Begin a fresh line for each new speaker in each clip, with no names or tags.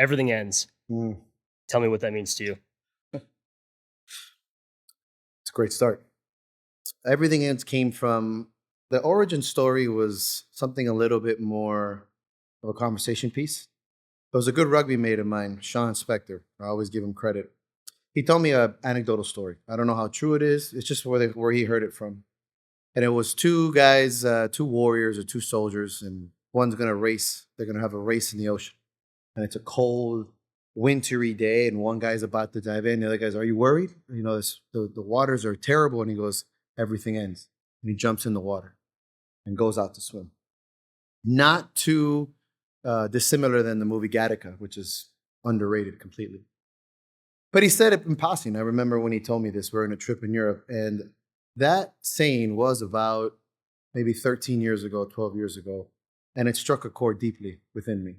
Everything ends.
Mm.
Tell me what that means to you.
It's a great start. Everything else came from the origin story was something a little bit more of a conversation piece. There was a good rugby mate of mine, Sean Spector. I always give him credit. He told me an anecdotal story. I don't know how true it is. It's just where he heard it from. And it was two guys, two warriors or two soldiers, and one's going to race. They're going to have a race in the ocean. And it's a cold, wintry day, and one guy's about to dive in. The other guy's, are you worried? You know, the waters are terrible. And he goes, everything ends. And he jumps in the water and goes out to swim. Not too dissimilar than the movie Gattaca, which is underrated completely. But he said it in passing. I remember when he told me this, we're on a trip in Europe, and that saying was about maybe 13 years ago, 12 years ago, and it struck a chord deeply within me.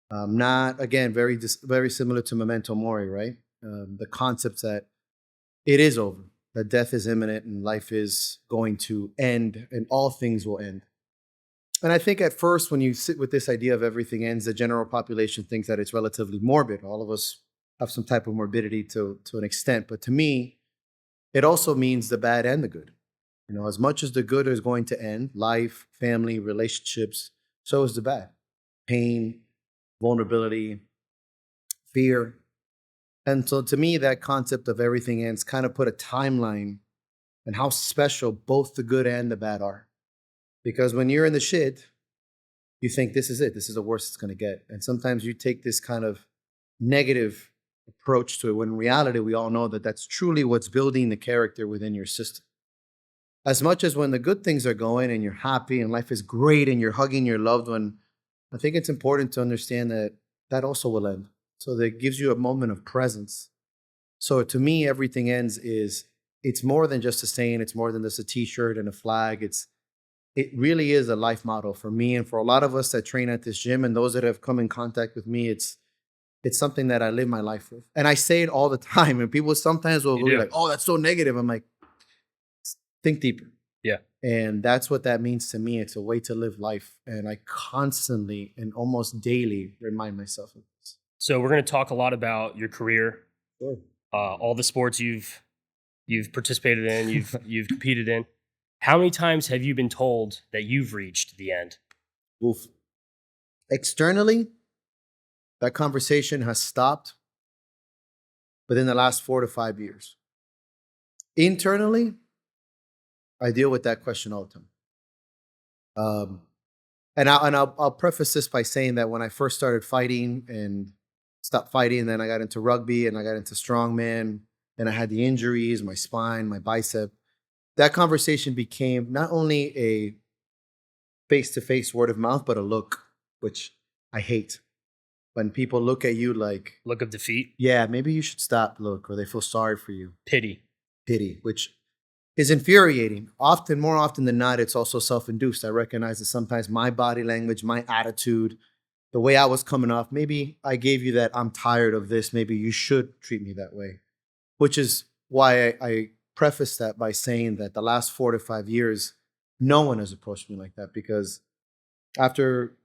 Not, again, very similar to Memento Mori, right? The concept that it is over, that death is imminent and life is going to end and all things will end. And I think at first when you sit with this idea of everything ends, the general population thinks that it's relatively morbid. All of us have some type of morbidity to an extent. But to me, it also means the bad and the good. You know, as much as the good is going to end, life, family, relationships, so is the bad. Pain, vulnerability, fear. And so to me, that concept of everything ends kind of put a timeline and how special both the good and the bad are. Because when you're in the shit, you think this is it. This is the worst it's going to get. And sometimes you take this kind of negative approach to it, when in reality, we all know that that's truly what's building the character within your system. As much as when the good things are going and you're happy and life is great and you're hugging your loved one, I think it's important to understand that that also will end. So that it gives you a moment of presence. So to me, everything ends it's more than just a saying. It's more than just a t-shirt and a flag. It really is a life motto for me and for a lot of us that train at this gym and those that have come in contact with me. It's something that I live my life with. And I say it all the time. And people sometimes will be like, oh, that's so negative. I'm like, think deeper.
Yeah.
And that's what that means to me. It's a way to live life. And I constantly and almost daily remind myself of this.
So we're going to talk a lot about your career,
Sure.
All the sports you've participated in, you've competed in. How many times have you been told that you've reached the end?
Oof. Externally, that conversation has stopped within the last 4 to 5 years. Internally, I deal with that question all the time. And I'll preface this by saying that when I first started fighting and stopped fighting, then I got into rugby and I got into strongman, and I had the injuries, my spine, my bicep. That conversation became not only a face-to-face word of mouth, but a look, which I hate. When people look at you like...
Look of defeat?
Yeah, maybe you should stop, look, or they feel sorry for you.
Pity,
which is infuriating. More often than not, it's also self-induced. I recognize that sometimes my body language, my attitude, the way I was coming off, maybe I gave you that I'm tired of this, maybe you should treat me that way. Which is why I preface that by saying that the last 4 to 5 years, no one has approached me like that, because after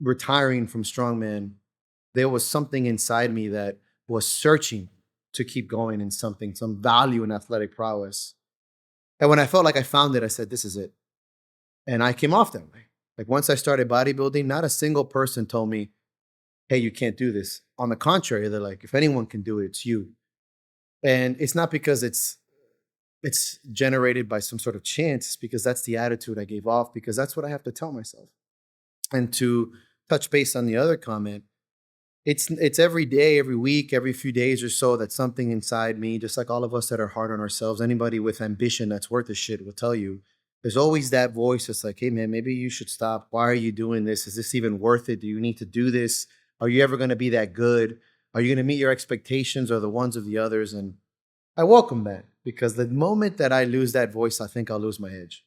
retiring from strongman, there was something inside me that was searching to keep going in something, some value in athletic prowess. And when I felt like I found it, I said, this is it. And I came off that way. Like once I started bodybuilding, not a single person told me, hey, you can't do this. On the contrary, they're like, if anyone can do it, it's you. And it's not because it's generated by some sort of chance. It's because that's the attitude I gave off, because that's what I have to tell myself. And to touch base on the other comment, it's every day, every week, every few days or so that something inside me, just like all of us that are hard on ourselves, anybody with ambition that's worth a shit will tell you, there's always that voice that's like, hey man, maybe you should stop. Why are you doing this? Is this even worth it? Do you need to do this? Are you ever going to be that good? Are you going to meet your expectations or the ones of the others? And I welcome that, because the moment that I lose that voice, I think I'll lose my edge.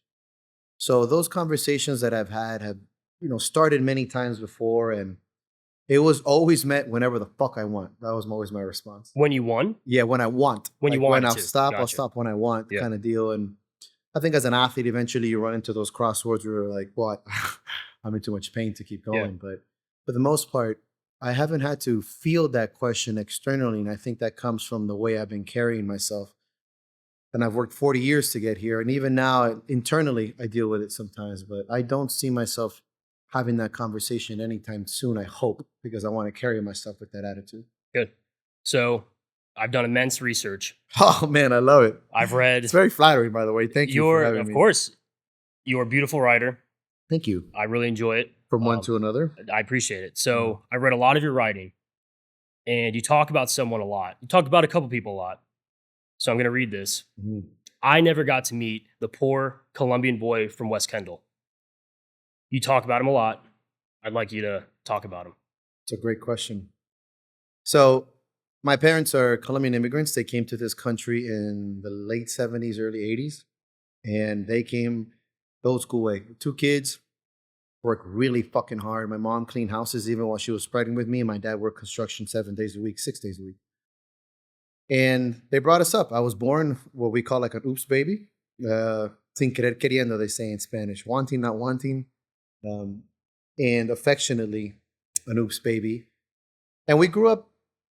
So those conversations that I've had have, started many times before, and it was always met whenever the fuck I want. That was always my response.
When you won?
Yeah, when I want.
When you want.
When I'll stop, gotcha. I'll stop when I want, kind of deal. And I think as an athlete, eventually you run into those crossroads where you're like, what? I'm in too much pain to keep going. Yeah. But for the most part, I haven't had to field that question externally. And I think that comes from the way I've been carrying myself. And I've worked 40 years to get here. And even now, internally, I deal with it sometimes. But I don't see myself having that conversation anytime soon, I hope, because I want to carry myself with that attitude.
Good. So I've done immense research.
Oh, man, I love it.
I've read.
It's very flattering, by the way. Thank you for having
Of
me.
course, you're a beautiful writer.
Thank you.
I really enjoy it.
From one to another.
I appreciate it. So I read a lot of your writing, and you talk about someone a lot. You talk about a couple people a lot. So I'm going to read this.
Mhm.
I never got to meet the poor Colombian boy from West Kendall. You talk about him a lot. I'd like you to talk about him.
It's a great question. So my parents are Colombian immigrants. They came to this country in the late 70s, early 80s. And they came the old school way. 2 kids, worked really fucking hard. My mom cleaned houses even while she was pregnant with me. And my dad worked construction 7 days a week, 6 days a week. And they brought us up. I was born what we call like an oops baby. Sin querer queriendo, they say in Spanish. Wanting, not wanting. And affectionately, an oops baby. And we grew up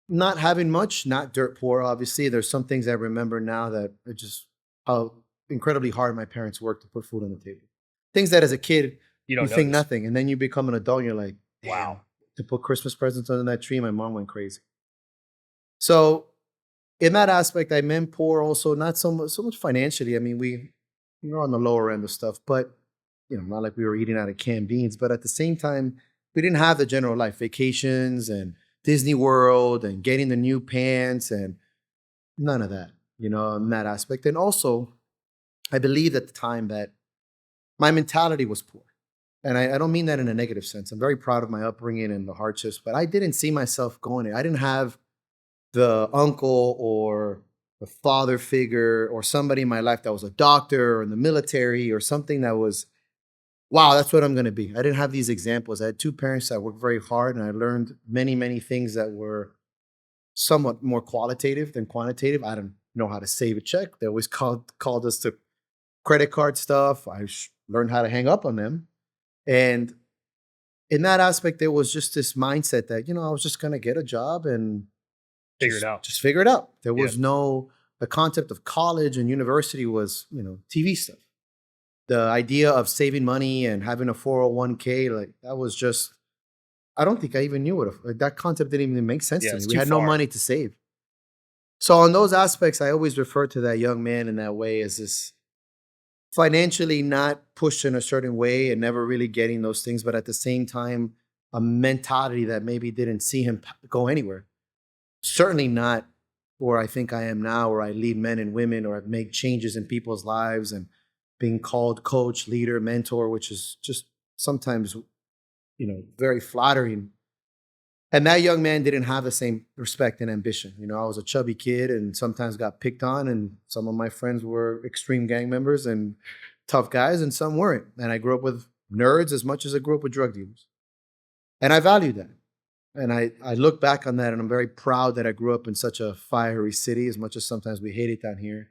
not having much, not dirt poor, obviously. There's some things I remember now that are just how incredibly hard my parents worked to put food on the table. Things that as a kid, you think nothing. And then you become an adult and you're like, wow. To put Christmas presents under that tree, my mom went crazy. So in that aspect, I meant poor also, not so much financially. I mean, we were on the lower end of stuff, but not like we were eating out of canned beans. But at the same time, we didn't have the general life, vacations and Disney World and getting the new pants and none of that, in that aspect. And also, I believed at the time that my mentality was poor. And I don't mean that in a negative sense. I'm very proud of my upbringing and the hardships, but I didn't see myself going there. I didn't have the uncle or the father figure or somebody in my life that was a doctor or in the military or something that was, wow, that's what I'm going to be. I didn't have these examples. I had 2 parents that worked very hard, and I learned many, many things that were somewhat more qualitative than quantitative. I don't know how to save a check. They always called us to credit card stuff. I learned how to hang up on them. And in that aspect, there was just this mindset that, I was just going to get a job and
figure it out.
Just figure it out. There was the concept of college and university was, TV stuff. The idea of saving money and having a 401k, like that was just, I don't think I even knew that concept didn't even make sense to me. We had no money to save. So on those aspects, I always refer to that young man in that way as this financially not pushed in a certain way and never really getting those things, but at the same time, a mentality that maybe didn't see him go anywhere. Certainly not where I think I am now, where I lead men and women or I've made changes in people's lives and being called coach, leader, mentor, which is just sometimes, very flattering. And that young man didn't have the same respect and ambition. I was a chubby kid and sometimes got picked on, and some of my friends were extreme gang members and tough guys, and some weren't. And I grew up with nerds as much as I grew up with drug dealers. And I value that. And I look back on that, and I'm very proud that I grew up in such a fiery city, as much as sometimes we hate it down here.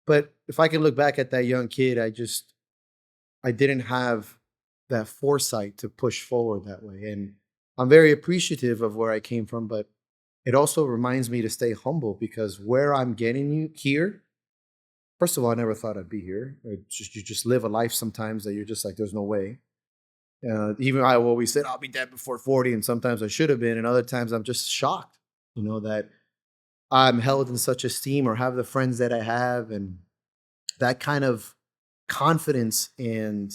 But if I can look back at that young kid, I didn't have that foresight to push forward that way. And I'm very appreciative of where I came from, but it also reminds me to stay humble, because where I'm getting you here, first of all, I never thought I'd be here. You just live a life sometimes that you're just like, there's no way. Even I always said, I'll be dead before 40. And sometimes I should have been. And other times I'm just shocked, that I'm held in such esteem or have the friends that I have. And that kind of confidence and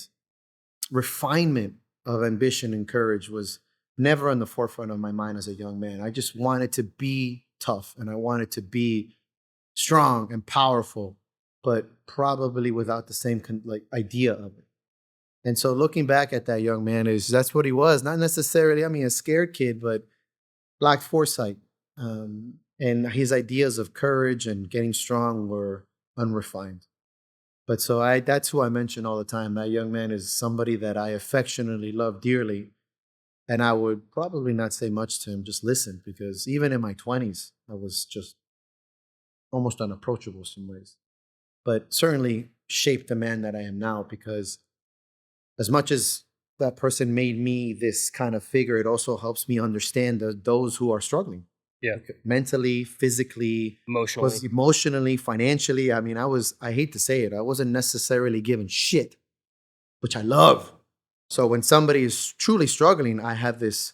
refinement of ambition and courage was never on the forefront of my mind as a young man. I just wanted to be tough and I wanted to be strong and powerful, but probably without the same idea of it. And so looking back at that young man, that's what he was. Not necessarily, a scared kid, but lacked foresight. And his ideas of courage and getting strong were unrefined. But so that's who I mention all the time. That young man is somebody that I affectionately love dearly. And I would probably not say much to him, just listen, because even in my 20s, I was just almost unapproachable in some ways. But certainly shaped the man that I am now, because as much as that person made me this kind of figure, it also helps me understand those who are struggling.
Yeah.
Mentally, physically,
Emotionally.
emotionally, financially. I mean, I hate to say it, I wasn't necessarily given shit, which I love. So when somebody is truly struggling, I have this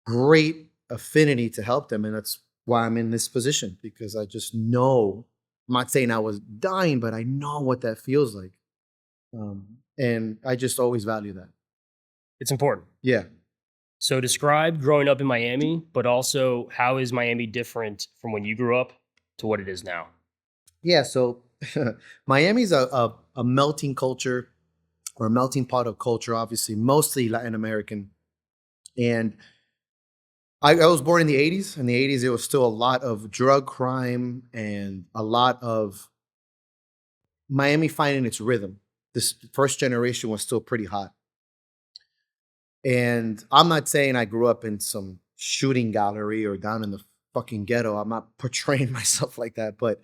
great affinity to help them. And that's why I'm in this position, because I just know, I'm not saying I was dying, but I know what that feels like. And I just always value that.
It's important.
Yeah.
So describe growing up in Miami, but also how is Miami different from when you grew up to what it is now?
Yeah. So Miami's a melting culture, or a melting pot of culture, obviously, mostly Latin American. And I was born in the 80s. In the 80s, there was still a lot of drug crime and a lot of Miami finding its rhythm. This first generation was still pretty hot. And I'm not saying I grew up in some shooting gallery or down in the fucking ghetto. I'm not portraying myself like that, but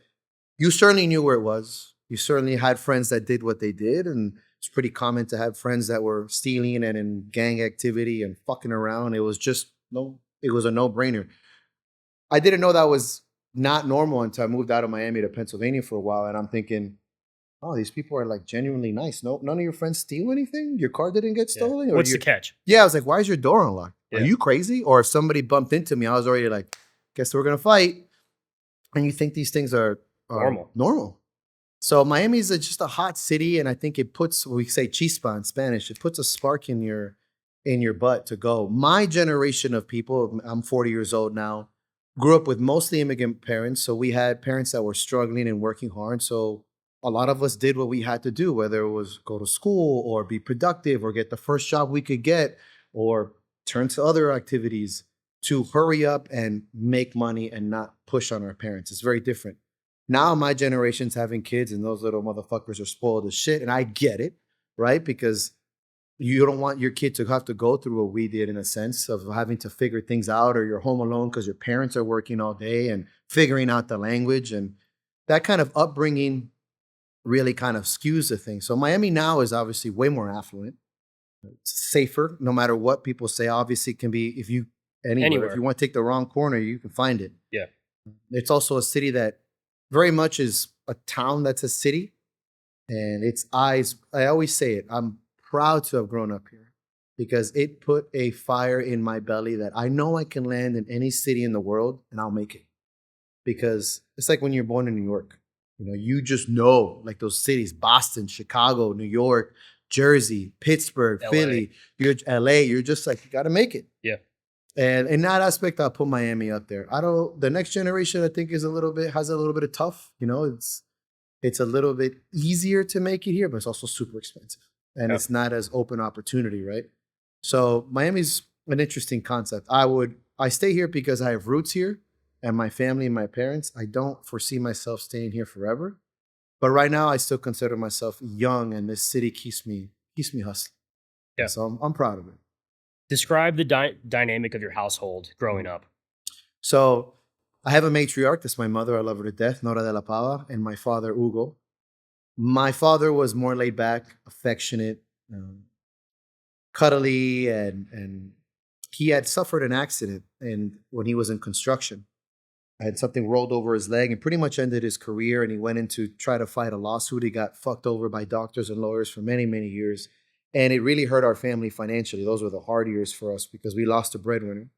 you certainly knew where it was. You certainly had friends that did what they did. And it's pretty common to have friends that were stealing and in gang activity and fucking around. It was a no brainer. I didn't know that was not normal until I moved out of Miami to Pennsylvania for a while. And I'm thinking, oh, these people are like genuinely nice. No, none of your friends steal anything? Your car didn't get
Yeah.
stolen? Or
What's the catch?
Yeah, I was like, why is your door unlocked? Are
Yeah.
you crazy? Or if somebody bumped into me, I was already like, guess we're going to fight. And you think these things are normal. So Miami is just a hot city. And I think it puts, we say chispa in Spanish, it puts a spark in your butt to go. My generation of people, I'm 40 years old now, grew up with mostly immigrant parents. So we had parents that were struggling and working hard. So a lot of us did what we had to do, whether it was go to school or be productive or get the first job we could get or turn to other activities to hurry up and make money and not push on our parents. It's very different. Now my generation's having kids and those little motherfuckers are spoiled as shit. And I get it, right? Because you don't want your kid to have to go through what we did, in a sense of having to figure things out, or you're home alone because your parents are working all day and figuring out the language. And that kind of upbringing really kind of skews the thing. So Miami now is obviously way more affluent. It's safer, no matter what people say. Obviously, it can be anywhere. If you want to take the wrong corner, you can find it.
Yeah.
It's also a city that very much is a town that's a city. And its eyes, I always say it, I'm proud to have grown up here because it put a fire in my belly that I know I can land in any city in the world and I'll make it. Because it's like when you're born in New York. You just know, like those cities, Boston, Chicago, New York, Jersey, Pittsburgh,
LA.
Philly, you're LA, you're just like, you got to make it.
Yeah.
And in that aspect, I'll put Miami up there. The next generation, I think, has a little bit of tough, it's a little bit easier to make it here, but it's also super expensive and it's not as open opportunity, right? So Miami's an interesting concept. I stay here because I have roots here. And my family and my parents, I don't foresee myself staying here forever. But right now, I still consider myself young, and this city keeps me hustling.
Yeah.
So I'm proud of it.
Describe the dynamic of your household growing up.
So I have a matriarch. That's my mother. I love her to death, Nora de la Pava, and my father, Hugo. My father was more laid back, affectionate, cuddly, and he had suffered an accident when he was in construction. Had something rolled over his leg and pretty much ended his career. And he went in to try to fight a lawsuit. He got fucked over by doctors and lawyers for many, many years. And it really hurt our family financially. Those were the hard years for us because we lost a breadwinner.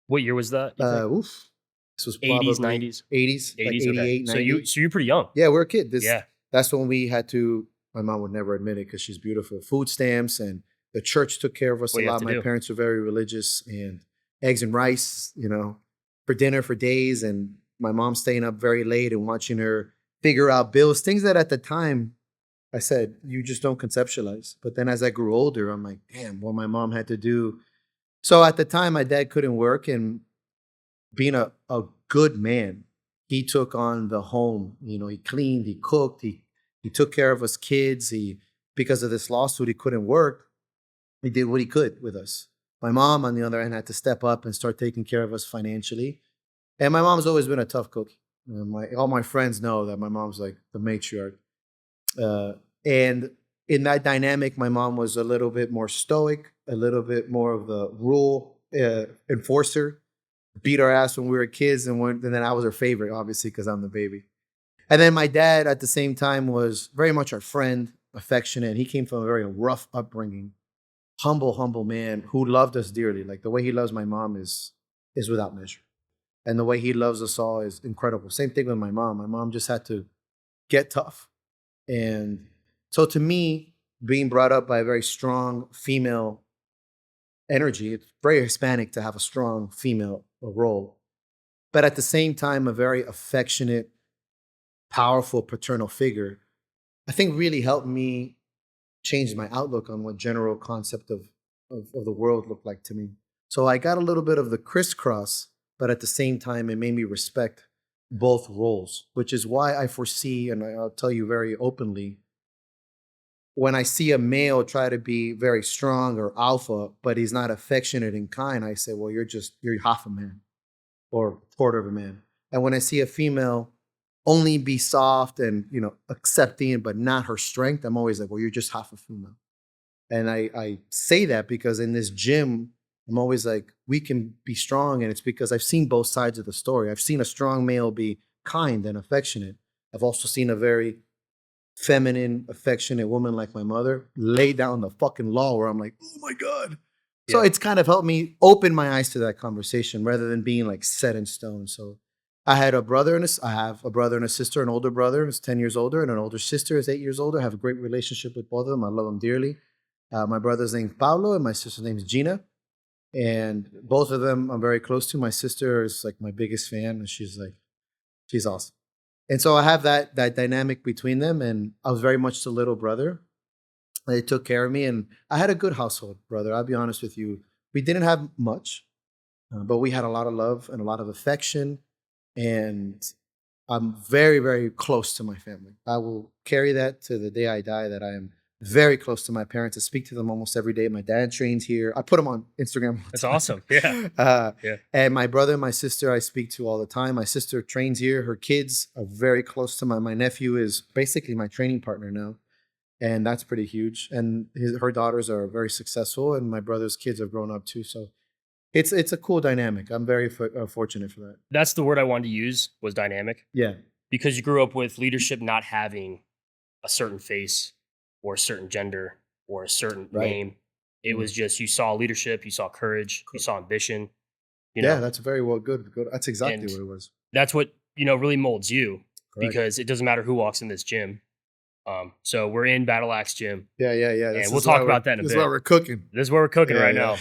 What year was that?
This was probably
80s, 90s?
80s, like 88,
okay.
90.
So you're pretty young.
Yeah, we're a kid.
Yeah.
That's when we had to, my mom would never admit it because she's beautiful, food stamps, and the church took care of us a lot. My parents were very religious, and eggs and rice, for dinner for days. And my mom staying up very late and watching her figure out bills, things that at the time I said, you just don't conceptualize. But then as I grew older, I'm like, damn, what my mom had to do. So at the time, my dad couldn't work, and being a good man, he took on the home. He cleaned, he cooked, he took care of us kids. Because of this lawsuit, he couldn't work. He did what he could with us. My mom, on the other hand, had to step up and start taking care of us financially. And my mom's always been a tough cookie. All my friends know that my mom's like the matriarch. And in that dynamic, my mom was a little bit more stoic. a little bit more of the rule enforcer. Beat our ass when we were kids, and then I was her favorite, obviously, because I'm the baby. And then my dad, at the same time, was very much our friend, affectionate. He came from a very rough upbringing, humble man who loved us dearly. Like the way he loves my mom is without measure, and the way he loves us all is incredible. Same thing with my mom. My mom just had to get tough, and so to me, being brought up by a very strong female energy, it's very Hispanic to have a strong female role, but at the same time, a very affectionate, powerful paternal figure, I think really helped me change my outlook on what general concept of the world looked like to me. So I got a little bit of the crisscross, but at the same time, it made me respect both roles, which is why I foresee, and I'll tell you very openly, when I see a male try to be very strong or alpha, but he's not affectionate and kind, I say, well, you're half a man or quarter of a man. And when I see a female only be soft and, accepting, but not her strength, I'm always like, well, you're just half a female. And I say that because in this gym, I'm always like, we can be strong. And it's because I've seen both sides of the story. I've seen a strong male be kind and affectionate. I've also seen a very feminine, affectionate woman like my mother lay down the fucking law where I'm like, oh my God. Yeah. So it's kind of helped me open my eyes to that conversation rather than being like set in stone. So I have a brother and a sister, an older brother who's 10 years older and an older sister who's 8 years older. I have a great relationship with both of them. I love them dearly. My brother's name's Pablo and my sister's name is Gina. And both of them I'm very close to. My sister is like my biggest fan and she's awesome. And so I have that dynamic between them, and I was very much the little brother. They took care of me, and I had a good household, brother. I'll be honest with you. We didn't have much, but we had a lot of love and a lot of affection, and I'm very, very close to my family. I will carry that to the day I die, that I am very close to my parents. I speak to them almost every day. My dad trains here. I put them on Instagram.
That's awesome. Yeah.
Yeah. And my brother and my sister I speak to all the time. My sister trains here. Her kids are very close to my nephew is basically my training partner now. And that's pretty huge. And her daughters are very successful, and my brother's kids have grown up too. So it's a cool dynamic. I'm very fortunate for that.
That's the word I wanted to use, was dynamic.
Yeah.
Because you grew up with leadership not having a certain face or a certain gender or a certain name. It was just, you saw leadership, you saw courage, you saw ambition.
Yeah, that's very well good. That's exactly what it was.
That's what, really molds you.
Correct.
Because it doesn't matter who walks in this gym. So we're in Battle Axe Gym.
Yeah.
And we'll talk about that in a bit.
This is where we're cooking.
This is where we're cooking right now.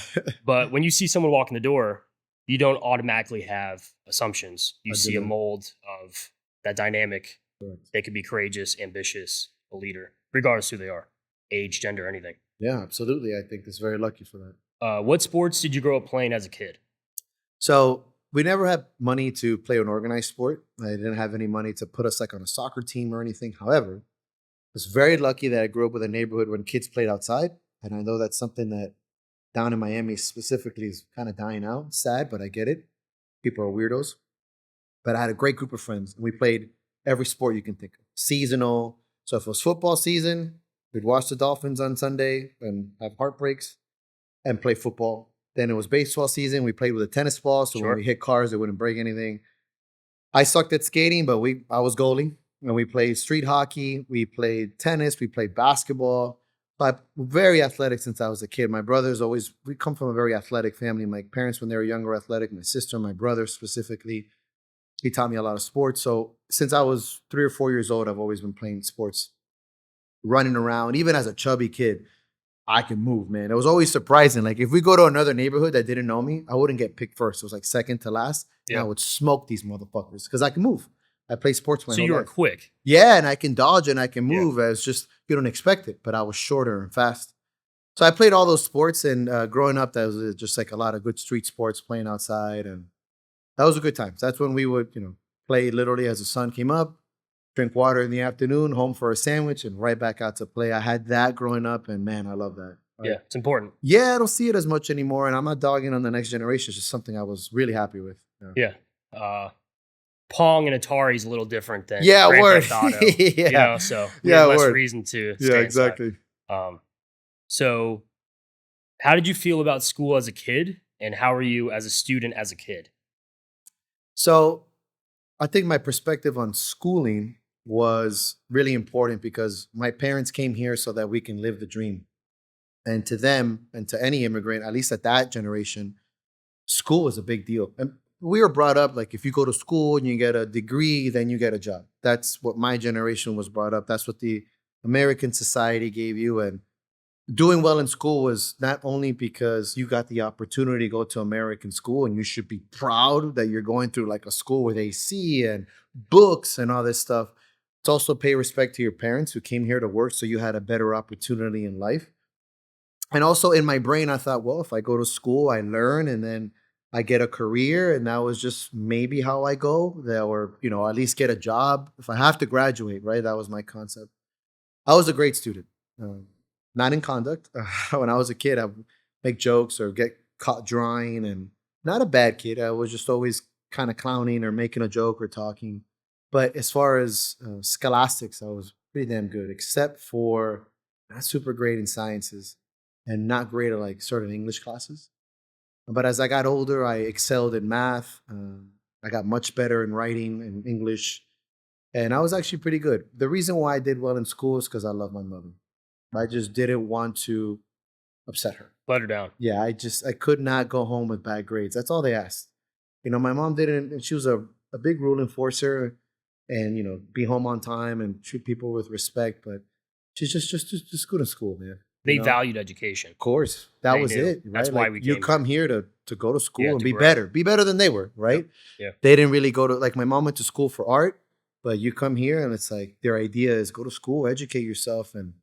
But when you see someone walk in the door, you don't automatically have assumptions. You see a mold of that dynamic.
Correct.
They could be courageous, ambitious, a leader, regardless who they are, age, gender, anything.
Yeah, absolutely. I think it's very lucky for that.
What sports did you grow up playing as a kid?
So we never had money to play an organized sport. I didn't have any money to put us like on a soccer team or anything. However, I was very lucky that I grew up with a neighborhood when kids played outside. And I know that's something that down in Miami specifically is kind of dying out. Sad, but I get it. People are weirdos. But I had a great group of friends, and we played every sport you can think of. Seasonal. So if it was football season, we'd watch the Dolphins on Sunday and have heartbreaks and play football. Then it was baseball season. We played with a tennis ball, so when we hit cars, it wouldn't break anything. I sucked at skating, but I was goalie. And we played street hockey. We played tennis. We played basketball. But very athletic since I was a kid. My brothers we come from a very athletic family. My parents, when they were younger, were athletic. My sister, my brother specifically, he taught me a lot of sports. So since I was 3 or 4 years old, I've always been playing sports, running around. Even as a chubby kid, I can move, man. It was always surprising. Like if we go to another neighborhood that didn't know me, I wouldn't get picked first. It was like second to last. Yeah. And I would smoke these motherfuckers because I can move. I play sports my whole life.
So you were quick.
Yeah, and I can dodge and I can move. Yeah. It's just, you don't expect it, but I was shorter and fast. So I played all those sports, and growing up, that was just like a lot of good street sports, playing outside, and that was a good time. That's when we would, play literally as the sun came up, drink water in the afternoon, home for a sandwich, and right back out to play. I had that growing up, and man, I love that.
Yeah, it's important.
Yeah, I don't see it as much anymore, and I'm not dogging on the next generation. It's just something I was really happy with.
Yeah. Pong and Atari is a little different than
word.
Theft Auto, so there's less reason to stay
exactly.
So How did you feel about school as a kid? And how are you as a student as a kid?
So I think my perspective on schooling was really important because my parents came here so that we can live the dream. And to them and to any immigrant, at least at that generation, school was a big deal. And we were brought up like if you go to school and you get a degree, then you get a job. That's what my generation was brought up. That's what the American society gave you. And doing well in school was not only because you got the opportunity to go to American school and you should be proud that you're going through like a school with AC and books and all this stuff. It's also pay respect to your parents who came here to work so you had a better opportunity in life. And also in my brain, I thought, well, if I go to school, I learn and then I get a career. And that was just maybe how I go there, or, at least get a job. If I have to graduate, right? That was my concept. I was a great student, not in conduct. When I was a kid, I would make jokes or get caught drawing, and not a bad kid. I was just always kind of clowning or making a joke or talking. But as far as scholastics, I was pretty damn good, except for not super great in sciences and not great at like certain English classes. But as I got older, I excelled in math. I got much better in writing and English. And I was actually pretty good. The reason why I did well in school is because I love my mother. I just didn't want to upset her.
Let her down.
Yeah, I could not go home with bad grades. That's all they asked. My mom didn't, and she was a big rule enforcer and, be home on time and treat people with respect. But she's just go to school, man.
They valued education.
Of course. That
They
was
knew.
it. Right?
That's why we
you
came
come here to go to school and
to
be
grow.
better. Be better than they were, right?
Yeah.
They didn't really go to, like, my mom went to school for art, but you come here and it's like their idea is go to school, educate yourself, and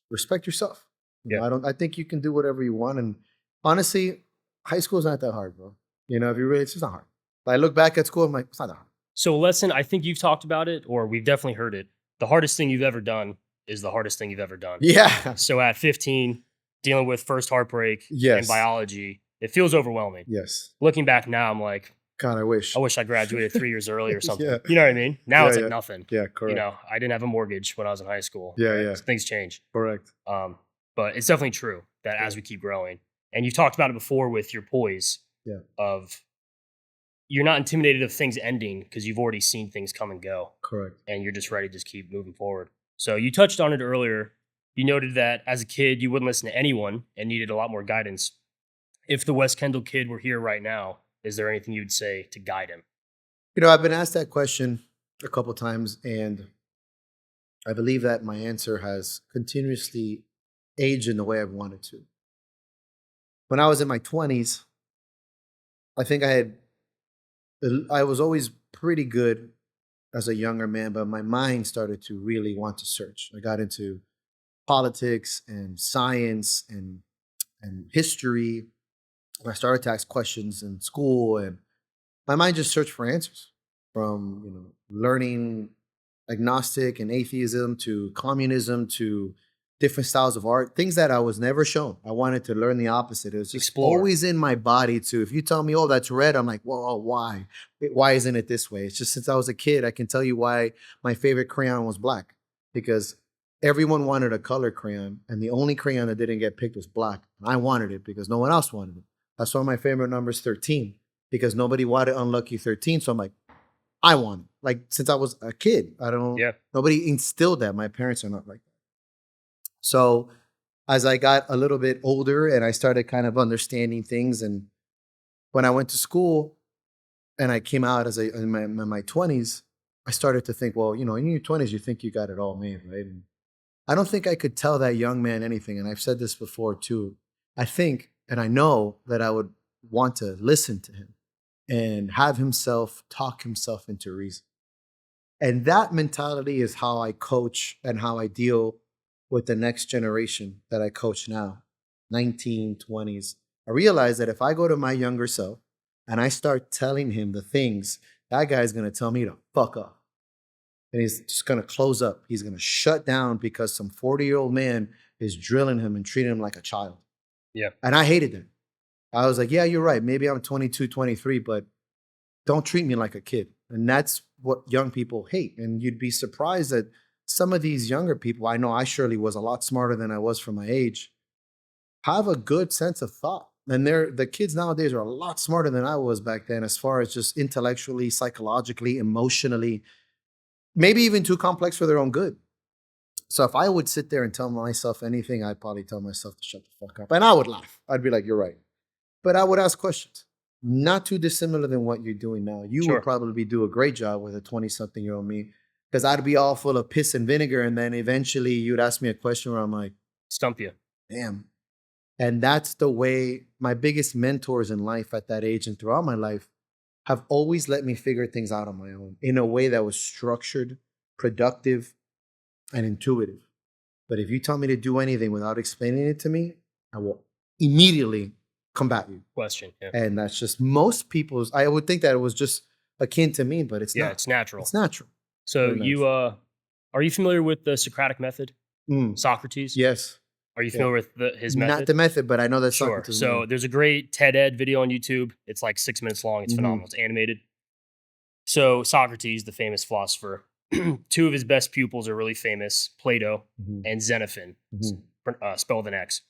respect yourself. I think you can do whatever you want. And honestly, high school is not that hard, bro. If you really, it's just not hard. I look back at school, I'm like, it's not that hard.
So a lesson, I think you've talked about it, or we've definitely heard it. The hardest thing you've ever done is the hardest thing you've ever done.
Yeah.
So at 15, dealing with first heartbreak
Yes.
and biology, it feels overwhelming.
Yes.
Looking back now, I'm like,
God, I wish
I graduated 3 years early or something.
Yeah.
You know what I mean? Now
Yeah,
it's
yeah.
like nothing.
Yeah, correct.
I didn't have a mortgage when I was in high school.
Yeah,
right?
yeah.
So things change.
Correct.
But it's definitely true that as we keep growing, and you've talked about it before with your poise of you're not intimidated of things ending because you've already seen things come and go.
Correct.
And you're just ready to just keep moving forward. So you touched on it earlier. You noted that as a kid, you wouldn't listen to anyone and needed a lot more guidance. If the West Kendall kid were here right now, is there anything you'd say to guide him?
I've been asked that question a couple times, and I believe that my answer has continuously aged in the way I've wanted to. When I was in my 20s, I think I was always pretty good as a younger man, but my mind started to really want to search. I got into politics and science and history. I started to ask questions in school, and my mind just searched for answers from, learning agnostic and atheism to communism to different styles of art, things that I was never shown. I wanted to learn the opposite. It was just always in my body too. If you tell me, oh, that's red, I'm like, whoa, why? Why isn't it this way? It's just since I was a kid, I can tell you why my favorite crayon was black, because everyone wanted a color crayon, and the only crayon that didn't get picked was black. I wanted it because no one else wanted it. That's why my favorite number is 13, because nobody wanted unlucky 13. So I'm like, I want it. Like, since I was a kid, nobody instilled that. My parents are not like that. So as I got a little bit older and I started kind of understanding things, and when I went to school and I came out in my 20s, I started to think, well, in your 20s, you think you got it all made, right? And I don't think I could tell that young man anything. And I've said this before too. I think, and I know that I would want to listen to him and have himself talk himself into reason. And that mentality is how I coach and how I deal with the next generation that I coach now, 19, 20s. I realize that if I go to my younger self and I start telling him the things, that guy's going to tell me to fuck up. And he's just going to close up. He's going to shut down because some 40-year-old man is drilling him and treating him like a child.
Yeah.
And I hated that. I was like, yeah, you're right. Maybe I'm 22, 23, but don't treat me like a kid. And that's what young people hate. And you'd be surprised that some of these younger people, I know I surely was a lot smarter than I was for my age, have a good sense of thought. And the kids nowadays are a lot smarter than I was back then, as far as just intellectually, psychologically, emotionally, maybe even too complex for their own good. So if I would sit there and tell myself anything, I'd probably tell myself to shut the fuck up. And I would laugh. I'd be like, you're right. But I would ask questions. Not too dissimilar than what you're doing now. You
Sure.
would probably do a great job with a 20-something-year-old me, because I'd be all full of piss and vinegar. And then eventually you'd ask me a question where I'm like,
Stump you.
damn. And that's the way my biggest mentors in life at that age and throughout my life have always let me figure things out on my own in a way that was structured, productive, and intuitive. But if you tell me to do anything without explaining it to me, I will immediately combat you.
Question. Yeah.
And that's just most people's. I would think that it was just akin to me, but it's not.
It's natural.
It's natural.
So
Very
you are you familiar with the Socratic method?
Mm.
Socrates?
Yes.
Are you familiar with his method?
Not the method, but I know that
Sure.
Socrates.
So there's a great TED Ed video on YouTube. It's like 6 minutes long. It's phenomenal. It's animated. So Socrates, the famous philosopher, two of his best pupils are really famous, Plato and Xenophon, spelled with an X.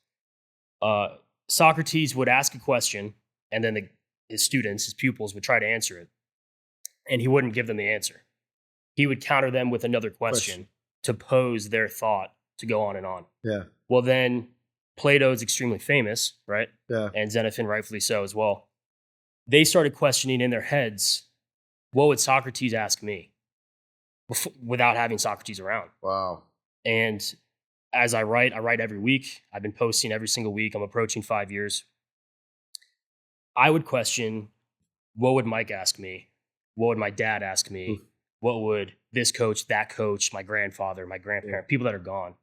Socrates would ask a question, and then his students, his pupils, would try to answer it. And he wouldn't give them the answer. He would counter them with another question to pose their thought to go on and on.
Yeah.
Well, then Plato is extremely famous, right?
Yeah.
And Xenophon rightfully so as well. They started questioning in their heads, what would Socrates ask me without having Socrates around?
Wow.
And as I write every week. I've been posting every single week. I'm approaching 5 years. I would question, what would Mike ask me? What would my dad ask me?
Oof.
What would this coach, that coach, my grandfather, my grandparent, people that are gone?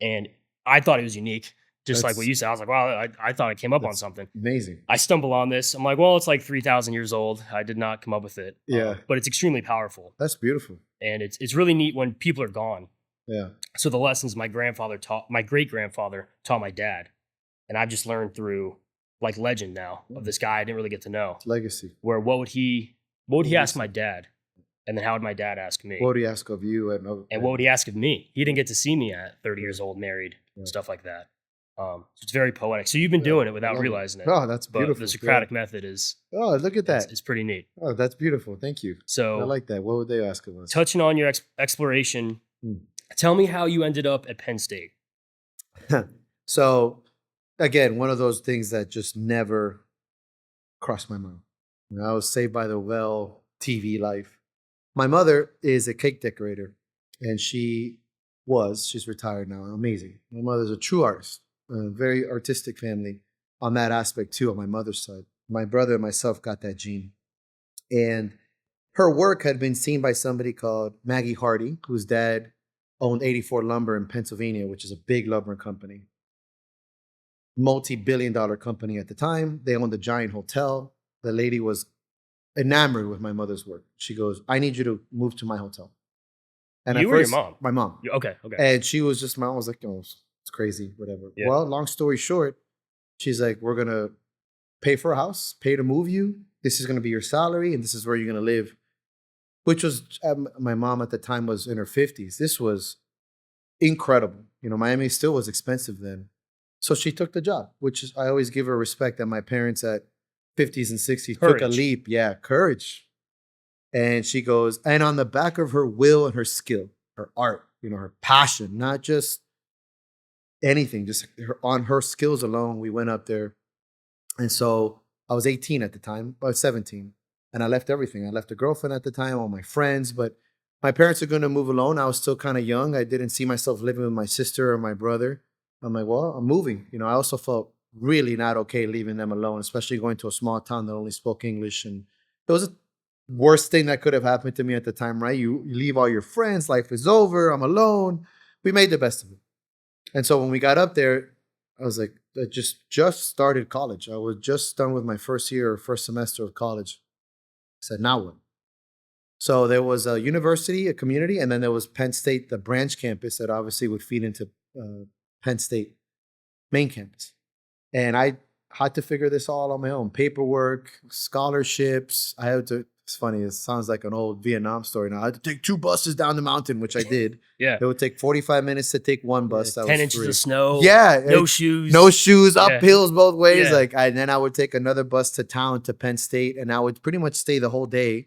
And I thought it was unique. Just like what you said. I was like, wow, I thought I came up on something.
Amazing.
I stumble on this. I'm like, well, it's like 3,000 years old. I did not come up with it.
Yeah.
But it's extremely powerful.
That's beautiful.
And it's really neat when people are gone.
Yeah.
So the lessons my great-grandfather taught my dad. And I've just learned through like legend now of this guy I didn't really get to know.
It's legacy.
Where what would he ask my dad? And then how would my dad ask me?
What would he ask of you? And
what would he ask of me? He didn't get to see me at 30 years old, married, stuff like that. So it's very poetic. So you've been doing it without realizing it.
Oh, that's beautiful.
But the Socratic method is.
Oh, look at that.
It's pretty neat.
Oh, that's beautiful. Thank you.
So
I like that. What would they ask of us?
Touching on your exploration, tell me how you ended up at Penn State.
So, again, one of those things that just never crossed my mind. I was Saved by the Well TV life. My mother is a cake decorator, and she's retired now. Amazing. My mother's a true artist, a very artistic family on that aspect too, on my mother's side. My brother and myself got that gene. And her work had been seen by somebody called Maggie Hardy, whose dad owned 84 Lumber in Pennsylvania, which is a big lumber company. Multi-billion-dollar company at the time. They owned a giant hotel. The lady was enamored with my mother's work. She goes, I need you to move to my hotel. And
you or your mom?
My mom.
Okay.
And she was just, my mom was like, oh, it's crazy, whatever.
Yeah.
Well, long story short, she's like, we're going to pay for a house, pay to move you. This is going to be your salary, and this is where you're going to live. Which was, my mom at the time was in her 50s. This was incredible. Miami still was expensive then. So she took the job, which is, I always give her respect that my parents at 50s and 60s took a leap. Yeah, courage. And she goes, and on the back of her will and her skill, her art, her passion, not just anything, just on her skills alone, we went up there. And so I was 18 at the time, about 17. And I left everything. I left a girlfriend at the time, all my friends, but my parents are going to move alone. I was still kind of young. I didn't see myself living with my sister or my brother. I'm like, well, I'm moving. I also felt really not okay leaving them alone, especially going to a small town that only spoke English. And it was the worst thing that could have happened to me at the time, right? You leave all your friends, life is over, I'm alone. We made the best of it. And so when we got up there, I was like, I just started college. I was just done with my first semester of college. I said, now what? So there was a university, a community, and then there was Penn State, the branch campus that obviously would feed into Penn State main campus. And I had to figure this all on my own. Paperwork, scholarships. I had to It's funny. It sounds like an old Vietnam story. Now I had to take 2 buses down the mountain, which I did.
Yeah.
It would take 45 minutes to take one bus. That
10
was
inches
free.
of snow.
Yeah.
No shoes.
No shoes, up
Yeah.
hills both ways.
Yeah.
And then I would take another bus to town to Penn State, and I would pretty much stay the whole day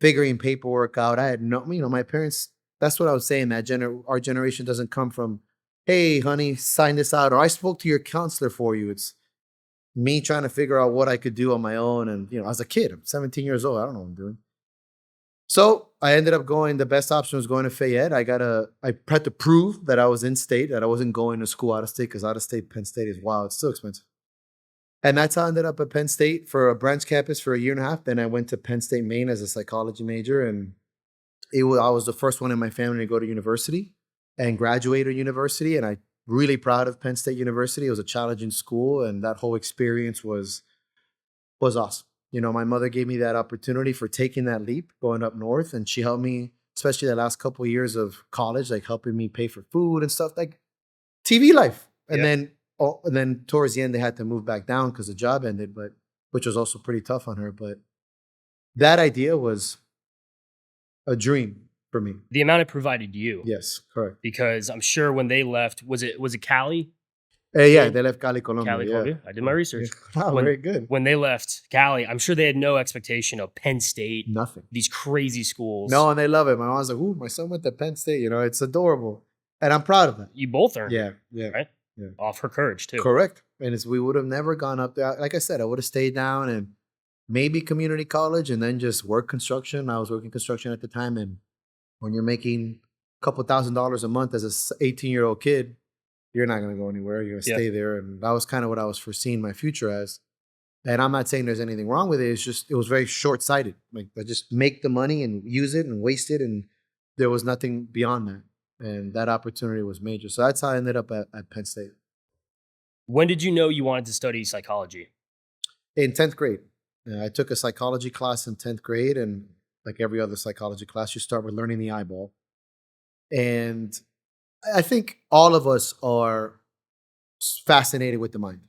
figuring paperwork out. I had my parents, that's what I was saying, that our generation doesn't come from, hey, honey, sign this out, or I spoke to your counselor for you. It's me trying to figure out what I could do on my own. And, as a kid, I'm 17 years old. I don't know what I'm doing. So I ended up the best option was going to Fayette. I had to prove that I was in state, that I wasn't going to school out of state, because out of state, Penn State is wild. It's still expensive. And that's how I ended up at Penn State for a branch campus for a year and a half. Then I went to Penn State, Maine as a psychology major. And I was the first one in my family to go to university and graduate at university. And I'm really proud of Penn State University. It was a challenging school. And that whole experience was awesome. My mother gave me that opportunity for taking that leap, going up north. And she helped me, especially the last couple of years of college, like helping me pay for food and stuff, like TV life. And then towards the end, they had to move back down because the job ended, which was also pretty tough on her. But that idea was a dream for me.
The amount it provided you.
Yes, correct.
Because I'm sure when they left, was it Cali?
Yeah, they left Cali, Colombia.
Colombia. I did my research.
Wow, very good.
When they left Cali, I'm sure they had no expectation of Penn State.
Nothing.
These crazy schools.
No, and they love it. My mom's like, ooh, my son went to Penn State. It's adorable. And I'm proud of that.
You both earned
it.
Yeah. Right?
Yeah.
Off her courage, too.
Correct. And we would have never gone up there. Like I said, I would have stayed down and maybe community college and then just work construction. I was working construction at the time. And when you're making a couple $1,000s a month as an 18-year-old kid, you're not going to go anywhere. You're going to stay there. And that was kind of what I was foreseeing my future as. And I'm not saying there's anything wrong with it. It's just, it was very short-sighted. Like, I just make the money and use it and waste it. And there was nothing beyond that. And that opportunity was major. So that's how I ended up at Penn State.
When did you know you wanted to study psychology?
In 10th grade. I took a psychology class in 10th grade. And like every other psychology class, you start with learning the eyeball. And I think all of us are fascinated with the mind.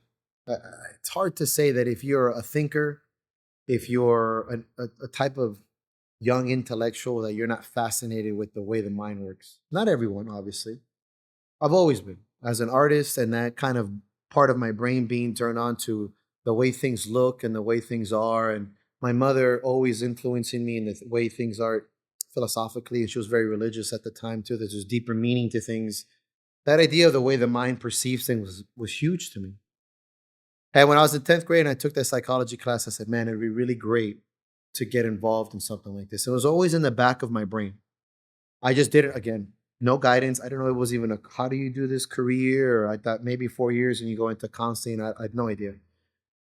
It's hard to say that if you're a thinker, if you're a type of young intellectual, that you're not fascinated with the way the mind works. Not everyone, obviously. I've always been. As an artist, and that kind of part of my brain being turned on to the way things look and the way things are. And my mother always influencing me in the way things are philosophically. And she was very religious at the time, too. There's deeper meaning to things. That idea of the way the mind perceives things was huge to me. And when I was in 10th grade and I took that psychology class, I said, man, it'd be really great to get involved in something like this. It was always in the back of my brain. I just did it again. No guidance. I don't know it was even how do you do this career? Or I thought maybe 4 years and you go into counseling. I had no idea.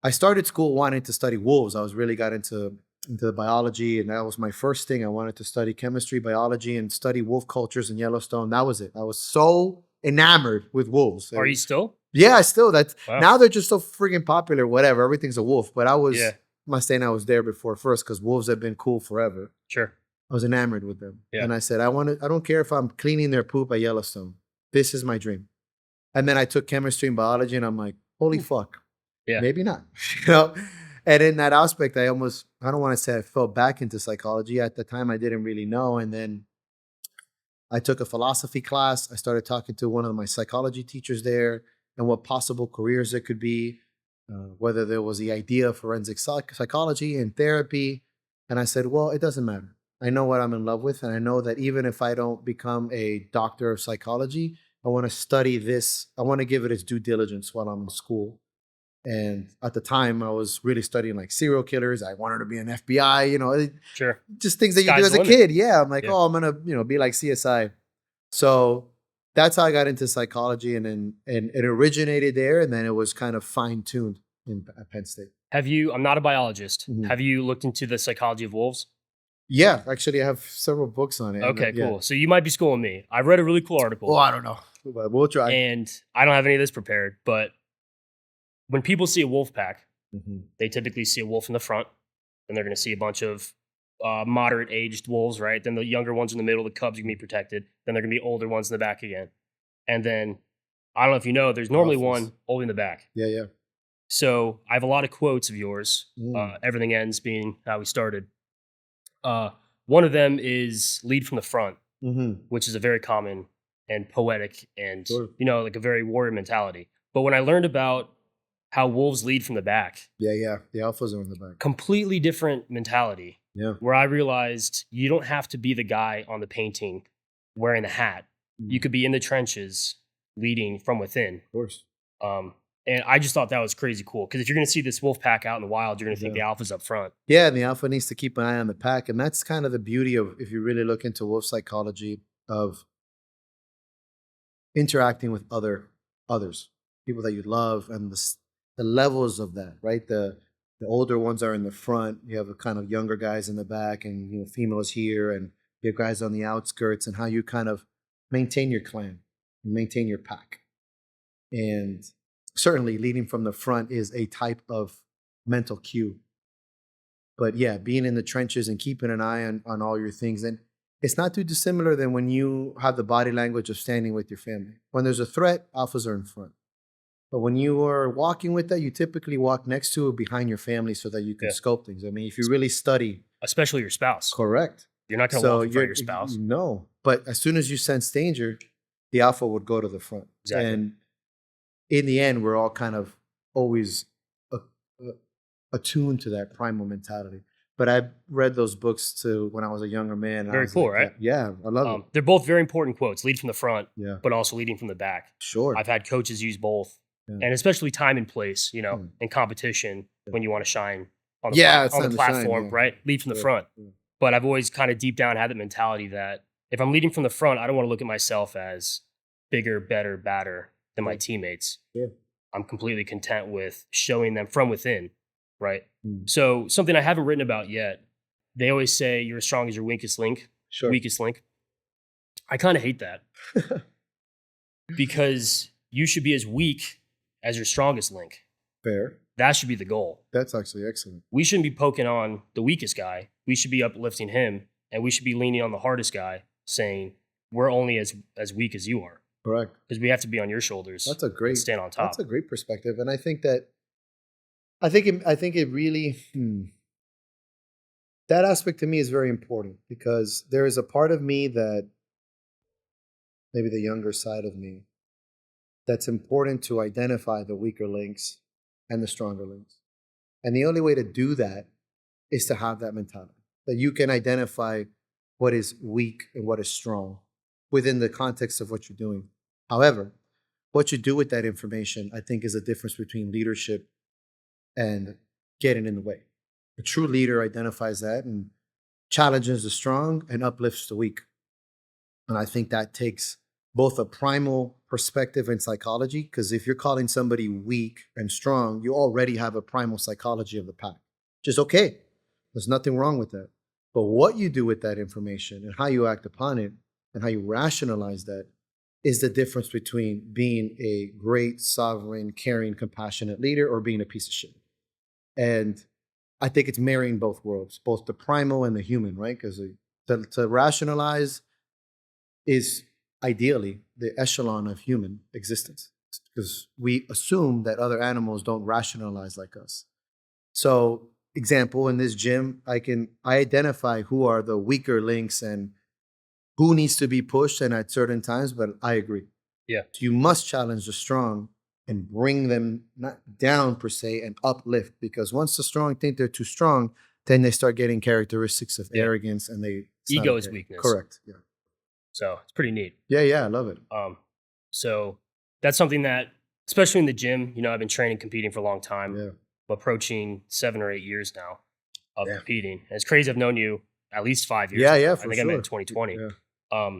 I started school wanting to study wolves. I was really got into the biology, and that was my first thing. I wanted to study chemistry, biology, and study wolf cultures in Yellowstone. That was it. I was so enamored with wolves.
Are you still?
Yeah, still.
Wow.
Now they're just so freaking popular, whatever. Everything's a wolf. But I was...
Yeah.
I'm not saying I was there before first, because wolves have been cool forever.
Sure.
I was enamored with them.
Yeah.
And I said, I don't care if I'm cleaning their poop at Yellowstone. This is my dream. And then I took chemistry and biology, and I'm like, holy fuck.
Yeah.
Maybe not. And in that aspect, I don't want to say I fell back into psychology. At the time, I didn't really know. And then I took a philosophy class. I started talking to one of my psychology teachers there and what possible careers there could be. Whether there was the idea of forensic psychology and therapy. And I said, well, it doesn't matter. I know what I'm in love with. And I know that even if I don't become a doctor of psychology, I want to study this. I want to give it its due diligence while I'm in school. And at the time, I was really studying like serial killers. I wanted to be an FBI,
Sure.
Just things that you do as a kid. Yeah. I'm like, oh, I'm going to, be like CSI. So that's how I got into psychology, and it originated there, and then it was kind of fine-tuned at Penn State.
I'm not a biologist.
Mhm.
Have you looked into the psychology of wolves?
Yeah, actually, I have several books on it.
Okay,
yeah.
cool. So you might be schooling me. I read a really cool article.
Well, I don't know, but we'll try.
And I don't have any of this prepared, but when people see a wolf pack, they typically see a wolf in the front, and they're going to see a bunch of moderate aged wolves, right? Then the younger ones in the middle, the cubs, are going to be protected. Then they're going to be older ones in the back again. And then, I don't know if you know, there's normally one holding in the back.
Yeah, yeah.
So I have a lot of quotes of yours. Everything ends being how we started. One of them is lead from the front,
Mm-hmm.
which is a very common and poetic and,
Sure.
like a very warrior mentality. But when I learned about how wolves lead from the back,
Yeah. The alphas are in the back.
completely different mentality,
Yeah.
where I realized you don't have to be the guy on the painting wearing the hat. You could be in the trenches leading from within.
Of course.
And I just thought that was crazy cool. Because if you're going to see this wolf pack out in the wild, you're going to think the alpha's up front.
Yeah, and the alpha needs to keep an eye on the pack. And that's kind of the beauty of, if you really look into wolf psychology, of interacting with others, people that you love, and the levels of that, right? The older ones are in the front. You have the kind of younger guys in the back, and females here, and you have guys on the outskirts, and how you kind of maintain your clan and maintain your pack. And certainly leading from the front is a type of mental cue. But yeah, being in the trenches and keeping an eye on all your things. And it's not too dissimilar than when you have the body language of standing with your family. When there's a threat, alphas are in front. But when you are walking with that, you typically walk next to or behind your family so that you can scope things. I mean, if you really study.
Especially your spouse.
Correct.
You're not going to walk in front of your spouse.
No. But as soon as you sense danger, the alpha would go to the front.
Exactly.
And in the end, we're all kind of always attuned to that primal mentality. But I read those books when I was a younger man.
Very cool, right?
Yeah, I love it.
They're both very important quotes. Lead from the front,
Yeah.
but also leading from the back.
Sure.
I've had coaches use both.
Yeah.
And especially time and place, in competition when you want to shine on the,
Yeah, it's
on the
time to shine,
platform,
yeah.
right? Lead from the
Yeah.
front.
Yeah.
But I've always kind of deep down had that mentality that if I'm leading from the front, I don't want to look at myself as bigger, better, badder than my teammates.
Yeah.
I'm completely content with showing them from within, right?
Mm.
So something I haven't written about yet, they always say you're as strong as your weakest link.
Sure.
Weakest link. I kind of hate that because you should be as weak as your strongest link.
Fair.
That should be the goal.
That's actually excellent.
We shouldn't be poking on the weakest guy. We should be uplifting him, and we should be leaning on the hardest guy, saying we're only as weak as you are.
Correct.
Because we have to be on your shoulders.
That's a great
and stand on top.
That's a great perspective, and I think it really that aspect to me is very important, because there is a part of me that, maybe the younger side of me, that's important to identify the weaker links and the stronger links. And the only way to do that is to have that mentality, that you can identify what is weak and what is strong within the context of what you're doing. However, what you do with that information, I think, is a difference between leadership and getting in the way. A true leader identifies that and challenges the strong and uplifts the weak. And I think that takes both a primal perspective in psychology, because if you're calling somebody weak and strong, you already have a primal psychology of the pack, which is okay. There's nothing wrong with that. But what you do with that information and how you act upon it and how you rationalize that is the difference between being a great, sovereign, caring, compassionate leader or being a piece of shit. And I think it's marrying both worlds, both the primal and the human, right? Because to rationalize is ideally the echelon of human existence, because we assume that other animals don't rationalize like us. So, example, in this gym, I identify who are the weaker links and who needs to be pushed and at certain times, but I agree.
Yeah.
You must challenge the strong and bring them not down per se and uplift, because once the strong think they're too strong, then they start getting characteristics of arrogance and
ego is weakness.
Correct. Yeah.
So it's pretty neat.
Yeah, I love it.
So that's something that, especially in the gym, I've been training, competing for a long time.
Yeah.
Approaching 7 or 8 years now of competing. And it's crazy. I've known you at least 5 years.
Yeah,
I think I met in 2020.
Yeah.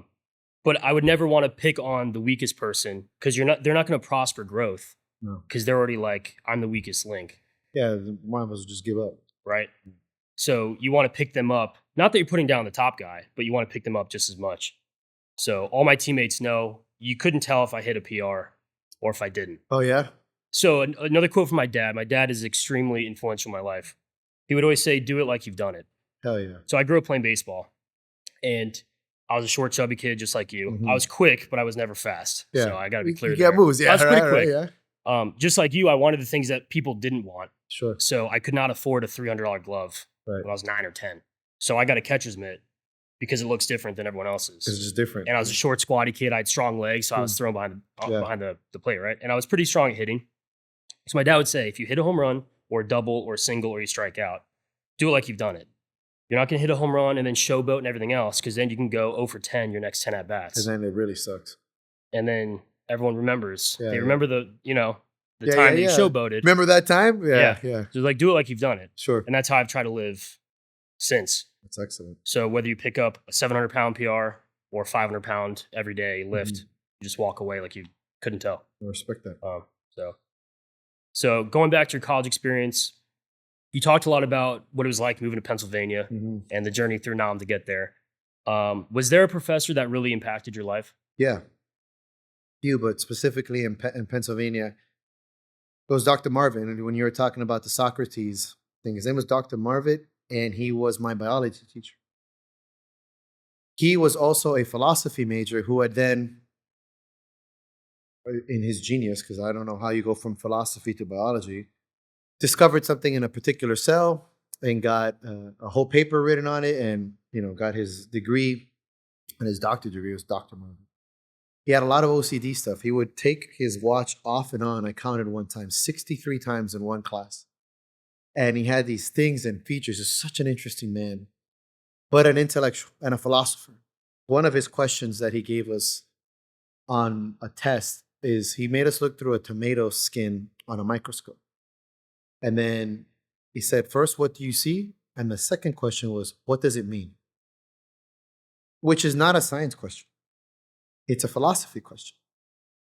But I would never want to pick on the weakest person, because they're not going to prosper growth.
No.
Because they're already like, I'm the weakest link.
Yeah, one of us will just give up.
Right. So you want to pick them up. Not that you're putting down the top guy, but you want to pick them up just as much. So all my teammates know you couldn't tell if I hit a PR or if I didn't.
Oh, yeah?
So another quote from my dad. My dad is extremely influential in my life. He would always say, do it like you've done it.
Hell yeah.
So I grew up playing baseball, and I was a short, chubby kid just like you.
Mm-hmm.
I was quick, but I was never fast.
Yeah.
So I got to be clear
You
there.
got moves. Yeah,
I was pretty quick.
Right, yeah.
Just like you, I wanted the things that people didn't want.
Sure.
So I could not afford a $300 glove
Right.
when I was 9 or 10. So I got a catcher's mitt because it looks different than everyone else's.
It's just different.
And I was a short, squatty kid. I had strong legs, so I was thrown behind the plate, right? And I was pretty strong at hitting. So my dad would say, if you hit a home run or a double or a single or you strike out, do it like you've done it. You're not going to hit a home run and then showboat and everything else, because then you can go 0 for 10 your next 10 at-bats.
And then it really sucks.
And then everyone remembers.
Yeah,
they
yeah.
remember the time that you showboated.
Remember that time? Yeah.
So like, do it like you've done it.
Sure.
And that's how I've tried to live since.
That's excellent.
So whether you pick up a 700-pound PR or 500-pound everyday lift, you just walk away like you couldn't tell.
I respect that.
So going back to your college experience, you talked a lot about what it was like moving to Pennsylvania and the journey through Nam to get there. Was there a professor that really impacted your life?
Yeah. Few, but specifically in Pennsylvania, it was Dr. Marvin. And when you were talking about the Socrates thing, his name was Dr. Marvin, and he was my biology teacher. He was also a philosophy major who had then, in his genius, because I don't know how you go from philosophy to biology, discovered something in a particular cell and got a whole paper written on it, and got his degree, and his doctorate degree was Dr. Marvin. He had a lot of OCD stuff. He would take his watch off and on. I counted one time, 63 times in one class. And he had these things and features. He's such an interesting man, but an intellectual and a philosopher. One of his questions that he gave us on a test is he made us look through a tomato skin on a microscope. And then he said, first, what do you see? And the second question was, what does it mean? Which is not a science question. It's a philosophy question.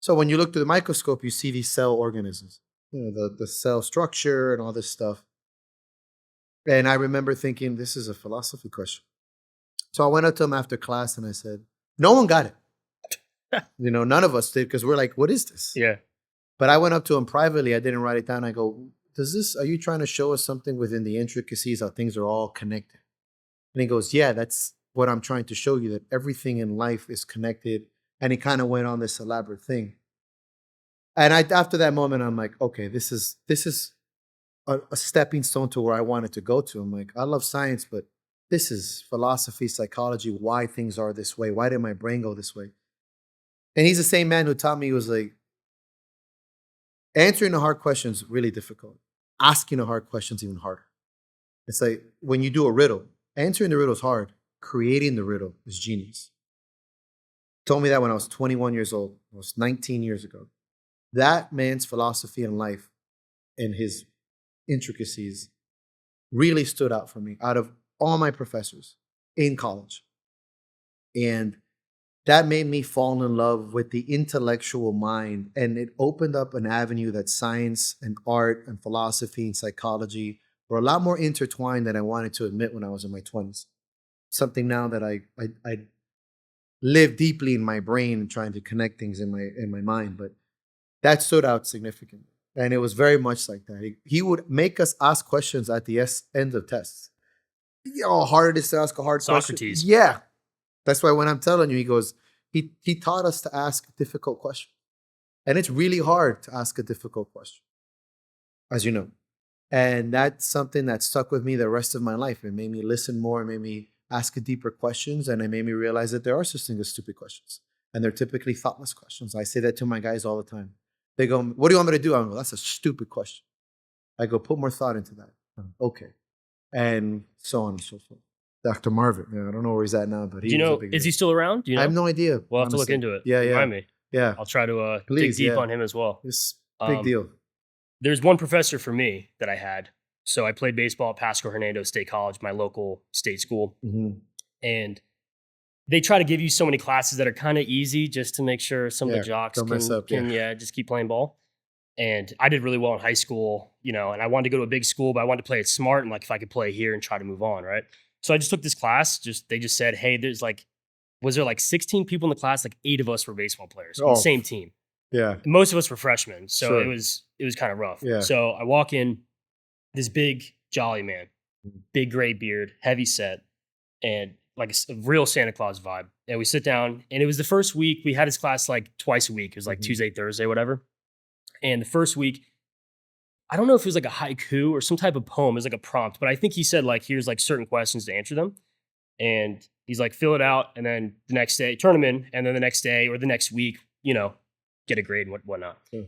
So when you look through the microscope, you see these cell organisms, the cell structure and all this stuff. And I remember thinking, this is a philosophy question. So I went up to him after class and I said, no one got it. None of us did, because we're like, what is this?
Yeah.
But I went up to him privately. I didn't write it down. I go, are you trying to show us something within the intricacies, how things are all connected? And he goes, yeah, that's what I'm trying to show you, that everything in life is connected. And he kind of went on this elaborate thing. And after that moment, I'm like, okay, this is a stepping stone to where I wanted to go to. I'm like, I love science, but this is philosophy, psychology, why things are this way. Why did my brain go this way? And he's the same man who taught me, he was like, answering the hard questions really difficult. Asking the hard questions even harder. It's like when you do a riddle, answering the riddle is hard. Creating the riddle is genius. Told me that when I was 21 years old. It was 19 years ago. That man's philosophy in life and his intricacies really stood out for me out of all my professors in college. And that made me fall in love with the intellectual mind. And it opened up an avenue that science and art and philosophy and psychology were a lot more intertwined than I wanted to admit when I was in my 20s. Something now that I live deeply in my brain, trying to connect things in my mind. But that stood out significantly. And it was very much like that. He would make us ask questions at the end of tests. How hard it is to ask a hard question.
Socrates.
Yeah. That's why when I'm telling you, he goes, he taught us to ask difficult questions. And it's really hard to ask a difficult question, as you know. And that's something that stuck with me the rest of my life. It made me listen more, it made me ask deeper questions, and it made me realize that there are such things as stupid questions. And they're typically thoughtless questions. I say that to my guys all the time. They go, what do you want me to do? I go, that's a stupid question. I go, put more thought into that. Okay. And so on and so forth. Dr. Marvin. Yeah, I don't know where he's at now, but
is he still around? Do you know?
I have no idea.
We'll have to look into it.
Yeah.
Remind me.
Yeah.
I'll try to
Please,
dig deep on him as well.
It's a big deal.
There's one professor for me that I had. So I played baseball at Pasco Hernando State College, my local state school.
Mm-hmm.
And they try to give you so many classes that are kind of easy just to make sure some of the jocks can just keep playing ball. And I did really well in high school, and I wanted to go to a big school, but I wanted to play it smart and like if I could play here and try to move on, right? So I just took this class. They just said, hey, was there 16 people in the class? 8 of us were baseball players on the same team.
Yeah.
Most of us were freshmen. So
Sure.
it was kind of rough.
Yeah.
So I walk in, this big jolly man, big gray beard, heavy set, and like a real Santa Claus vibe. And we sit down, and it was the first week. We had his class twice a week. It was Tuesday, Thursday, whatever. And the first week, I don't know if it was like a haiku or some type of poem. It was like a prompt, but I think he said like, here's like certain questions to answer them. And he's like, fill it out. And then the next day, turn them in. And then the next day or the next week, you know, get a grade and whatnot.
Yeah.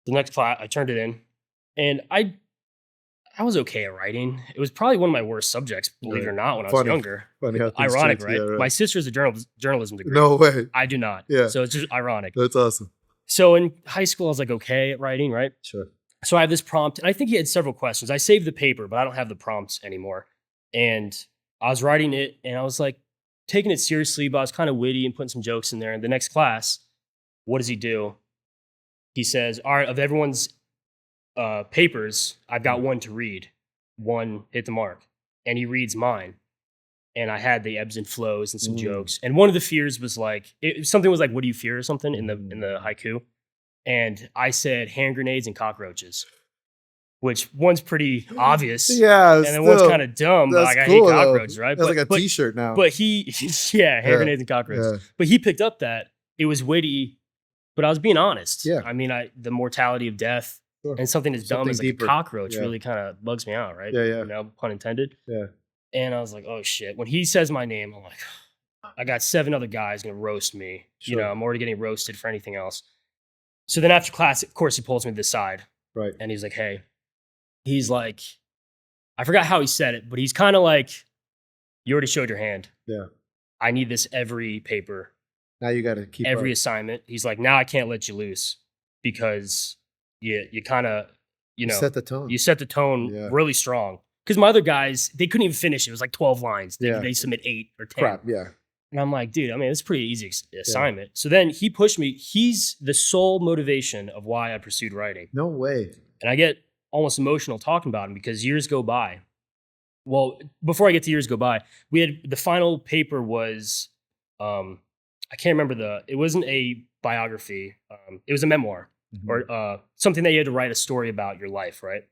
The next class, I turned it in. And I was okay at writing. It was probably one of my worst subjects, believe it or not, when I was younger.
Funny how things
Ironic,
change.
right?
Yeah, right?
My sister has a journalism degree.
No way.
I do not.
Yeah.
So it's just ironic.
That's awesome.
So in high school, I was like, okay at writing, right?
Sure.
So I have this prompt, and I think he had several questions. I saved the paper, but I don't have the prompts anymore. And I was writing it, and I was like taking it seriously, but I was kind of witty and putting some jokes in there. And the next class, what does he do? He says, all right, of everyone's papers, I've got one to read. One hit the mark. And he reads mine. And I had the ebbs and flows and some jokes. And one of the fears was like, something was like, what do you fear or something in the haiku? And I said hand grenades and cockroaches, which one's pretty obvious.
Yeah.
And then one's kind of dumb. But like,
cool,
I hate cockroaches, right?
That's like a t-shirt now.
But hand grenades and cockroaches.
Yeah.
But he picked up that it was witty, but I was being honest.
Yeah.
I mean, the mortality of death and something as dumb as like
deeper.
a cockroach really kind of bugs me out, right?
Yeah, yeah.
You know, pun intended.
Yeah.
And I was like, oh shit. When he says my name, I'm like, I got 7 other guys gonna roast me.
Sure.
You know, I'm already getting roasted for anything else. So then after class, of course, he pulls me to the side.
Right.
And he's like, hey, he's like, I forgot how he said it, but he's kind of like, you already showed your hand.
Yeah.
I need this every paper.
Now you got to keep
every
up.
assignment. He's like, now I can't let you loose because you kind of, you know,
set the tone.
You set the tone really strong. Because my other guys, they couldn't even finish it. It was like 12 lines. They submit 8 or 10.
Crap, yeah.
And I'm like, dude, I mean, it's a pretty easy assignment. So then he pushed me. He's the sole motivation of why I pursued writing.
No way.
And I get almost emotional talking about him because years go by. Well, before I get to years go by, we had the final paper was, I can't remember it wasn't a biography. It was a memoir or something that you had to write a story about your life, right?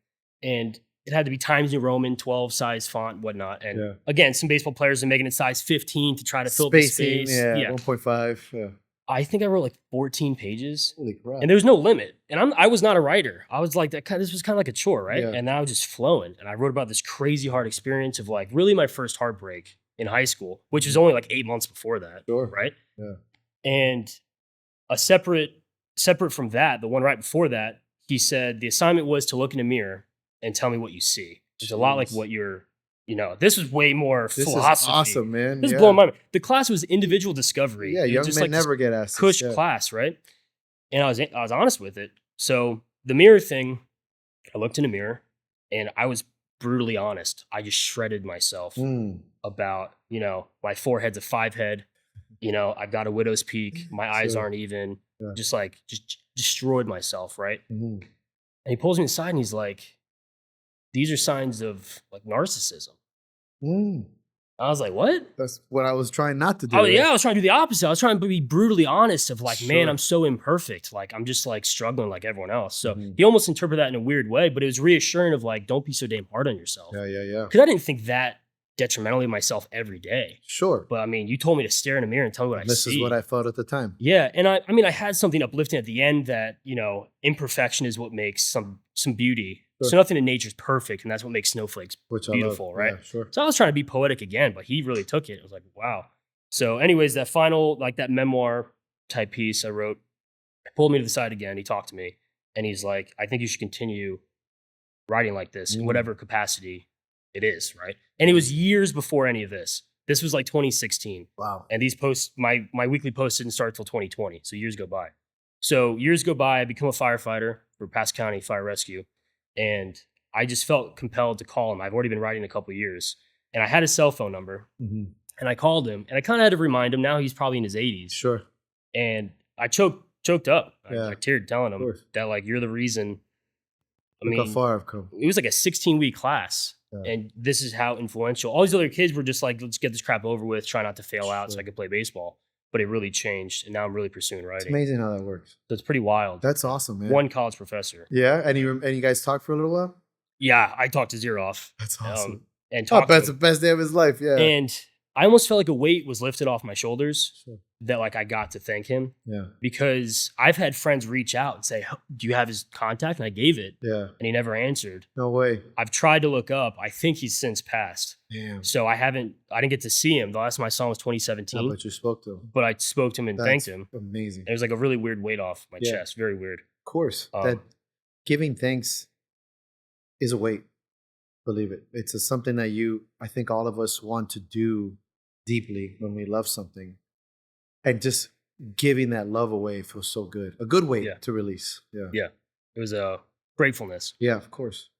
And it had to be Times New Roman, 12 size font, whatnot. And again, some baseball players are making it size 15 to try to fill the space.
Yeah, 1.5. Yeah.
I think I wrote like 14 pages.
Holy crap.
And there was no limit. And I was not a writer. I was like, this was kind of like a chore, right?
Yeah.
And I was just flowing. And I wrote about this crazy hard experience of like really my first heartbreak in high school, which was only like 8 months before that.
Sure.
Right?
Yeah.
And a separate from that, the one right before that, he said the assignment was to look in a mirror and tell me what you see. It's a lot like what you're, you know, this was way more philosophy.
Is awesome, man.
This is blowing my mind. The class was individual discovery.
Yeah, young men never get asked.
Cush class, right? And I was honest with it. So the mirror thing, I looked in a mirror and I was brutally honest. I just shredded myself about, you know, my forehead's a 5 head. You know, I've got a widow's peak. My eyes aren't even. Yeah. Just destroyed myself, right? And he pulls me aside and he's like, these are signs of like narcissism. I was like, what?
That's what I was trying not to do.
Oh, yeah, I was trying to do the opposite. I was trying to be brutally honest of like, man, I'm so imperfect. Like, I'm just like struggling like everyone else. So he almost interpreted that in a weird way, but it was reassuring of like, don't be so damn hard on yourself.
Yeah.
Because I didn't think that detrimentally of myself every day.
Sure.
But I mean, you told me to stare in a mirror and tell me what I see.
This is what I felt at the time.
Yeah. And I mean, I had something uplifting at the end that, you know, imperfection is what makes some beauty. Sure. So nothing in nature is perfect. And that's what makes snowflakes beautiful, right?
Yeah, sure.
So I was trying to be poetic again, but he really took it. It was like, wow. So anyways, that final, like that memoir type piece I wrote, pulled me to the side again. He talked to me and he's like, I think you should continue writing like this in whatever capacity it is, right? And it was years before any of this. This was like 2016.
Wow.
And these posts, my weekly posts didn't start till 2020. So years go by. So years go by, I become a firefighter for Pasco County Fire Rescue. And I just felt compelled to call him. I've already been writing a couple of years. And I had his cell phone number. And I called him. And I kind of had to remind him, now he's probably in his 80s.
Sure.
And I choked up.
Yeah.
I teared telling him that like, you're the reason.
Look how far I've come.
It was like a 16-week class. Yeah. And this is how influential. All these other kids were just like, let's get this crap over with, try not to fail out so I could play baseball. But it really changed. And now I'm really pursuing writing.
It's amazing how that works.
So it's pretty wild.
That's awesome, man.
One college professor.
Yeah. And you guys talked for a little while?
Yeah. I talked to Zeroff.
That's awesome.
And
that's the best day of his life. Yeah.
And I almost felt like a weight was lifted off my shoulders that like I got to thank him
Yeah.
because I've had friends reach out and say, do you have his contact? And I gave it
Yeah.
and he never answered.
No way.
I've tried to look up. I think he's since passed.
Damn.
So I didn't get to see him. The last time I saw him was 2017.
But you spoke to him.
But I spoke to him and thanked him.
Amazing.
It was like a really weird weight off my chest. Very weird.
Of course. That giving thanks is a weight. Believe it. It's something that I think all of us want to do deeply when we love something. And just giving that love away feels so good. A good weight to release. Yeah.
Yeah. It was a gratefulness.
Yeah, of course.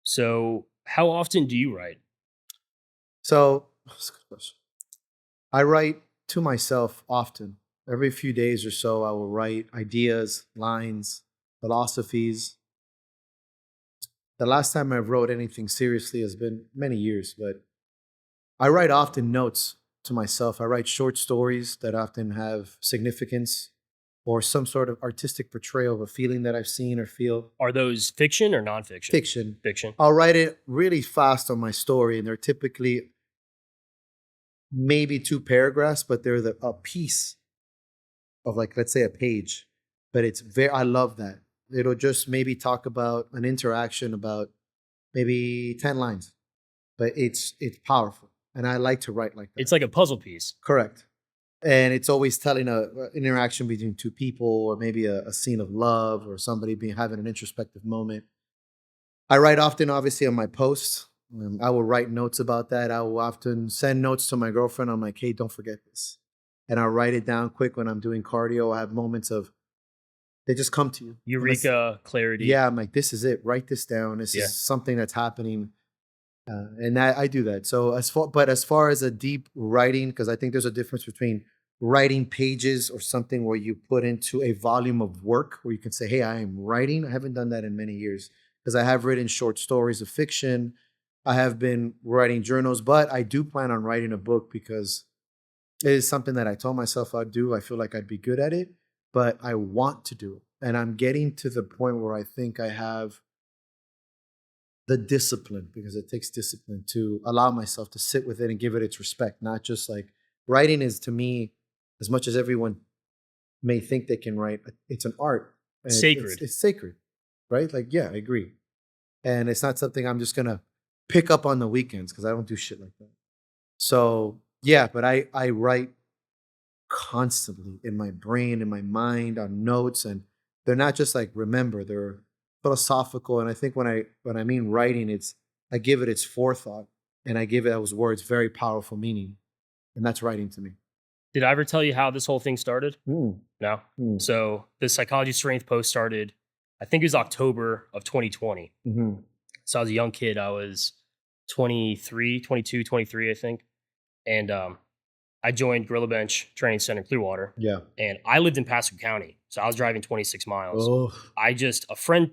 So how often do you write?
So that's a good question. I write to myself often. Every few days or so, I will write ideas, lines, philosophies. The last time I wrote anything seriously has been many years, but I write often notes to myself. I write short stories that often have significance or some sort of artistic portrayal of a feeling that I've seen or feel.
Are those fiction or nonfiction?
Fiction.
Fiction.
I'll write it really fast on my story, and they're typically maybe 2 paragraphs, but they're a piece of, like, let's say a page. But I love that. It'll just maybe talk about an interaction about maybe 10 lines, but it's powerful. And I like to write like that.
It's like a puzzle piece.
Correct. And it's always telling an interaction between 2 people, or maybe a scene of love, or somebody having an introspective moment. I write often, obviously, on my posts. I will write notes about that. I will often send notes to my girlfriend. I'm like, hey, don't forget this. And I'll write it down quick when I'm doing cardio. I have moments of, they just come to you.
Eureka, clarity.
Yeah, I'm like, this is it. Write this down. This is something that's happening. And I do that. So as far as a deep writing, because I think there's a difference between writing pages or something where you put into a volume of work where you can say, hey, I am writing. I haven't done that in many years because I have written short stories of fiction. I have been writing journals, but I do plan on writing a book because it is something that I told myself I'd do. I feel like I'd be good at it, but I want to do it. And I'm getting to the point where I think I have the discipline, because it takes discipline to allow myself to sit with it and give it its respect. Not just like writing is, to me, as much as everyone may think they can write, it's an art. And
Sacred.
It's sacred, right? Like, yeah, I agree. And it's not something I'm just going to pick up on the weekends because I don't do shit like that. So, yeah, but I write constantly in my brain, in my mind, on notes. And they're not just like remember, they're philosophical. And I think when I mean writing, I give it its forethought, and I give it those words very powerful meaning. And that's writing to me.
Did I ever tell you how this whole thing started?
Mm.
No.
Mm.
So the Psychology Strength post started, I think it was October of 2020.
Mm-hmm.
So I was a young kid. I was 22, 23, I think. And I joined Gorilla Bench Training Center in Clearwater.
Yeah.
And I lived in Pasco County. So I was driving 26 miles.
Oh.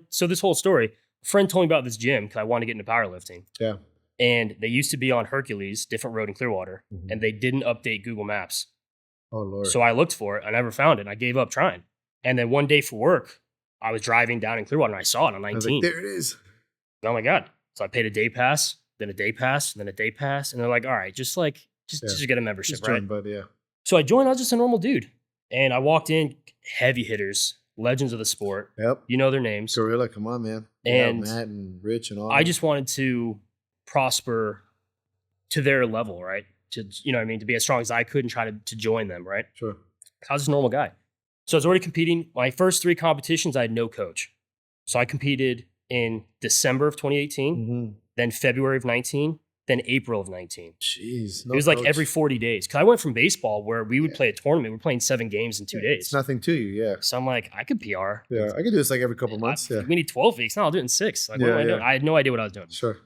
So this whole story, a friend told me about this gym because I wanted to get into powerlifting.
Yeah.
And they used to be on Hercules, different road in Clearwater, and they didn't update Google Maps.
Oh, Lord.
So I looked for it. I never found it. And I gave up trying. And then one day for work, I was driving down in Clearwater and I saw it on 19.
I was like, there it is.
Oh my God. So I paid a day pass, then a day pass, and then a day pass. And they're like, all right, just get a membership,
Just
right?
join, bud, yeah.
So I joined. I was just a normal dude. And I walked in, heavy hitters, legends of the sport.
Yep.
You know their names.
Gorilla, come on, man.
And
Matt and Rich and all.
I just wanted to prosper to their level, right? To, you know what I mean? To be as strong as I could and try to join them, right?
Sure.
I was just a normal guy. So I was already competing. My first 3 competitions, I had no coach. So I competed in December of 2018, then February of 19, then April of 19.
Jeez.
It was like every 40 days. Because I went from baseball where we would play a tournament. We're playing 7 games in 2 days.
It's nothing to you, yeah.
So I'm like, I could PR.
Yeah, I could do this like every couple months. Yeah.
We need 12 weeks. No, I'll do it in 6. Like, what am I doing? I had no idea what I was doing.
Sure.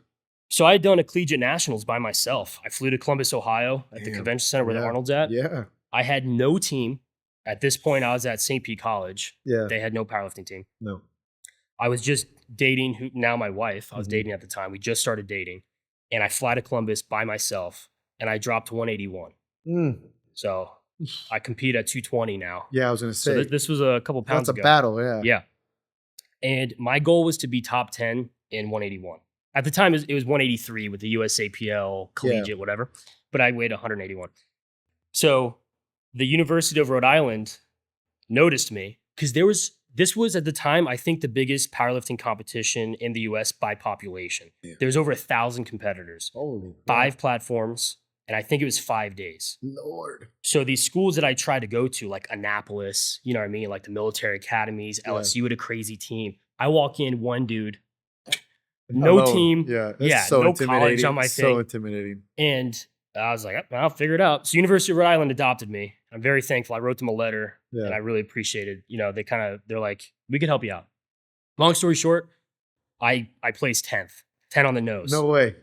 So I had done a collegiate nationals by myself. I flew to Columbus, Ohio at the convention center where the Arnold's at.
Yeah.
I had no team. At this point, I was at St. Pete College.
Yeah.
They had no powerlifting team.
No.
I was just dating now my wife. I was dating at the time. We just started dating. And I fly to Columbus by myself and I dropped 181. So I compete at 220 now.
Yeah, I was going to say.
So this was a couple pounds ago.
That's a battle, yeah.
Yeah. And my goal was to be top 10 in 181. At the time, it was 183 with the USAPL, collegiate, whatever. But I weighed 181. So the University of Rhode Island noticed me because this was at the time, I think, the biggest powerlifting competition in the US by population.
Yeah.
There's over 1,000 competitors,
Holy
5 platforms, and I think it was 5 days.
Lord.
So these schools that I tried to go to, like Annapolis, you know what I mean? Like the military academies,
Yeah.
LSU had a crazy team. I walk in, one dude, no
Alone.
team,
Yeah, that's so
no college
intimidating.
on my
So
thing.
intimidating.
And I was like, I'll figure it out. So University of Rhode Island adopted me. I'm very thankful. I wrote them a letter and I really appreciated, they're like, we could help you out. Long story short, I placed 10th, 10 on the nose.
No way.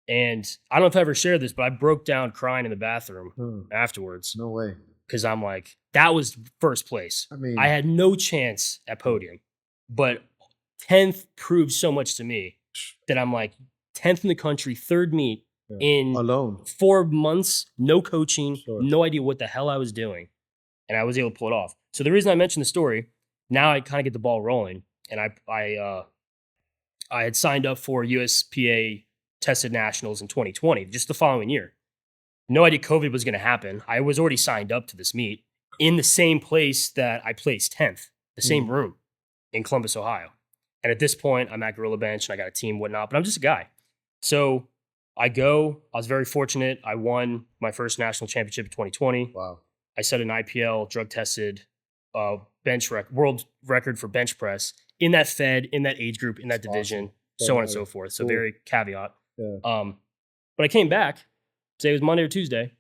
And I don't know if I ever shared this, but I broke down crying in the bathroom afterwards.
No way.
Because I'm like, that was first place.
I mean,
I had no chance at podium, but 10th proved so much to me that I'm like 10th in the country, third meet in
alone
4 months, no coaching,
Sure.
no idea what the hell I was doing. And I was able to pull it off. So the reason I mentioned the story, now I kind of get the ball rolling. And I had signed up for USPA tested nationals in 2020, just the following year. No idea COVID was going to happen. I was already signed up to this meet in the same place that I placed 10th, the same room in Columbus, Ohio. And at this point, I'm at Gorilla Bench and I got a team, whatnot, but I'm just a guy. So I was very fortunate. I won my first national championship in 2020.
Wow.
I set an IPL drug tested world record for bench press in that fed, in that age group, in that division, so on and so forth. So very caveat.
Yeah.
But I came back, say it was Monday or Tuesday.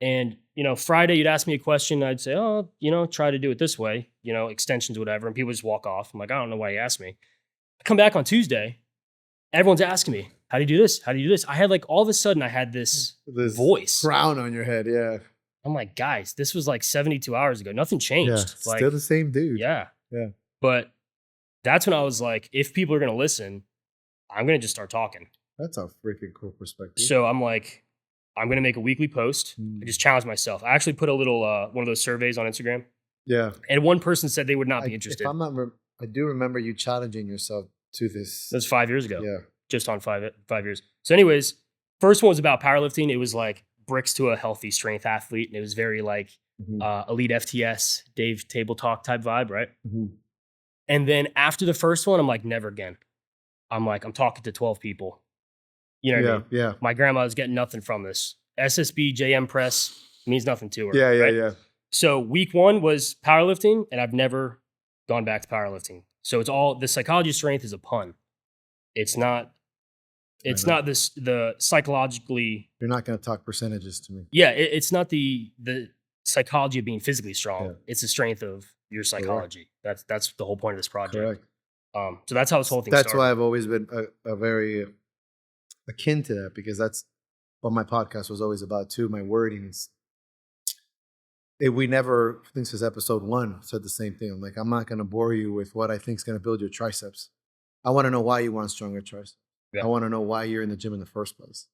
And, Friday you'd ask me a question. I'd say, try to do it this way, extensions, whatever. And people just walk off. I'm like, I don't know why you asked me. I come back on Tuesday. Everyone's asking me, how do you do this? How do you do this? I had all of a sudden I had this voice.
Crown on your head. Yeah.
I'm like, guys, this was 72 hours ago. Nothing changed.
Yeah, still the same dude.
Yeah.
Yeah.
But that's when I was like, if people are going to listen, I'm going to just start talking.
That's a freaking cool perspective.
So I'm like, I'm going to make a weekly post. I just challenged myself. I actually put a little, one of those surveys on Instagram.
Yeah.
And one person said they would not be interested.
If I'm not, I do remember you challenging yourself to this.
That's 5 years ago.
Yeah.
Just on 5 years. So anyways, first one was about powerlifting. It was like bricks to a healthy strength athlete. And it was very elite FTS, Dave Table Talk type vibe, right?
Mm-hmm.
And then after the first one, I'm like, never again. I'm talking to 12 people. You know what I mean?
Yeah.
My grandma's getting nothing from this. SSB, JM press means nothing to her.
Yeah.
Right?
Yeah.
So week 1 was powerlifting, and I've never gone back to powerlifting. So it's all, the psychology of strength is a pun. It's not the psychologically.
You're not going to talk percentages to me.
Yeah. It's not the psychology of being physically strong.
Yeah.
It's the strength of your psychology.
Correct.
That's the whole point of this project.
Correct.
So that's how this whole thing started.
That's why I've always been a very akin to that, because that's what my podcast was always about too. My wording is, we never, I think this is episode 1, said the same thing. I'm like, I'm not going to bore you with what I think is going to build your triceps. I want to know why you want stronger triceps. Yeah. I want to know why you're in the gym in the first place,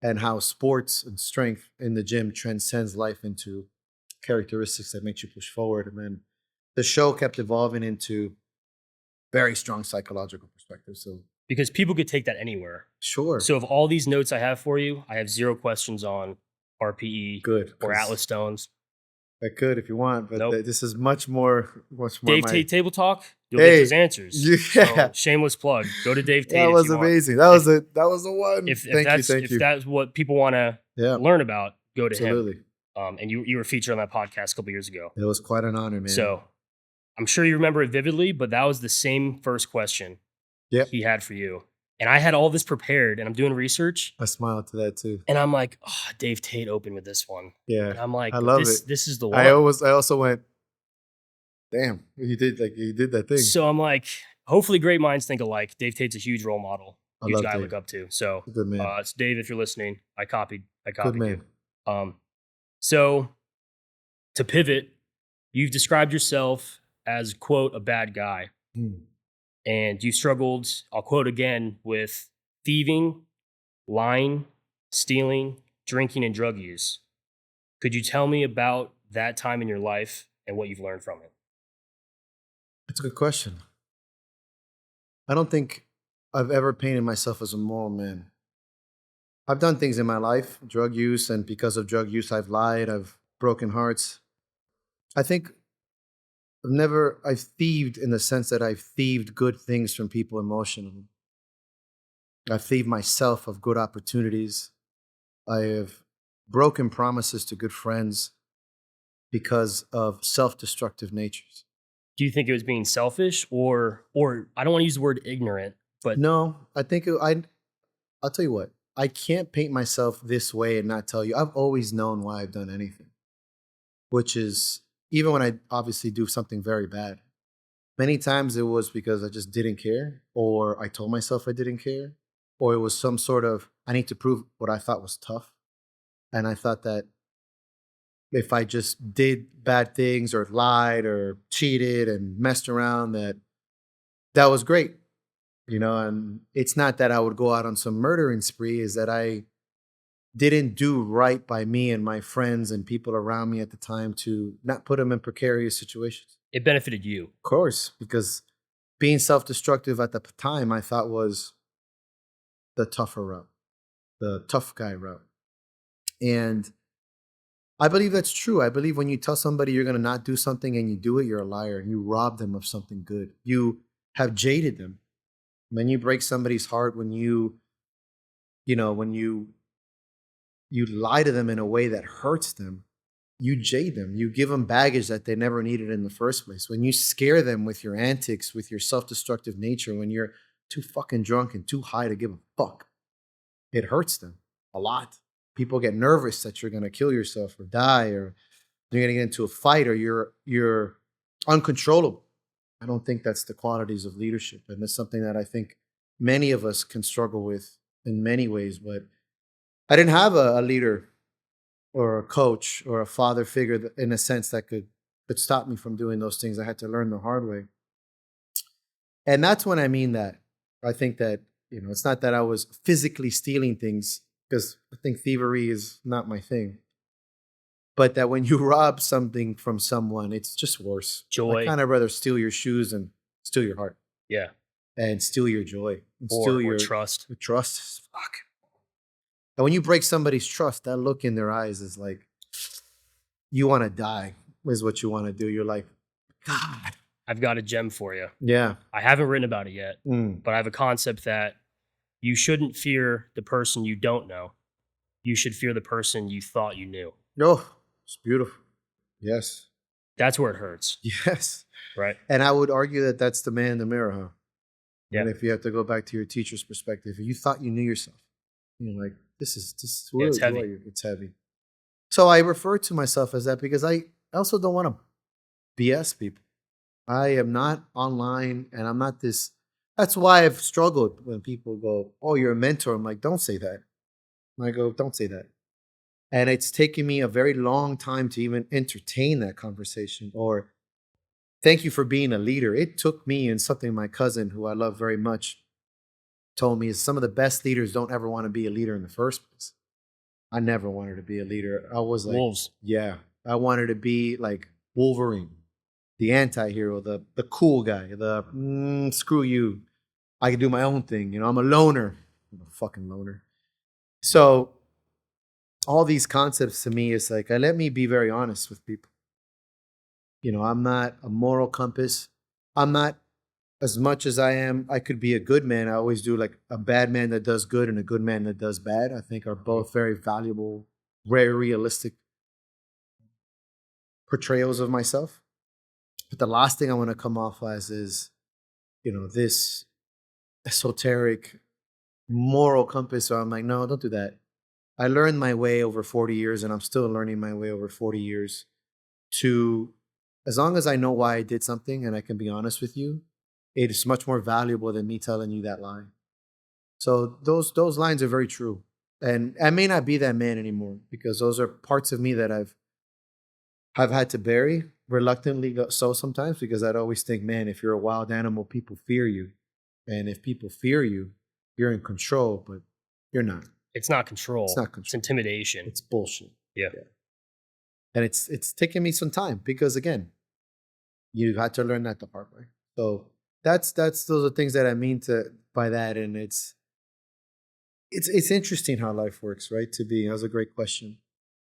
and how sports and strength in the gym transcends life into characteristics that makes you push forward. And then the show kept evolving into very strong psychological perspective. So
because people could take that anywhere.
Sure.
So of all these notes I have for you, I have 0 questions on RPE or Atlas stones.
I could if you want, but
nope.
This is much more.
Dave Tate Table Talk. You'll get those answers.
Yeah.
So, shameless plug. Go to Dave Tate.
That was amazing. That was the one.
If that's what people want to learn about, go to him. And you were featured on that podcast a couple years ago.
It was quite an honor, man.
So I'm sure you remember it vividly, but that was the same first question he had for you. And I had all this prepared, and I'm doing research.
I smiled to that too.
And I'm like, Dave Tate opened with this one.
Yeah.
And I'm like,
I love
it. This is the one.
I also went, damn, you did that thing.
So I'm like, hopefully great minds think alike. Dave Tate's a huge role model. Huge guy I look up to. So
good man.
It's Dave, if you're listening, I copied
good man.
you. So to pivot, you've described yourself as, quote, a bad guy. And you struggled, I'll quote again, with thieving, lying, stealing, drinking, and drug use. Could you tell me about that time in your life and what you've learned from it?
That's a good question. I don't think I've ever painted myself as a moral man. I've done things in my life, drug use, and because of drug use, I've lied, I've broken hearts. I think I've thieved in the sense that I've thieved good things from people emotionally. I've thieved myself of good opportunities. I have broken promises to good friends because of self-destructive natures.
Do you think it was being selfish or I don't want to use the word ignorant, but
No, I think I'll tell you what. I can't paint myself this way and not tell you. I've always known why I've done anything, which is even when I obviously do something very bad. Many times it was because I just didn't care, or I told myself I didn't care, or it was some sort of, I need to prove what I thought was tough. And I thought that if I just did bad things or lied or cheated and messed around, that was great. And it's not that I would go out on some murdering spree, is that I didn't do right by me and my friends and people around me at the time to not put them in precarious situations.
it benefited you.
Of course, because being self-destructive at the time I thought was the tougher route, the tough guy route. And I believe that's true. I believe when you tell somebody you're going to not do something and you do it, you're a liar and you rob them of something good. You have jaded them. When you break somebody's heart, when when you lie to them in a way that hurts them, you jade them. You give them baggage that they never needed in the first place. When you scare them with your antics, with your self-destructive nature, when you're too fucking drunk and too high to give a fuck, it hurts them a lot. People get nervous that you're going to kill yourself or die, or you're going to get into a fight, or you're uncontrollable. I don't think that's the qualities of leadership. And that's something that I think many of us can struggle with in many ways. But I didn't have a leader or a coach or a father figure in a sense that could stop me from doing those things. I had to learn the hard way. And that's when I mean that. I think that, it's not that I was physically stealing things, because I think thievery is not my thing. But that when you rob something from someone, it's just worse.
Joy.
I kind of rather steal your shoes and steal your heart.
Yeah.
And steal your joy. And
Or
steal your
trust.
Trust. Fuck. And when you break somebody's trust, that look in their eyes is like, you want to die, is what you want to do. You're like, God.
I've got a gem for you.
Yeah.
I haven't written about it yet, but I have a concept that you shouldn't fear the person you don't know. You should fear the person you thought you knew.
Oh, it's beautiful. Yes.
That's where it hurts.
Yes.
Right.
And I would argue that that's the man in the mirror, huh?
Yeah.
And if you have to go back to your teacher's perspective, you thought you knew yourself. You're like, this is
Yeah, it's heavy.
It's heavy. So I refer to myself as that because I also don't want to BS people. I am not online, and I'm not this. That's why I've struggled when people go, "Oh, you're a mentor." I'm like, don't say that. I go, don't say that. And it's taken me a very long time to even entertain that conversation, or thank you for being a leader. It took me, and something my cousin, who I love very much, told me is some of the best leaders don't ever want to be a leader in the first place. I never wanted to be a leader. I was like,
Wolves.
Yeah, I wanted to be like Wolverine, the anti-hero, the cool guy, the screw you. I can do my own thing. I'm a loner. I'm a fucking loner. So all these concepts to me is like, let me be very honest with people. I'm not a moral compass. I'm not, as much as I could be a good man. I always do, like, a bad man that does good and a good man that does bad, I think are both very valuable, very realistic portrayals of myself. But the last thing I want to come off as is, this esoteric moral compass. So I'm like, no, don't do that. I learned my way over 40 years, and I'm still learning my way over 40 years to, as long as I know why I did something and I can be honest with you, it is much more valuable than me telling you that lie. So those lines are very true. And I may not be that man anymore because those are parts of me that I've had to bury, reluctantly so sometimes, because I'd always think, man, if you're a wild animal, people fear you. And if people fear you, you're in control, but you're not.
It's not control.
It's not control.
It's intimidation.
It's bullshit.
Yeah.
And it's taken me some time because, again, you had to learn that the hard way. So those are things that I mean by that. And it's interesting how life works, right? That was a great question.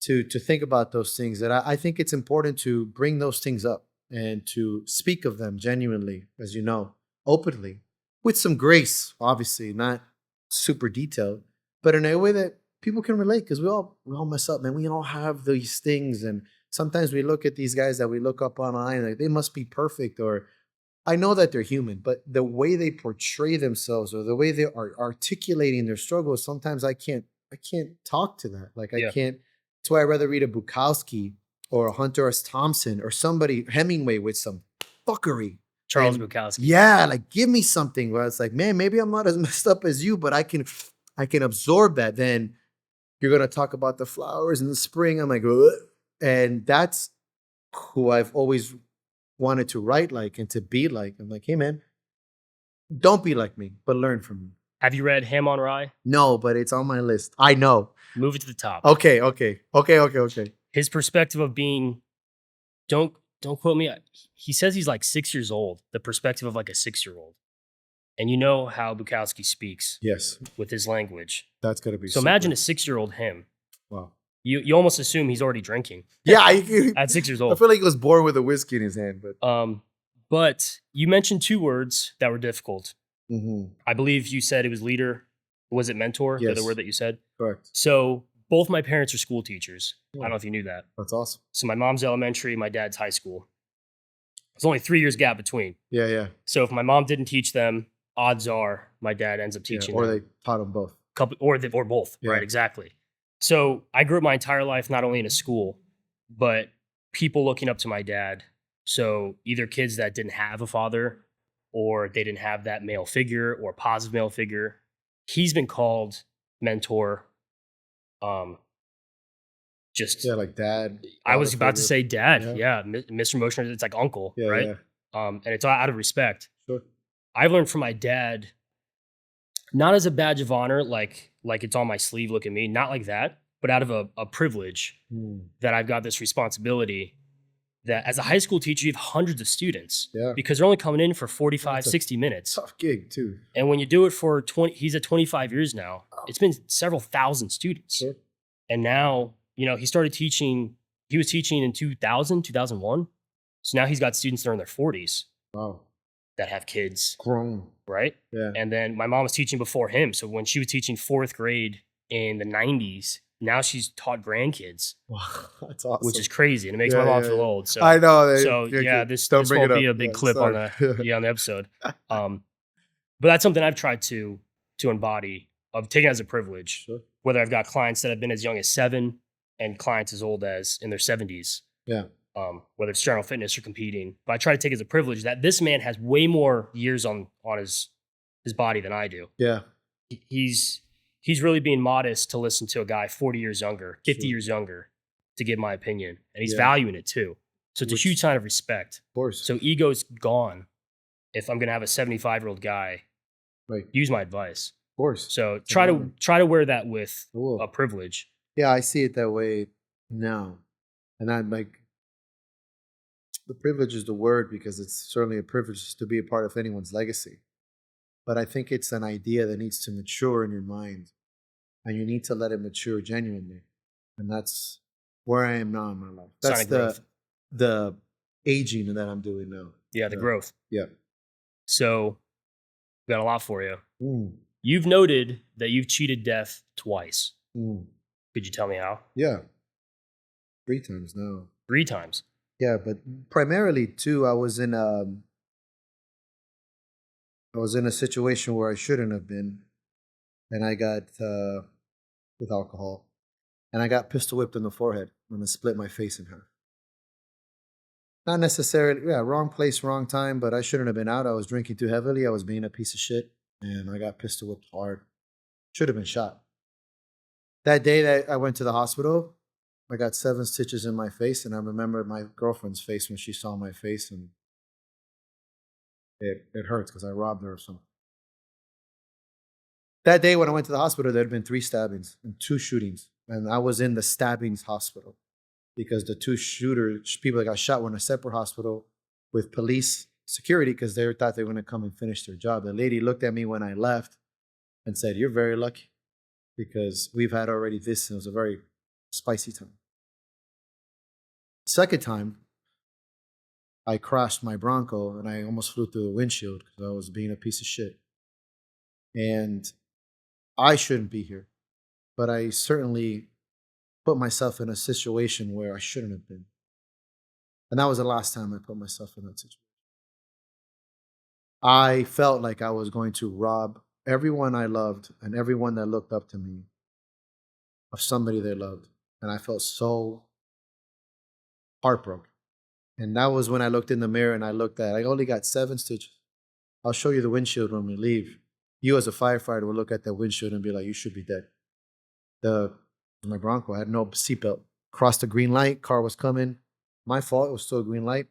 to think about those things. That I think it's important to bring those things up and to speak of them genuinely, as you know, openly, with some grace, obviously, not super detailed, but in a way that people can relate, because we all mess up, man. We all have these things, and sometimes we look at these guys that we look up online, like they must be perfect, or I know that they're human, but the way they portray themselves or the way they are articulating their struggles, sometimes I can't talk to that. Like I
Yeah.
can't. That's why I'd rather read a Bukowski or a Hunter S. Thompson or somebody Hemingway with some fuckery.
Charles
And
Bukowski.
yeah, like give me something where it's like, man, maybe I'm not as messed up as you, but I can absorb that. Then you're gonna talk about the flowers in the spring. I'm like, ugh. And that's who I've always wanted to write like and to be like. I'm like, hey man, don't be like me, but learn from me.
Have you read Ham on Rye?
No, but it's on my list. I know.
Move it to the top.
Okay.
His perspective of being, don't quote me. He says he's like 6 years old. The perspective of like a 6-year-old, and you know how Bukowski speaks
Yes,
with his language.
that's gonna be.
So imagine a 6-year-old him.
Wow.
You almost assume he's already drinking
Yeah,
at 6 years
I
old.
feel like he was born with a whiskey in his hand, but
But you mentioned 2 words that were difficult.
mhm,
I believe you said it was leader. Was it mentor? The other
Yes.
word that you said.
correct.
So both my parents are school teachers. I
Oh.
don't know if you knew that.
That's awesome.
So my mom's elementary, my dad's high school. There's only 3 years gap between.
Yeah.
So if my mom didn't teach them, odds are my dad ends up
Yeah,
teaching
or
them.
they taught them both.
Or both,
Yeah.
right? Exactly. So I grew up my entire life not only in a school, but people looking up to my dad. So either kids that didn't have a father, or they didn't have that male figure or positive male figure. He's been called mentor. Just
Yeah, like dad.
I was
father
about to
figure.
say dad.
Yeah.
Yeah, Mr. Moschner. It's like uncle,
Yeah,
right?
yeah.
And it's out of respect.
Sure.
I've learned from my dad, not as a badge of honor, like it's on my sleeve, look at me, not like that, but out of a privilege
Mm,
that I've got this responsibility that as a high school teacher, you have hundreds of students
Yeah.
because they're only coming in for 45,
That's a
60 minutes.
tough gig too.
And when you do it for 20, he's at 25 years now, it's been several thousand students.
Sure.
And now, he started teaching, he was teaching in 2000, 2001. So now he's got students that are in their 40s
Wow.
that have kids,
Grown.
right?
Yeah.
And then my mom was teaching before him. So when she was teaching 4th grade in the 90s, now she's taught grandkids,
Wow. That's awesome.
which is crazy. And it makes
Yeah,
my mom
yeah,
feel
yeah.
old. So
I know.
So yeah, this won't be a big clip on the on the episode. But that's something I've tried to embody, of taking it as a privilege.
Sure.
Whether I've got clients that have been as young as 7 and clients as old as in their 70s.
Yeah.
Whether it's general fitness or competing, but I try to take it as a privilege that this man has way more years on his body than I do.
Yeah.
He's really being modest to listen to a guy 40 years younger, 50
Sure.
years younger, to give my opinion, and he's
Yeah.
valuing it too. So it's
Which-
a huge sign of respect.
Of course.
So ego's gone. If I'm gonna have a 75-year-old guy,
Right.
use my advice.
Of course.
So
It's
try
an
to
honor.
wear that with
Cool.
a privilege.
Yeah, I see it that way now. And I'm like, the privilege is the word, because it's certainly a privilege to be a part of anyone's legacy. But I think it's an idea that needs to mature in your mind. And you need to let it mature genuinely. And that's where I am now in my life.
Sign
That's
of growth.
the aging that I'm doing now.
Yeah, the
Yeah.
growth.
Yeah.
So got a lot for you.
Mm,
You've noted that you've cheated death twice.
mm.
Could you tell me how?
Yeah. 3 times now.
3 times.
Yeah, but primarily too, I was in a situation where I shouldn't have been, and I got with alcohol, and I got pistol whipped in the forehead and I split my face in half. Not necessarily, yeah, wrong place, wrong time, but I shouldn't have been out. I was drinking too heavily. I was being a piece of shit, and I got pistol whipped hard. Should have been shot. That day that I went to the hospital, I got 7 stitches in my face, and I remember my girlfriend's face when she saw my face, and it hurts because I robbed her of something. That day when I went to the hospital, there had been 3 stabbings and 2 shootings, and I was in the stabbings hospital because the 2 people that got shot were in a separate hospital with police security because they thought they were going to come and finish their job. The lady looked at me when I left and said, "You're very lucky because we've had already this, and it was a very spicy time." Second time, I crashed my Bronco and I almost flew through the windshield because I was being a piece of shit. And I shouldn't be here, but I certainly put myself in a situation where I shouldn't have been. And that was the last time I put myself in that situation. I felt like I was going to rob everyone I loved and everyone that looked up to me of somebody they loved. And I felt so heartbroken. And that was when I looked in the mirror and I only got 7 stitches. I'll show you the windshield when we leave. You as a firefighter will look at that windshield and be like, you should be dead. My Bronco had no seatbelt. Crossed the green light, car was coming. My fault, it was still a green light.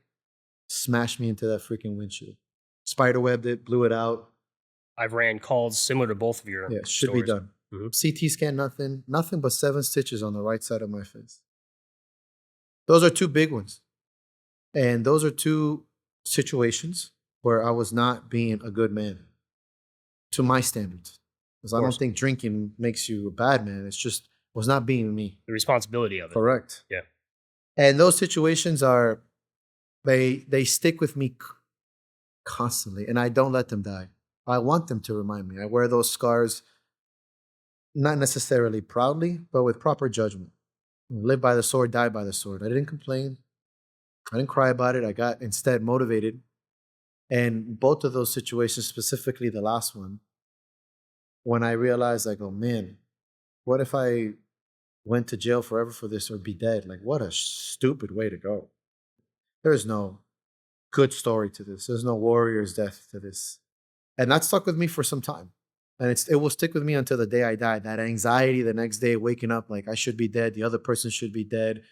Smashed me into that freaking windshield. Spiderwebbed it, blew it out.
I've ran calls similar to both of your
Should
stories.
be done. CT scan, nothing but 7 stitches on the right side of my face. Those are 2 big ones. And those are 2 situations where I was not being a good man to my standards. Because I don't think drinking makes you a bad man. It's just was not being me.
The responsibility of it.
Correct.
Yeah.
And those situations they stick with me constantly, and I don't let them die. I want them to remind me. I wear those scars not necessarily proudly, but with proper judgment. Live by the sword, die by the sword. I didn't complain. I didn't cry about it. I got instead motivated. And both of those situations, specifically the last one, when I realized, like, oh man, what if I went to jail forever for this or be dead? Like, what a stupid way to go. There's no good story to this. There's no warrior's death to this. And that stuck with me for some time. And it will stick with me until the day I die. That anxiety the next day, waking up like I should be dead, the other person should be dead,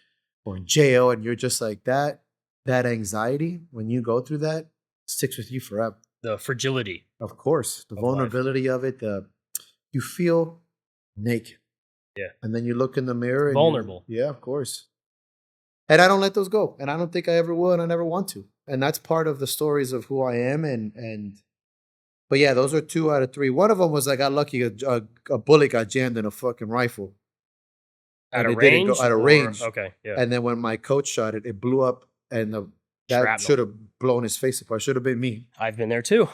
or in jail, and you're just like that. That anxiety, when you go through that, sticks with you forever.
The fragility.
Of course. The vulnerability of it. You feel naked.
Yeah.
And then you look in the mirror. And
vulnerable.
Yeah, of course. And I don't let those go. And I don't think I ever will, and I never want to. And that's part of the stories of who I am. But yeah, those are 2 out of 3. One of them was I got lucky. A bullet got jammed in a fucking rifle.
At
and
a
it didn't
range?
go at a range.
Okay, yeah.
And then when my coach shot it, it blew up, and that
Shrapnel.
should have blown his face apart. Should have been me.
I've been there too.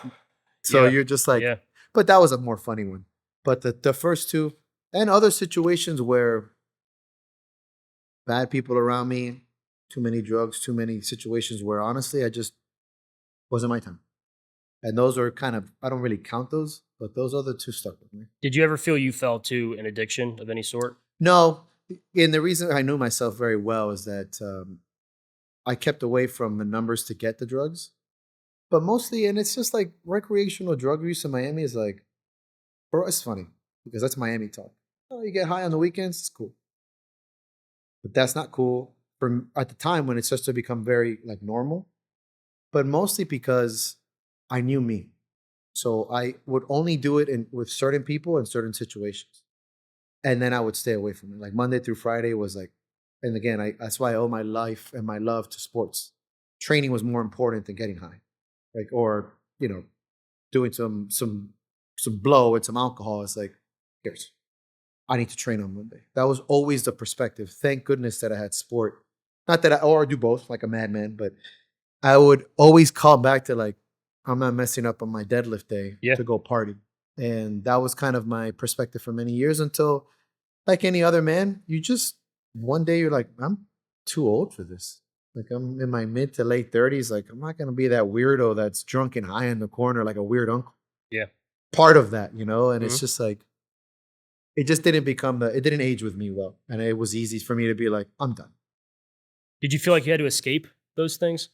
So
Yeah.
you're just like,
Yeah.
But that was a more funny one. But the first 2, and other situations where bad people around me, too many drugs, too many situations where honestly I just wasn't my time. And those are kind of, I don't really count those, but those are the 2 stuck with me.
Did you ever feel you fell to an addiction of any sort?
No. And the reason I knew myself very well is that I kept away from the numbers to get the drugs. But mostly, and it's just like recreational drug use in Miami is like, for us, funny because that's Miami talk. Oh, you get high on the weekends, it's cool. But that's not cool at the time when it starts to become very like normal. But mostly because I knew me. So I would only do it with certain people in certain situations. And then I would stay away from it. Like Monday through Friday was like, and again, that's why I owe my life and my love to sports. Training was more important than getting high. Like, or, doing some blow and some alcohol. It's like, who cares? I need to train on Monday. That was always the perspective. Thank goodness that I had sport. Not that or do both like a madman, but I would always call back to like, I'm not messing up on my deadlift day to go party. And that was kind of my perspective for many years until, like any other man, one day you're like, I'm too old for this. Like I'm in my mid to late 30s. Like I'm not going to be that weirdo that's drunk and high in the corner like a weird uncle.
Yeah.
Part of that, and it's just like, it just didn't it didn't age with me well. And it was easy for me to be like, I'm done.
Did you feel like you had to escape those things?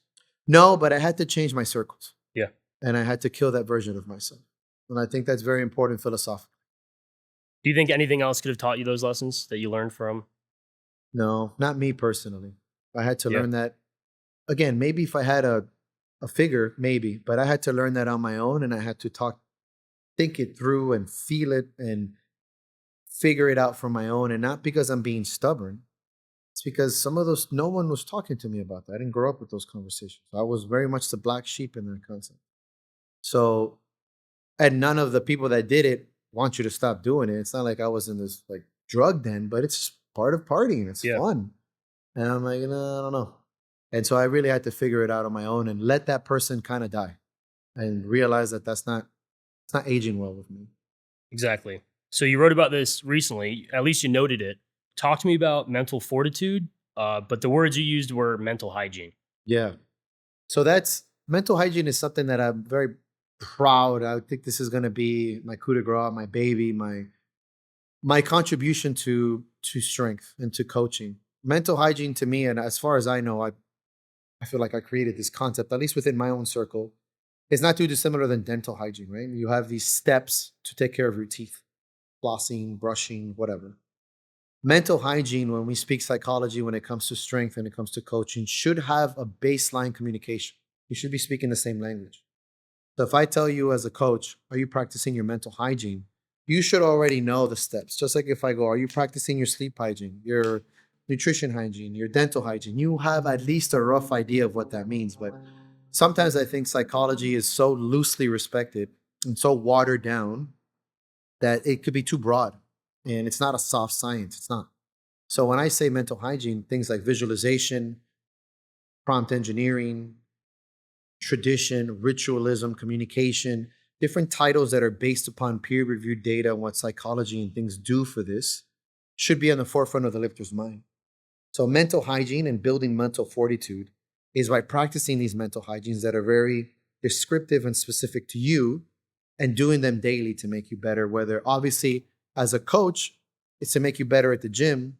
No, but I had to change my circles.
Yeah.
And I had to kill that version of myself. And I think that's very important philosophically.
Do you think anything else could have taught you those lessons that you learned from?
No, not me personally. I had to learn that. Again, maybe if I had a figure, maybe. But I had to learn that on my own. And I had to think it through and feel it and figure it out for my own. And not because I'm being stubborn. It's because some of those, no one was talking to me about that. I didn't grow up with those conversations. I was very much the black sheep in that concept. So, and none of the people that did it want you to stop doing it. It's not like I was in this like drug den, but it's part of partying. It's fun. And I'm like, no, I don't know. And so I really had to figure it out on my own and let that person kind of die and realize that it's not aging well with me.
Exactly. So you wrote about this recently, at least you noted it. Talk to me about mental fortitude, but the words you used were mental hygiene.
Yeah. So that's mental hygiene is something that I'm very proud. I think this is going to be my coup de grace, my baby, my contribution to strength and to coaching. Mental hygiene to me, and as far as I know, I feel like I created this concept, at least within my own circle. It's not too dissimilar than dental hygiene, right? You have these steps to take care of your teeth, flossing, brushing, whatever. Mental hygiene, when we speak psychology, when it comes to strength and it comes to coaching, should have a baseline communication. You should be speaking the same language. So if I tell you as a coach, are you practicing your mental hygiene? You should already know the steps. Just like if I go, are you practicing your sleep hygiene, your nutrition hygiene, your dental hygiene? You have at least a rough idea of what that means. But sometimes I think psychology is so loosely respected and so watered down that it could be too broad. And it's not a soft science. It's not. So when I say mental hygiene, things like visualization, prompt engineering, tradition, ritualism, communication, different titles that are based upon peer-reviewed data and what psychology and things do for this should be on the forefront of the lifter's mind. So mental hygiene and building mental fortitude is by practicing these mental hygienes that are very descriptive and specific to you and doing them daily to make you better, whether obviously as a coach, it's to make you better at the gym,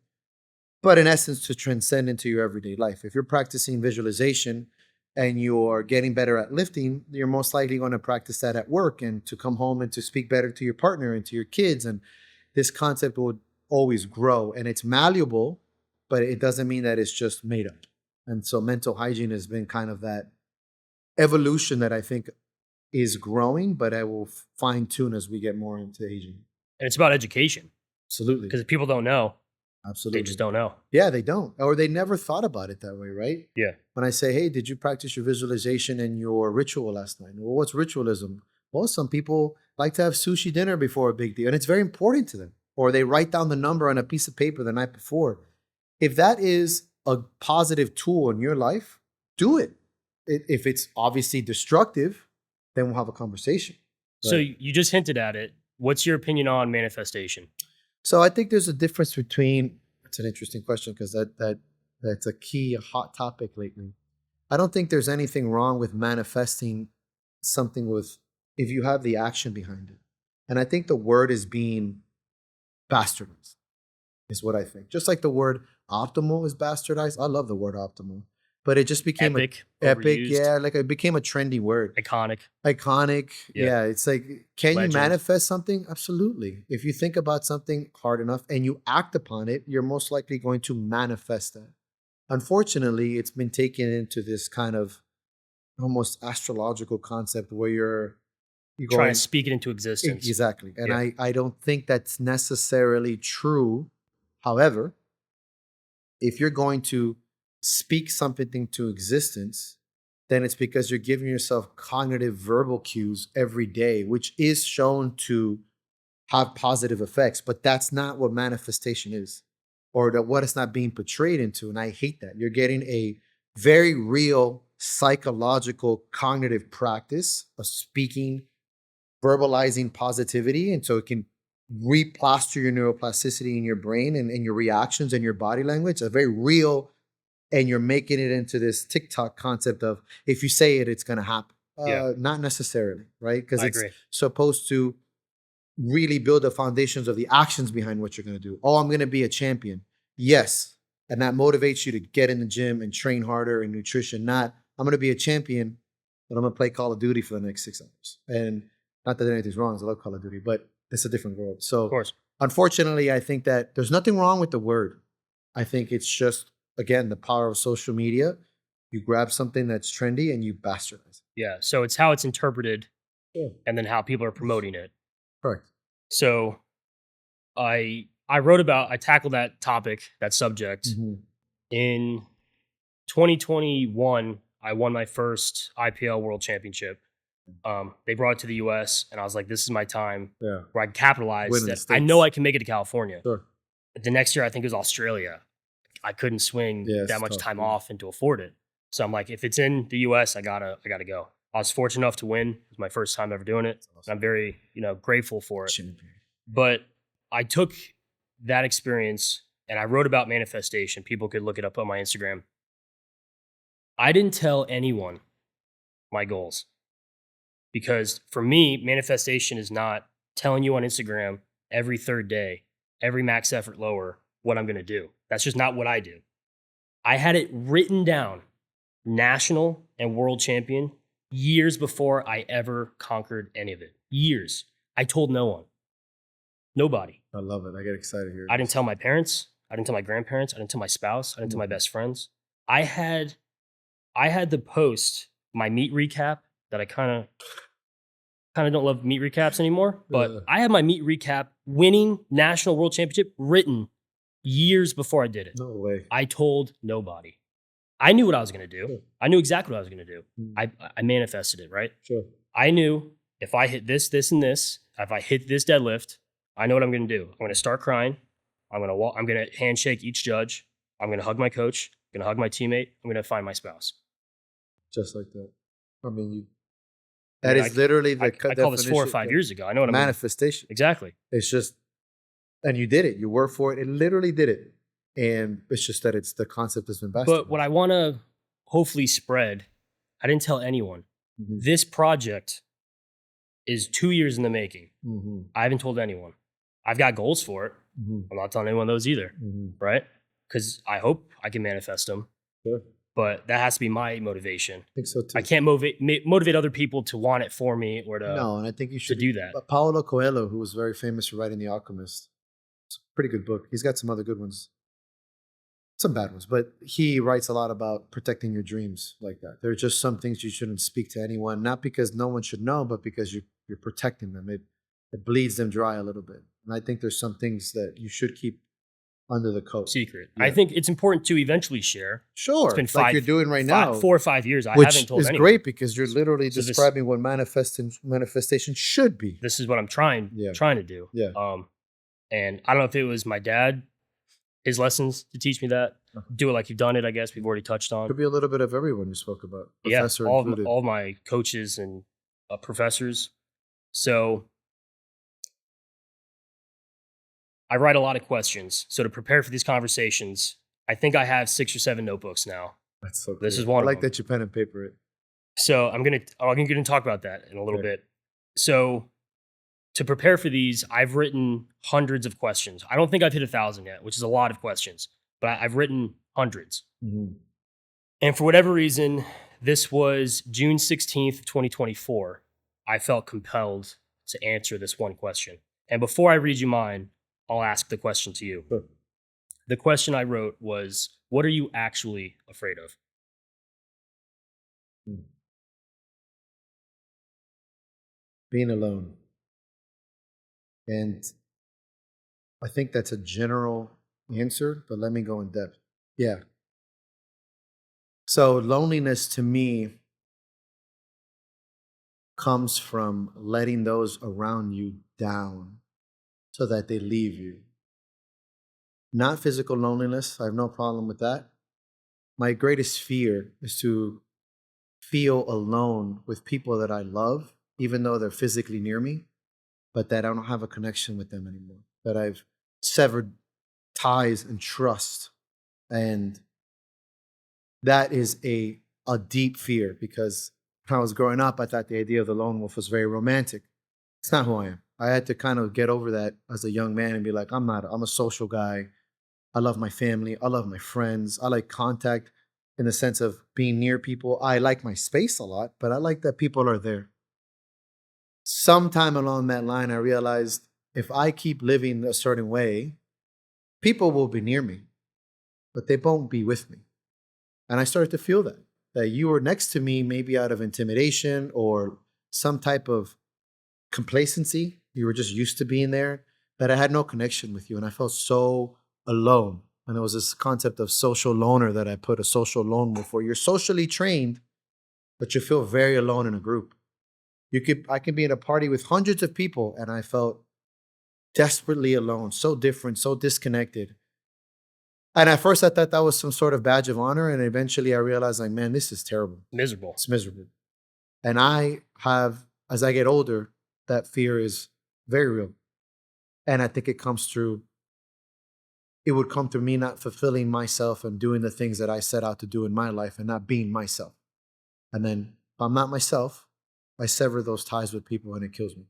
but in essence to transcend into your everyday life. If you're practicing visualization and you're getting better at lifting, you're most likely going to practice that at work and to come home and to speak better to your partner and to your kids. And this concept will always grow and it's malleable, but it doesn't mean that it's just made up. And so mental hygiene has been kind of that evolution that I think is growing, but I will fine tune as we get more into aging.
And it's about education.
Absolutely.
Because if people don't know,
Absolutely.
they just don't know.
Yeah, they don't. Or they never thought about it that way, right?
Yeah.
When I say, hey, did you practice your visualization and your ritual last night? Well, what's ritualism? Well, some people like to have sushi dinner before a big deal, and it's very important to them. Or they write down the number on a piece of paper the night before. If that is a positive tool in your life, do it. If it's obviously destructive, then we'll have a conversation.
So you just hinted at it. What's your opinion on manifestation?
So I think there's a difference between, it's an interesting question because that's a key, a hot topic lately. I don't think there's anything wrong with manifesting something with, if you have the action behind it. And I think the word is being bastardized, is what I think. Just like the word optimal is bastardized. I love the word optimal. But it just became
epic,
yeah, like it became a trendy word.
Iconic.
Yeah, it's like, can
Legend.
you manifest something? Absolutely. If you think about something hard enough and you act upon it, you're most likely going to manifest that. Unfortunately, it's been taken into this kind of almost astrological concept where you're
trying to speak it into existence.
Exactly. And I don't think that's necessarily true. However, if you're going to speak something into existence, then it's because you're giving yourself cognitive verbal cues every day, which is shown to have positive effects, but that's not what manifestation is, or what it's not being portrayed into. And I hate that. You're getting a very real psychological cognitive practice of speaking, verbalizing positivity. And so it can replaster your neuroplasticity in your brain and your reactions and your body language, a very real. And you're making it into this TikTok concept of if you say it, it's going to happen. Not necessarily, right? Because it's supposed to really build the foundations of the actions behind what you're going to do. Oh, I'm going to be a champion. Yes. And that motivates you to get in the gym and train harder in nutrition. Not, I'm going to be a champion, but I'm going to play Call of Duty for the next 6 hours. And not that anything's wrong, I love Call of Duty, but it's a different world. So,
of course,
unfortunately, I think that there's nothing wrong with the word. I think it's just, again, the power of social media. You grab something that's trendy and you bastardize it.
Yeah. So it's how it's interpreted and then how people are promoting it.
Correct.
So I tackled that topic, that subject.
Mm-hmm.
In 2021, I won my first IPL World Championship. They brought it to the US and I was like, this is my time where I capitalized that I know I can make it to California.
Sure.
The next year, I think it was Australia. I couldn't swing that much time off and to afford it. So I'm like, if it's in the US, I gotta go. I was fortunate enough to win. It was my first time ever doing it. And I'm very, grateful for it. But I took that experience and I wrote about manifestation. People could look it up on my Instagram. I didn't tell anyone my goals because for me, manifestation is not telling you on Instagram every third day, every max effort lower, what I'm going to do. That's just not what I do. I had it written down, national and world champion, years before I ever conquered any of it. Years. I told no one. Nobody.
I love it. I get excited here.
I didn't tell my parents. I didn't tell my grandparents. I didn't tell my spouse. I didn't tell my best friends. I had to post my meet recap that I kind of don't love meet recaps anymore, but I had my meet recap winning national world championship written years before I did it.
No way.
I told nobody. I knew what I was going to do. Sure. I knew exactly what I was going to do. I manifested it, right?
Sure.
I knew if I hit this, this, and this, if I hit this deadlift, I know what I'm going to do. I'm going to start crying. I'm going to walk. I'm going to handshake each judge. I'm going to hug my coach. I'm going to hug my teammate. I'm going to find my spouse.
Just like that. I mean, that is literally the
I called this 4 or 5 years ago. I know what I mean.
Manifestation.
Exactly.
It's just, and you did it. You worked for it. It literally did it. And it's just that it's the concept has been best.
But what I want to hopefully spread, I didn't tell anyone. Mm-hmm. This project is 2 years in the making. Mm-hmm. I haven't told anyone. I've got goals for it. Mm-hmm. I'm not telling anyone those either, right? Because I hope I can manifest them.
Sure.
But that has to be my motivation.
I think so too.
I can't motivate other people to want it for me or to
no, and I think you should
do that.
But Paulo Coelho, who was very famous for writing The Alchemist, it's a pretty good book. He's got some other good ones. Some bad ones, but he writes a lot about protecting your dreams like that. There are just some things you shouldn't speak to anyone, not because no one should know, but because you're protecting them. It bleeds them dry a little bit. And I think there's some things that you should keep under the coat.
Secret. Yeah. I think it's important to eventually share.
Sure. It's been like you're doing right now.
4 or 5 years. I haven't told anyone.
Which is great because you're literally describing what manifestation should be.
This is what I'm trying to do.
Yeah.
And I don't know if it was my dad, his lessons to teach me that. Do it like you've done it, I guess we've already touched on.
Could be a little bit of everyone you spoke about. Professor
included. All my coaches and professors. So I write a lot of questions. So to prepare for these conversations, I think I have 6 or 7 notebooks now.
That's so cool.
This is one.
I like that you pen and paper it.
So I'm gonna talk about that in a little bit. So to prepare for these, I've written hundreds of questions. I don't think I've hit 1,000 yet, which is a lot of questions, but I've written hundreds. Mm-hmm. And for whatever reason, this was June 16th, 2024. I felt compelled to answer this one question. And before I read you mine, I'll ask the question to you.
Sure.
The question I wrote was, what are you actually afraid of?
Being alone. And I think that's a general answer, but let me go in depth. Yeah. So loneliness to me comes from letting those around you down so that they leave you. Not physical loneliness. I have no problem with that. My greatest fear is to feel alone with people that I love, even though they're physically near me, but that I don't have a connection with them anymore, that I've severed ties and trust. And that is a deep fear because when I was growing up, I thought the idea of the lone wolf was very romantic. It's not who I am. I had to kind of get over that as a young man and be like, I'm a social guy. I love my family. I love my friends. I like contact in the sense of being near people. I like my space a lot, but I like that people are there. Sometime along that line, I realized if I keep living a certain way, people will be near me, but they won't be with me. And I started to feel that you were next to me, maybe out of intimidation or some type of complacency. You were just used to being there, that I had no connection with you. And I felt so alone. And it was this concept of social loner that I put a social lone wolf, where you're socially trained, but you feel very alone in a group. I can be in a party with hundreds of people, and I felt desperately alone, so different, so disconnected. And at first I thought that was some sort of badge of honor. And eventually I realized like, man, this is terrible.
Miserable.
It's miserable. And I have, as I get older, that fear is very real. And I think it would come through me not fulfilling myself and doing the things that I set out to do in my life and not being myself. And then if I'm not myself, I sever those ties with people and it kills me.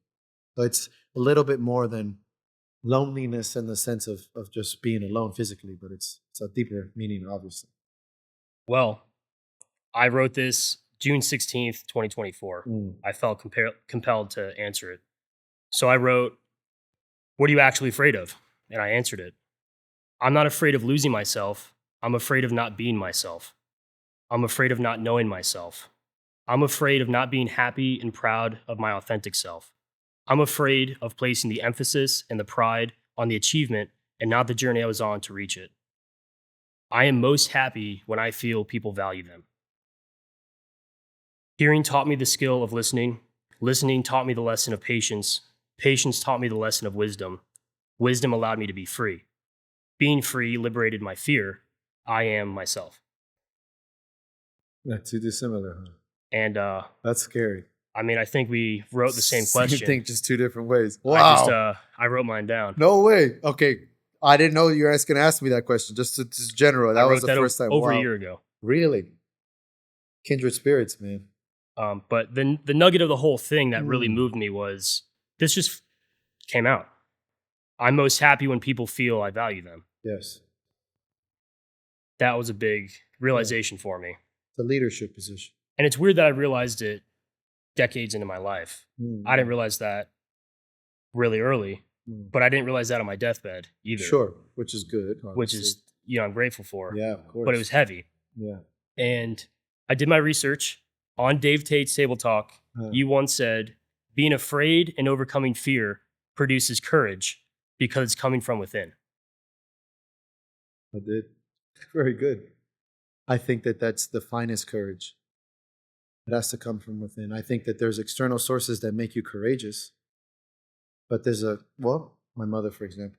So it's a little bit more than loneliness in the sense of just being alone physically, but it's a deeper meaning, obviously.
Well, I wrote this June 16th, 2024. I felt compelled to answer it. So I wrote, what are you actually afraid of? And I answered it. I'm not afraid of losing myself. I'm afraid of not being myself. I'm afraid of not knowing myself. I'm afraid of not being happy and proud of my authentic self. I'm afraid of placing the emphasis and the pride on the achievement and not the journey I was on to reach it. I am most happy when I feel people value them. Hearing taught me the skill of listening. Listening taught me the lesson of patience. Patience taught me the lesson of wisdom. Wisdom allowed me to be free. Being free liberated my fear. I am myself.
Not too dissimilar, huh?
And
that's scary.
I mean, I think we wrote the same question.
Same thing, just two different ways. Wow.
I wrote mine down.
No way. Okay. I didn't know you were going to ask me that question. Just general. That was the first time.
Over a year ago.
Really? Kindred spirits, man.
But the nugget of the whole thing that really moved me was this just came out. I'm most happy when people feel I value them.
Yes.
That was a big realization for me.
It's a leadership position.
And it's weird that I realized it decades into my life. I didn't realize that really early, but I didn't realize that on my deathbed either.
Sure, which is good. Obviously.
Which is, I'm grateful for.
Yeah, of course.
But it was heavy.
Yeah.
And I did my research on Dave Tate's Table Talk. You once said, being afraid and overcoming fear produces courage because it's coming from within.
I did. Very good. I think that that's the finest courage. It has to come from within. I think that there's external sources that make you courageous. But there's my mother, for example,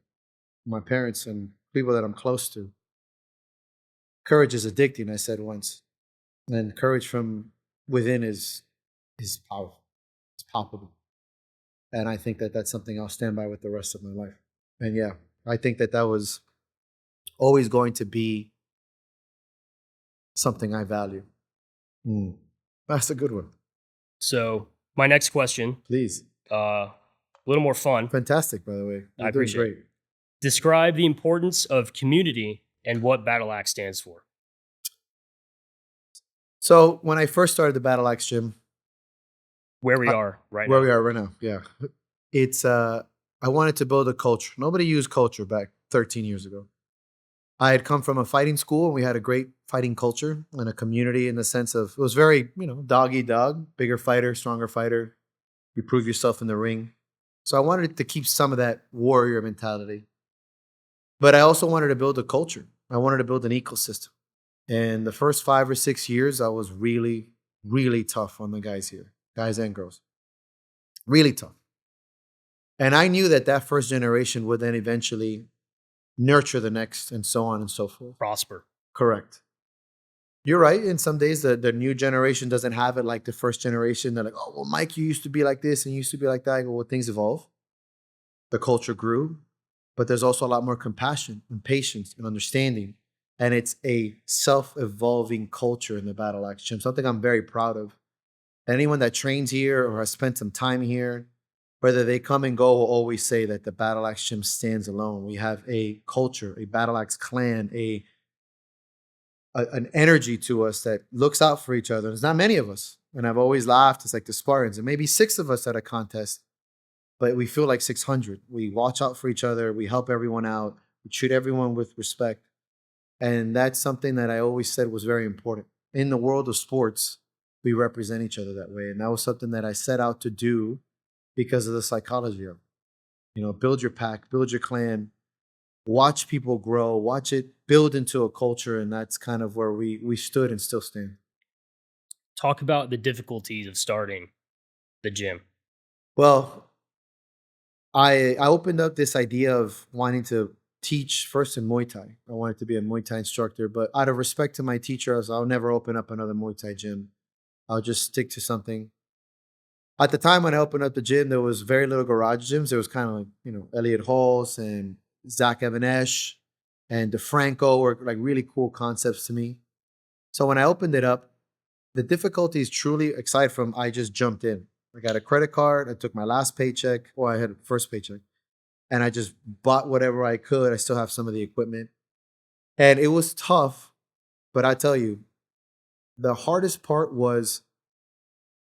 my parents and people that I'm close to. Courage is addicting, I said once. And courage from within is powerful. It's palpable. And I think that that's something I'll stand by with the rest of my life. And yeah, I think that was always going to be something I value. That's a good one.
So my next question.
Please.
A little more fun.
Fantastic, by the way.
I appreciate it. Describe the importance of community and what Battle Axe stands for.
So when I first started the Battle Axe gym,
where we are right
now, yeah, it's I wanted to build a culture. Nobody used culture back 13 years ago. I had come from a fighting school and we had a great fighting culture and a community in the sense of it was very, dog eat dog, bigger fighter, stronger fighter. You prove yourself in the ring. So I wanted to keep some of that warrior mentality. But I also wanted to build a culture. I wanted to build an ecosystem. And the first 5 or 6 years, I was really, really tough on the guys here, guys and girls. Really tough. And I knew that first generation would then eventually nurture the next and so on and so forth.
Prosper.
Correct. You're right. In some days, the new generation doesn't have it like the first generation. They're like, oh, well, Mike, you used to be like this and you used to be like that. I go, well, things evolve. The culture grew. But there's also a lot more compassion and patience and understanding. And it's a self-evolving culture in the Battle Axe gym, something I'm very proud of. Anyone that trains here or has spent some time here, whether they come and go, will always say that the Battle Axe gym stands alone. We have a culture, a Battle Axe clan, an energy to us that looks out for each other. There's not many of us. And I've always laughed. It's like the Spartans. And maybe 6 of us at a contest, but we feel like 600. We watch out for each other. We help everyone out. We treat everyone with respect. And that's something that I always said was very important. In the world of sports, we represent each other that way. And that was something that I set out to do because of the psychology of it. Build your pack, build your clan, watch people grow, watch it build into a culture. And that's kind of where we stood and still stand.
Talk about the difficulties of starting the gym.
Well, I opened up this idea of wanting to teach first in Muay Thai. I wanted to be a Muay Thai instructor, but out of respect to my teacher, I'll never open up another Muay Thai gym. I'll just stick to something. At the time when I opened up the gym, there was very little garage gyms. There was kind of like, Elliot Halls and Zach Evanesh and DeFranco were like really cool concepts to me. So when I opened it up, the difficulty is truly, aside from I just jumped in. I got a credit card. I took my last paycheck. I had a first paycheck. And I just bought whatever I could. I still have some of the equipment. And it was tough. But I tell you, the hardest part was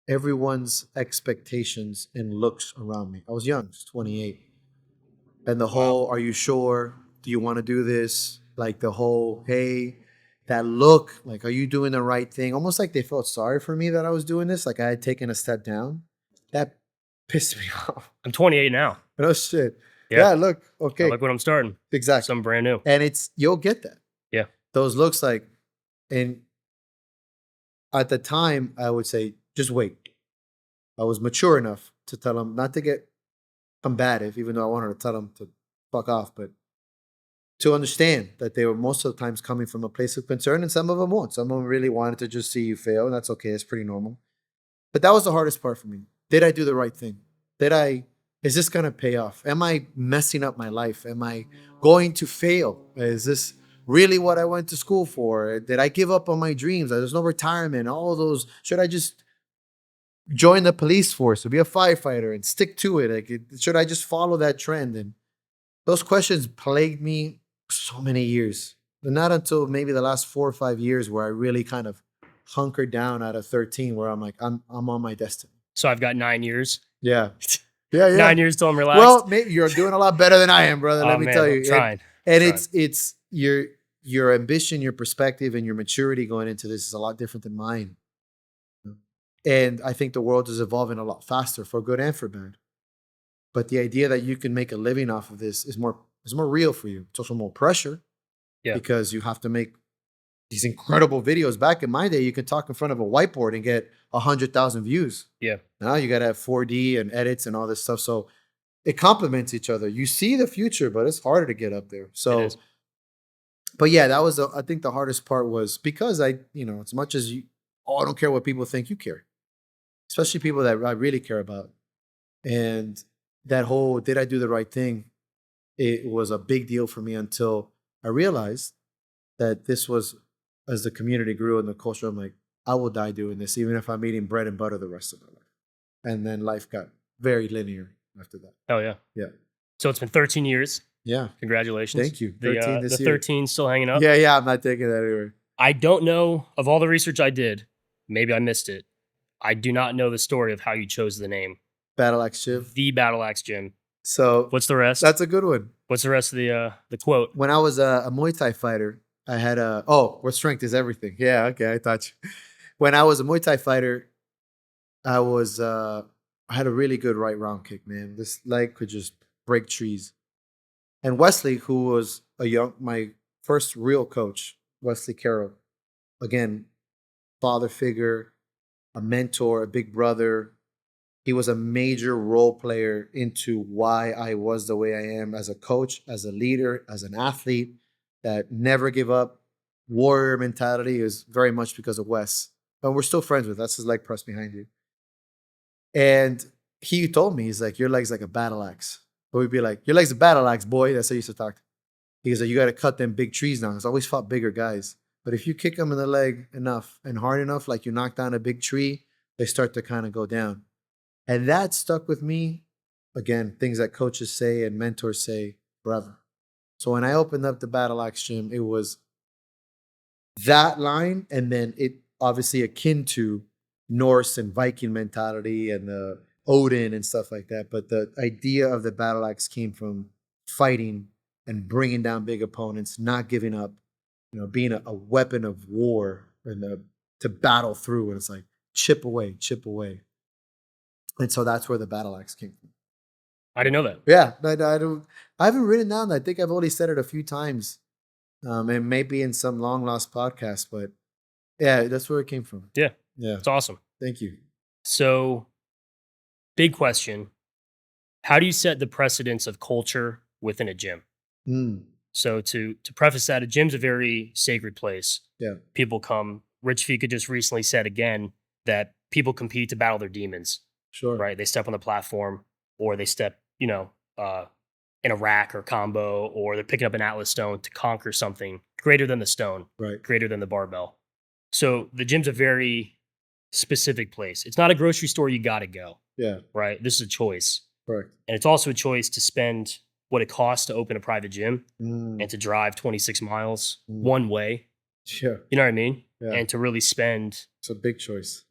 everyone's expectations and looks around me. I was young, I was 28. And the whole, are you sure? Do you want to do this? Like the whole, hey, that look, like, are you doing the right thing? Almost like they felt sorry for me that I was doing this. Like I had taken a step down. That pissed me off.
I'm 28 now.
Oh, shit. Yeah, look, okay.
Look what I'm starting.
Exactly.
Something brand new.
And you'll get that.
Yeah. Those
looks like, and at the time, I would say, just wait. I was mature enough to tell them not to get combative, even though I wanted to tell them to fuck off, but to understand that they were most of the times coming from a place of concern, and some of them won't. Some of them really wanted to just see you fail, and that's okay. It's pretty normal. But that was the hardest part for me. Did I do the right thing? Is this going to pay off? Am I messing up my life? Am I going to fail? Is this really what I went to school for? Did I give up on my dreams? There's no retirement. All those. Should I just join the police force or be a firefighter and stick to it? Should I just follow that trend? And those questions plagued me so many years. But not until maybe the last 4 or 5 years where I really kind of hunkered down out of 13, where I'm like, I'm on my destiny.
So I've got 9 years.
Yeah. Yeah.
9 years till I'm relaxed.
Well, maybe you're doing a lot better than I am, brother. Let me tell you.
I'm trying.
And it's your ambition, your perspective, and your maturity going into this is a lot different than mine. And I think the world is evolving a lot faster, for good and for bad. But the idea that you can make a living off of this is more real for you. It's also more pressure. Yeah. Because you have to make these incredible videos. Back in my day, you could talk in front of a whiteboard and get 100,000 views. Yeah. Now you got to have 4D and edits and all this stuff. So it complements each other. You see the future, but it's harder to get up there. So, but yeah, that was, I think the hardest part was because as much as I don't care what people think, you care. Especially people that I really care about. And that whole, did I do the right thing? It was a big deal for me until I realized that this was, as the community grew and the culture, I'm like, I will die doing this, even if I'm eating bread and butter the rest of my life. And then life got very linear after that.
Oh, yeah.
Yeah.
So it's been 13 years.
Yeah.
Congratulations.
Thank you. 13
the 13 still hanging up.
Yeah. I'm not taking that anywhere.
I don't know, of all the research I did, maybe I missed it. I do not know the story of how you chose the name.
Battle Axe Gym.
The Battle Axe Gym.
So
what's the rest?
That's a good one.
What's the rest of the quote?
When I was a Muay Thai fighter, I had where strength is everything. Yeah, okay, I thought you. When I was a Muay Thai fighter, I had a really good right round kick, man. This leg could just break trees. And Wesley, who was my first real coach, Wesley Carroll, again, father figure, a mentor, a big brother. He was a major role player into why I was the way I am as a coach, as a leader, as an athlete, that never give up. Warrior mentality is very much because of Wes. But we're still friends with. That's his leg press behind you. And he told me, he's like, your leg's like a battle axe. But we'd be like, your leg's a battle axe, boy. That's how he used to talk. He's like, you got to cut them big trees down. He's always fought bigger guys. But if you kick them in the leg enough and hard enough, like you knock down a big tree, they start to kind of go down. And that stuck with me. Again, things that coaches say and mentors say forever. So when I opened up the Battle Axe Gym, it was that line, and then it obviously akin to Norse and Viking mentality and the Odin and stuff like that. But the idea of the battle axe came from fighting and bringing down big opponents, not giving up, being a weapon of war and to battle through. And it's like chip away, chip away. And so that's where the battle axe came from.
I didn't know that.
Yeah, I haven't written down. I think I've only said it a few times, and maybe in some long lost podcast. But yeah, that's where it came from.
Yeah,
yeah,
it's awesome.
Thank you.
So, big question: how do you set the precedence of culture within a gym? So to preface that, a gym's a very sacred place.
Yeah.
People come. Rich Fika just recently said again that people compete to battle their demons.
Sure.
Right? They step on the platform, or they step, in a rack or combo, or they're picking up an Atlas stone to conquer something greater than the stone,
Right.
greater than the barbell. So the gym's a very specific place. It's not a grocery store you got to go,
Yeah.
right? This is a choice.
Correct.
And it's also a choice to spend what it costs to open a private gym
Mm.
and to drive 26 miles
Mm.
one way.
Sure.
You know what I mean?
Yeah.
And to really spend,
It's a big choice.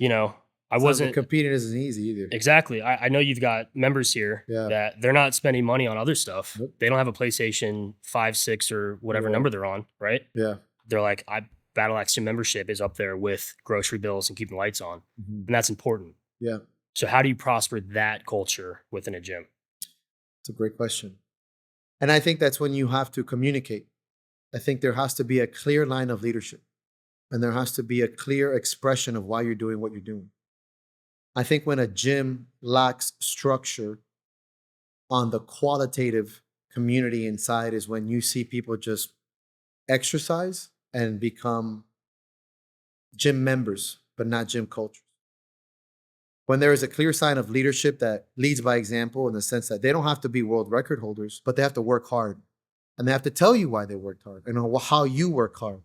I
Sounds like
wasn't
competing isn't easy either.
exactly. I know you've got members here
Yeah.
that they're not spending money on other stuff.
Nope.
They don't have a PlayStation 5, 6, or whatever
Right.
number they're on, right?
Yeah.
They're like, Battle Axe Gym membership is up there with grocery bills and keeping the lights on.
Mhm.
And that's important.
Yeah.
So how do you prosper that culture within a gym?
It's a great question. And I think that's when you have to communicate. I think there has to be a clear line of leadership, and there has to be a clear expression of why you're doing what you're doing. I think when a gym lacks structure on the qualitative community inside is when you see people just exercise and become gym members, but not gym cultures. When there is a clear sign of leadership that leads by example in the sense that they don't have to be world record holders, but they have to work hard. And they have to tell you why they worked hard and how you work hard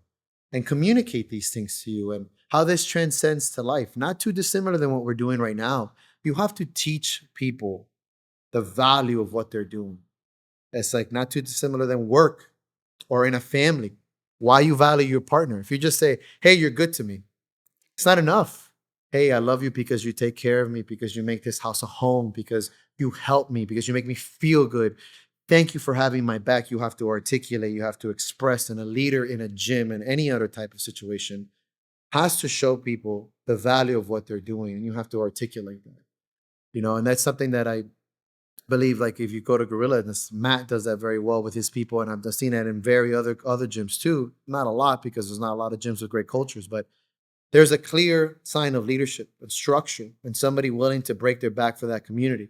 and communicate these things to you and how this transcends to life. Not too dissimilar than what we're doing right now. You have to teach people the value of what they're doing. It's like not too dissimilar than work or in a family. Why you value your partner. If you just say, hey, you're good to me, it's not enough. Hey, I love you because you take care of me, because you make this house a home, because you help me, because you make me feel good. Thank you for having my back. You have to articulate, you have to express, and a leader in a gym and any other type of situation has to show people the value of what they're doing, and you have to articulate that. And that's something that I believe, like if you go to Gorilla, and Matt does that very well with his people, and I've seen that in very other gyms too. Not a lot, because there's not a lot of gyms with great cultures, but there's a clear sign of leadership and structure and somebody willing to break their back for that community.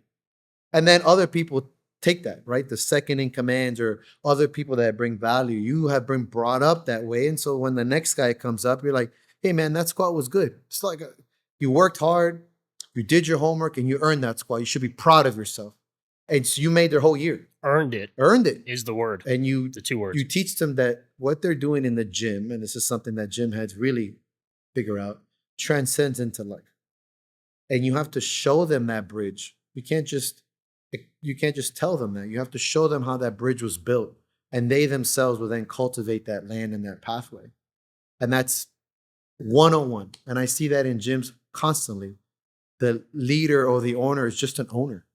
And then other people take that, right? The second in commands or other people that bring value. You have been brought up that way. And so when the next guy comes up, you're like, hey, man, that squat was good. It's like you worked hard, you did your homework, and you earned that squat. You should be proud of yourself. And so you made their whole year.
Earned it is the word.
And
the two words.
You teach them that what they're doing in the gym, and this is something that gym heads really figure out, transcends into life. And you have to show them that bridge. You can't just tell them that. You have to show them how that bridge was built. And they themselves will then cultivate that land and that pathway. And that's 101. And I see that in gyms constantly. The leader or the owner is just an owner.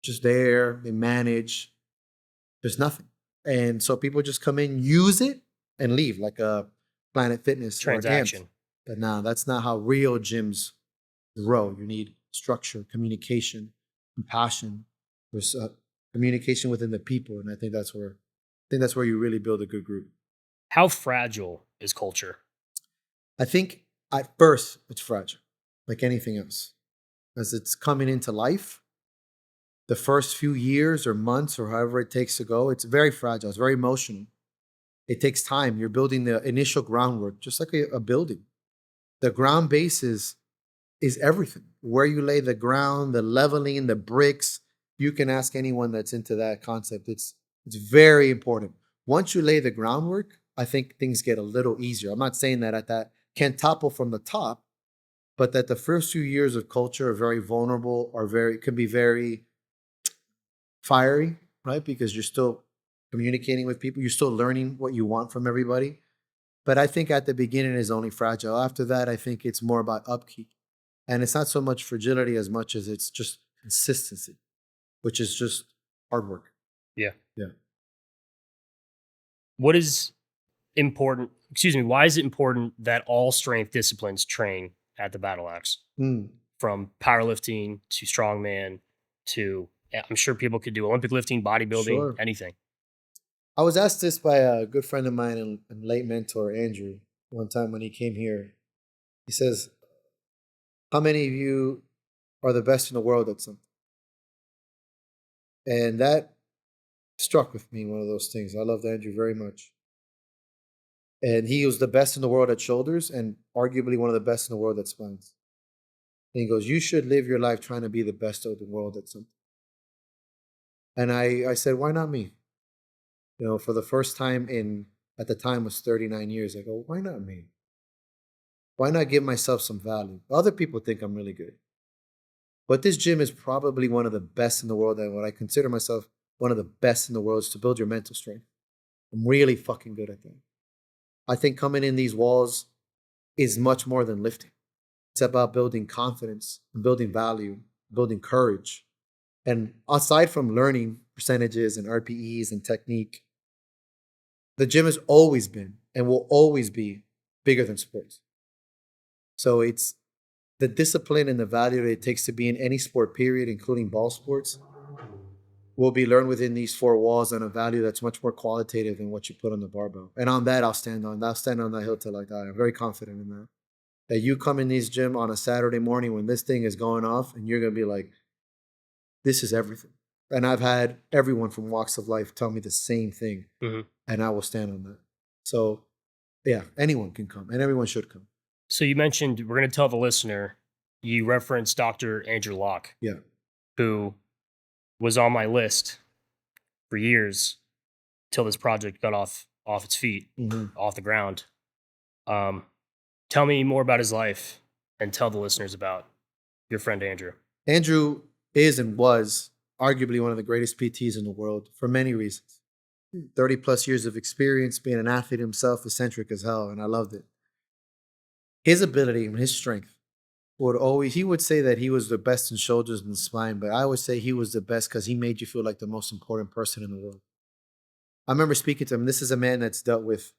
Just there, they manage. There's nothing. And so people just come in, use it, and leave like a Planet Fitness
transaction.
But no, that's not how real gyms grow. You need structure, communication, compassion. There's communication within the people, and I think that's where you really build a good group.
How fragile is culture?
I think at first it's fragile, like anything else, as it's coming into life. The first few years or months or however it takes to go, it's very fragile. It's very emotional. It takes time. You're building the initial groundwork, just like a building. The ground base is everything. Where you lay the ground, the leveling, the bricks. You can ask anyone that's into that concept. It's very important. Once you lay the groundwork, I think things get a little easier. I'm not saying that can't topple from the top, but that the first few years of culture are very vulnerable, can be very fiery, right? Because you're still communicating with people. You're still learning what you want from everybody. But I think at the beginning is only fragile. After that, I think it's more about upkeep. And it's not so much fragility as much as it's just consistency, which is just hard work.
Yeah.
Yeah.
What is important? Why is it important that all strength disciplines train at the Battle Axe? From powerlifting to strongman to, I'm sure people could do Olympic lifting, bodybuilding, anything.
I was asked this by a good friend of mine and late mentor, Andrew, one time when he came here. He says, how many of you are the best in the world at something? And that struck with me, one of those things. I loved Andrew very much. And he was the best in the world at shoulders and arguably one of the best in the world at spines. And he goes, you should live your life trying to be the best of the world at something. And I said, why not me? You know, for the first time at the time was 39 years, I go, why not me? Why not give myself some value? Other people think I'm really good. But this gym is probably one of the best in the world. And what I consider myself one of the best in the world is to build your mental strength. I'm really fucking good at that. I think coming in these walls is much more than lifting. It's about building confidence, and building value, building courage. And aside from learning percentages and RPEs and technique, the gym has always been and will always be bigger than sports. So it's the discipline and the value that it takes to be in any sport, period, including ball sports, will be learned within these four walls on a value that's much more qualitative than what you put on the barbell. And on that, I'll stand on that hill till I die. I'm very confident in that. That you come in this gym on a Saturday morning when this thing is going off and you're going to be like, this is everything. And I've had everyone from walks of life tell me the same thing. Mm-hmm. And I will stand on that. So, yeah, anyone can come and everyone should come.
So you mentioned, we're going to tell the listener, you referenced Dr. Andrew Locke.
Yeah.
Who was on my list for years till this project got off its feet, off the ground. Tell me more about his life and tell the listeners about your friend Andrew.
Andrew is and was arguably one of the greatest PTs in the world for many reasons. 30 plus years of experience, being an athlete himself, eccentric as hell, and I loved it. His ability and his strength he would say that he was the best in shoulders and spine, but I would say he was the best because he made you feel like the most important person in the world. I remember speaking to him. This is a man that's dealt with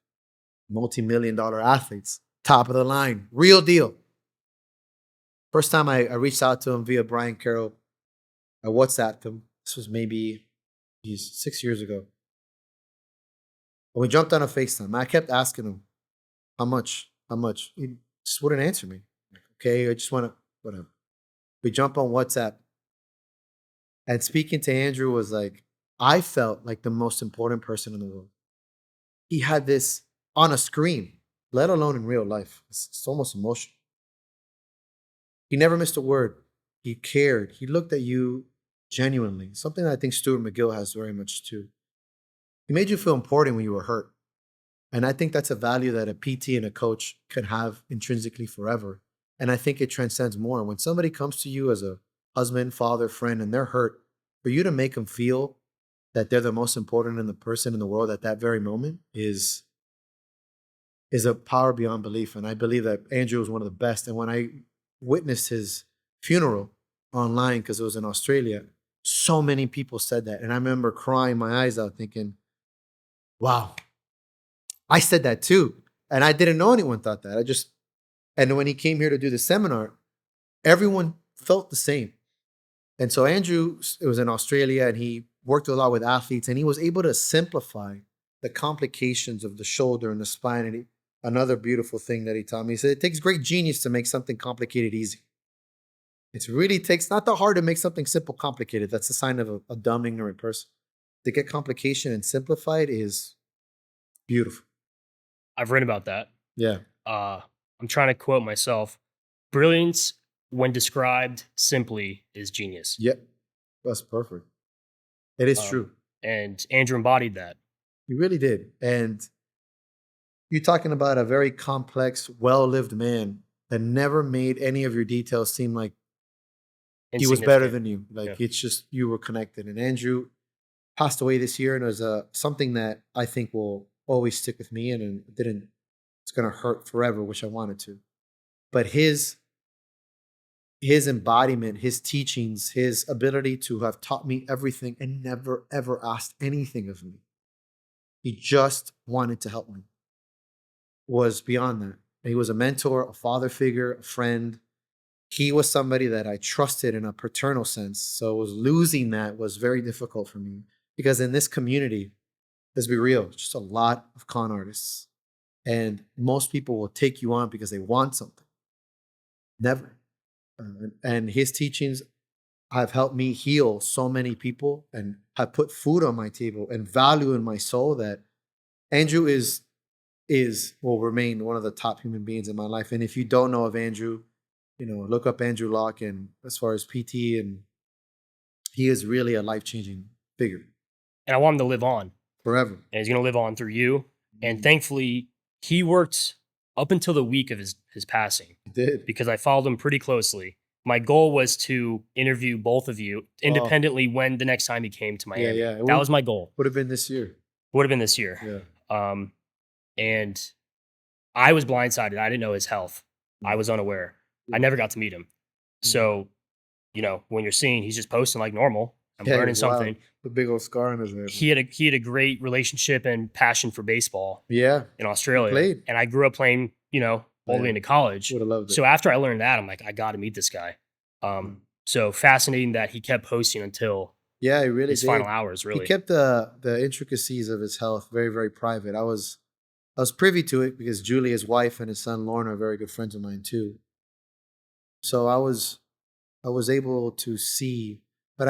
multi-million-dollar athletes, top of the line, real deal. First time I reached out to him via Brian Carroll, I WhatsApped him. This was maybe 6 years ago. And we jumped on a FaceTime. I kept asking him, how much? He just wouldn't answer me. Okay, I just want to, whatever. We jump on WhatsApp. And speaking to Andrew was like, I felt like the most important person in the world. He had this on a screen, let alone in real life. It's almost emotional. He never missed a word. He cared. He looked at you genuinely. Something that I think Stuart McGill has very much too. He made you feel important when you were hurt. And I think that's a value that a PT and a coach can have intrinsically forever. And I think it transcends more. When somebody comes to you as a husband, father, friend, and they're hurt, for you to make them feel that they're the most important in the person in the world at that very moment is a power beyond belief. And I believe that Andrew was one of the best. And when I witnessed his funeral online, because it was in Australia, so many people said that. And I remember crying my eyes out thinking, wow, I said that too. And I didn't know anyone thought that. And when he came here to do the seminar, everyone felt the same. And so Andrew, it was in Australia, and he worked a lot with athletes, and he was able to simplify the complications of the shoulder and the spine. And another beautiful thing that he taught me, he said, it takes great genius to make something complicated easy. It really takes not that hard to make something simple complicated. That's a sign of a dumb, ignorant person. To get complication and simplify it is beautiful.
I've read about that.
Yeah.
I'm trying to quote myself. Brilliance, when described simply, is genius.
Yep. That's perfect. It is true.
And Andrew embodied that.
He really did. And you're talking about a very complex, well-lived man that never made any of your details seem like he was better than you. Like, It's just you were connected. And Andrew passed away this year, and it was something that I think will always stick with me, and it's going to hurt forever, which I wanted to. But his embodiment, his teachings, his ability to have taught me everything and never, ever asked anything of me. He just wanted to help me. Was beyond that. He was a mentor, a father figure, a friend. He was somebody that I trusted in a paternal sense. So losing that was very difficult for me, because in this community, let's be real, just a lot of con artists. And most people will take you on because they want something. Never. And his teachings have helped me heal so many people and have put food on my table and value in my soul, that Andrew will remain one of the top human beings in my life. And if you don't know of Andrew, look up Andrew Locke, and as far as PT, and he is really a life-changing figure.
And I want him to live on
forever.
And he's going to live on through you. And thankfully, he worked up until the week of his passing.
He did.
Because I followed him pretty closely. My goal was to interview both of you independently when the next time he came to Miami.
Yeah.
That was my goal.
Would have been this year.
Yeah. And I was blindsided. I didn't know his health. I was unaware. I never got to meet him. So, when you're seeing he's just posting like normal, I'm learning something.
The big old scar on his head.
He had a great relationship and passion for baseball.
Yeah.
In Australia.
He played.
And I grew up playing, all the way into college.
Would have loved it.
So after I learned that, I'm like, I got to meet this guy. So fascinating that he kept posting until
he really
his
did.
final hours. Really,
he kept the intricacies of his health very, very private. I was privy to it because Julie, his wife, and his son Lauren are very good friends of mine too. So I was able to see, but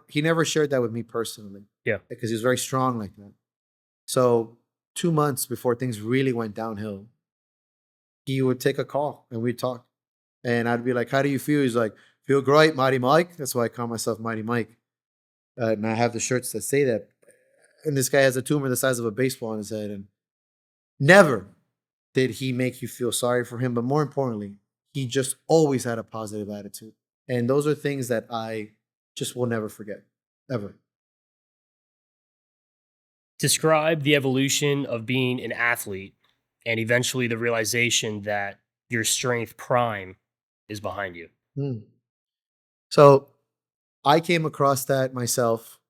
he never shared that with me personally.
Yeah,
because he was very strong like that. So 2 months before things really went downhill, he would take a call and we'd talk. And I'd be like, how do you feel? He's like, feel great, Mighty Mike. That's why I call myself Mighty Mike. And I have the shirts that say that. And this guy has a tumor the size of a baseball on his head. And never did he make you feel sorry for him. But more importantly, he just always had a positive attitude. And those are things that I just will never forget, ever.
Describe the evolution of being an athlete and eventually the realization that your strength prime is behind you.
So I came across that myself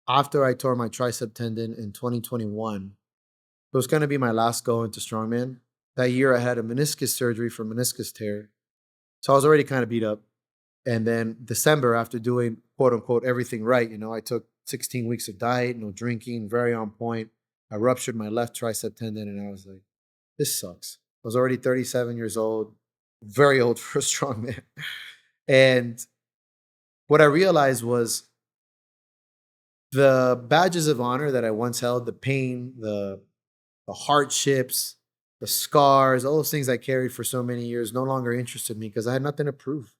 after I tore my tricep tendon in 2021. It was going to be my last go into Strongman. That year I had a meniscus surgery for meniscus tear. So I was already kind of beat up. And then December, after doing quote unquote everything right, I took 16 weeks of diet, no drinking, very on point. I ruptured my left tricep tendon and I was like, this sucks. I was already 37 years old, very old for a strongman. And what I realized was the badges of honor that I once held, the pain, the hardships, the scars, all those things I carried for so many years no longer interested me because I had nothing to prove.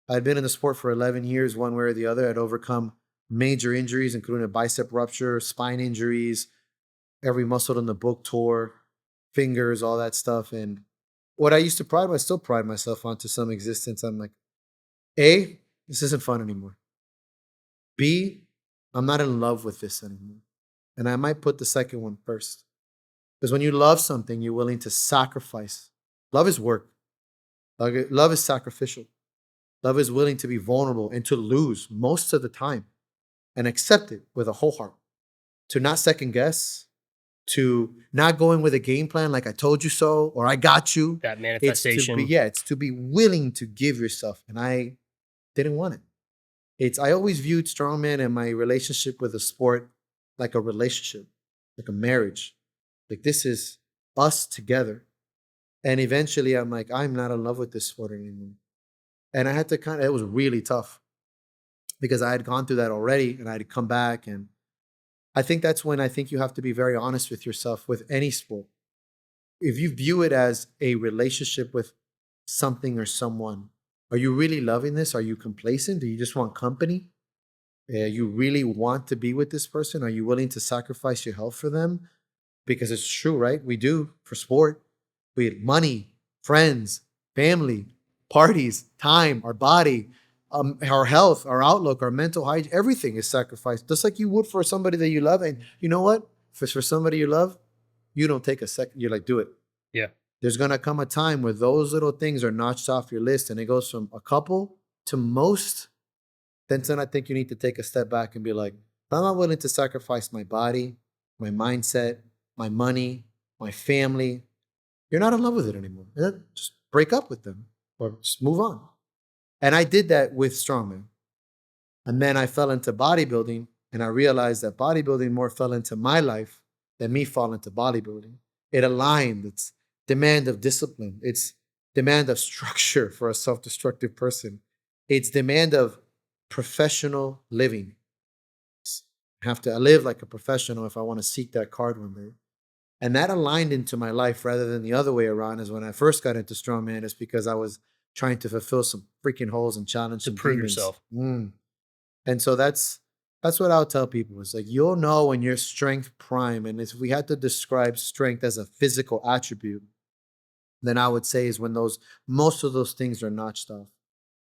I had been in the sport for 11 years, one way or the other. I'd overcome major injuries, including a bicep rupture, spine injuries, every muscle in the book tore, fingers, all that stuff. And what I used to still pride myself on to some existence. I'm like, A, this isn't fun anymore. B, I'm not in love with this anymore. And I might put the second one first. Because when you love something, you're willing to sacrifice. Love is work. Love is sacrificial. Love is willing to be vulnerable and to lose most of the time and accept it with a whole heart. To not second guess, to not go in with a game plan like I told you so or I got you.
That manifestation.
It's to be willing to give yourself. And I didn't want it. I always viewed Strongman and my relationship with the sport like a relationship, like a marriage. Like this is us together. And eventually I'm like, I'm not in love with this sport anymore. And I had to it was really tough because I had gone through that already and I had come back. And I think that's when I think you have to be very honest with yourself with any sport. If you view it as a relationship with something or someone, are you really loving this? Are you complacent? Do you just want company? You really want to be with this person? Are you willing to sacrifice your health for them? Because it's true, right? We do for sport. We had money, friends, family, parties, time, our body, our health, our outlook, our mental hygiene, everything is sacrificed. Just like you would for somebody that you love. And you know what? If it's for somebody you love, you don't take a second. You're like, do it.
Yeah.
There's going to come a time where those little things are notched off your list and it goes from a couple to most. Then I think you need to take a step back and be like, I'm not willing to sacrifice my body, my mindset, my money, my family. You're not in love with it anymore. Just break up with them or just move on. And I did that with Strongman. And then I fell into bodybuilding and I realized that bodybuilding more fell into my life than me fall into bodybuilding. It aligned. It's demand of discipline. It's demand of structure for a self-destructive person. It's demand of professional living. have to live like a professional if I want to seek that card one day. And that aligned into my life rather than the other way around. Is when I first got into strongman, is because I was trying to fulfill some freaking holes and challenge
To
some
prove
demons.
yourself.
And so that's what I'll tell people. It's like, you'll know when your strength prime. And if we had to describe strength as a physical attribute, then I would say is when most of those things are notched off.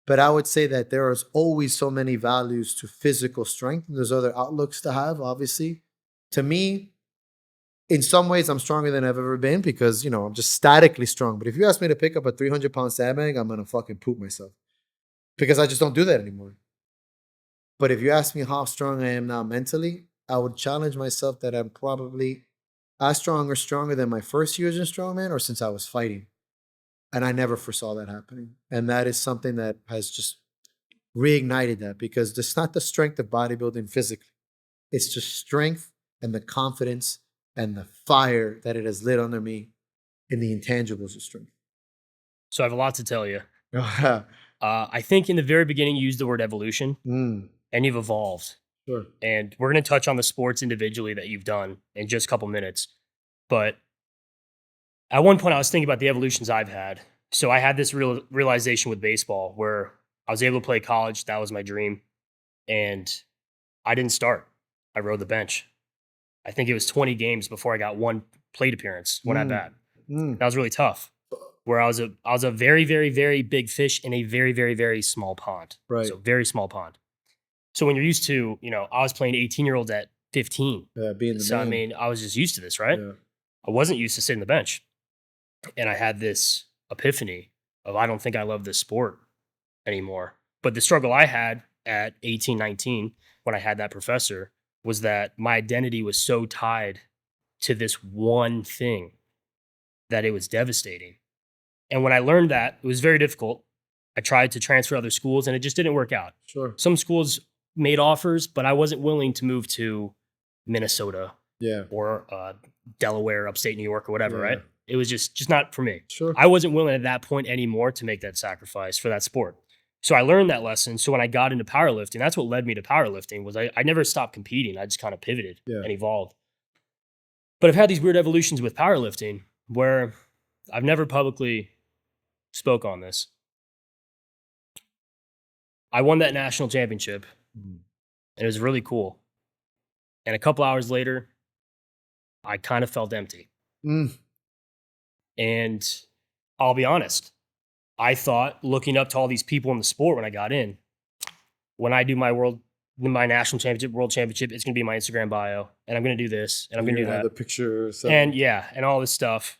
But I would say that there is always so many values to physical strength. And there's other outlooks to have, obviously. To me, in some ways, I'm stronger than I've ever been because, I'm just statically strong. But if you ask me to pick up a 300-pound sandbag, I'm going to fucking poop myself because I just don't do that anymore. But if you ask me how strong I am now mentally, I would challenge myself that I'm probably as strong or stronger than my first years in strongman or since I was fighting. And I never foresaw that happening. And that is something that has just reignited that, because it's not the strength of bodybuilding physically. It's just strength and the confidence and the fire that it has lit under me in the intangibles of strength.
So I have a lot to tell you. I think in the very beginning, you used the word evolution, and you've evolved.
Sure.
And we're going to touch on the sports individually that you've done in just a couple minutes. But at one point, I was thinking about the evolutions I've had. So I had this realization with baseball where I was able to play college. That was my dream. And I didn't start. I rode the bench. I think it was 20 games before I got one plate appearance, one at bat. That was really tough. Where I was a very, very, very big fish in a very, very, very small pond.
Right.
So very small pond. So when you're used to, I was playing 18-year-olds at 15.
Yeah, being the
So,
man.
I mean, I was just used to this, right?
Yeah.
I wasn't used to sitting the bench. And I had this epiphany of, I don't think I love this sport anymore. But the struggle I had at 18, 19, when I had that professor, was that my identity was so tied to this one thing that it was devastating. And when I learned that, it was very difficult. I tried to transfer to other schools and it just didn't work out.
Sure.
Some schools made offers, but I wasn't willing to move to Minnesota or Delaware, upstate New York or whatever, right? It was just not for me.
Sure.
I wasn't willing at that point anymore to make that sacrifice for that sport. So I learned that lesson. So when I got into powerlifting, that's what led me to powerlifting. Was I never stopped competing. I just kind of pivoted and evolved. But I've had these weird evolutions with powerlifting where I've never publicly spoke on this. I won that national championship and it was really cool. And a couple hours later, I kind of felt empty. And I'll be honest, I thought, looking up to all these people in the sport when I got in, when I do my national championship, world championship, it's going to be my Instagram bio, and I'm going to do this, and I'm going to do that.
The picture.
And and all this stuff.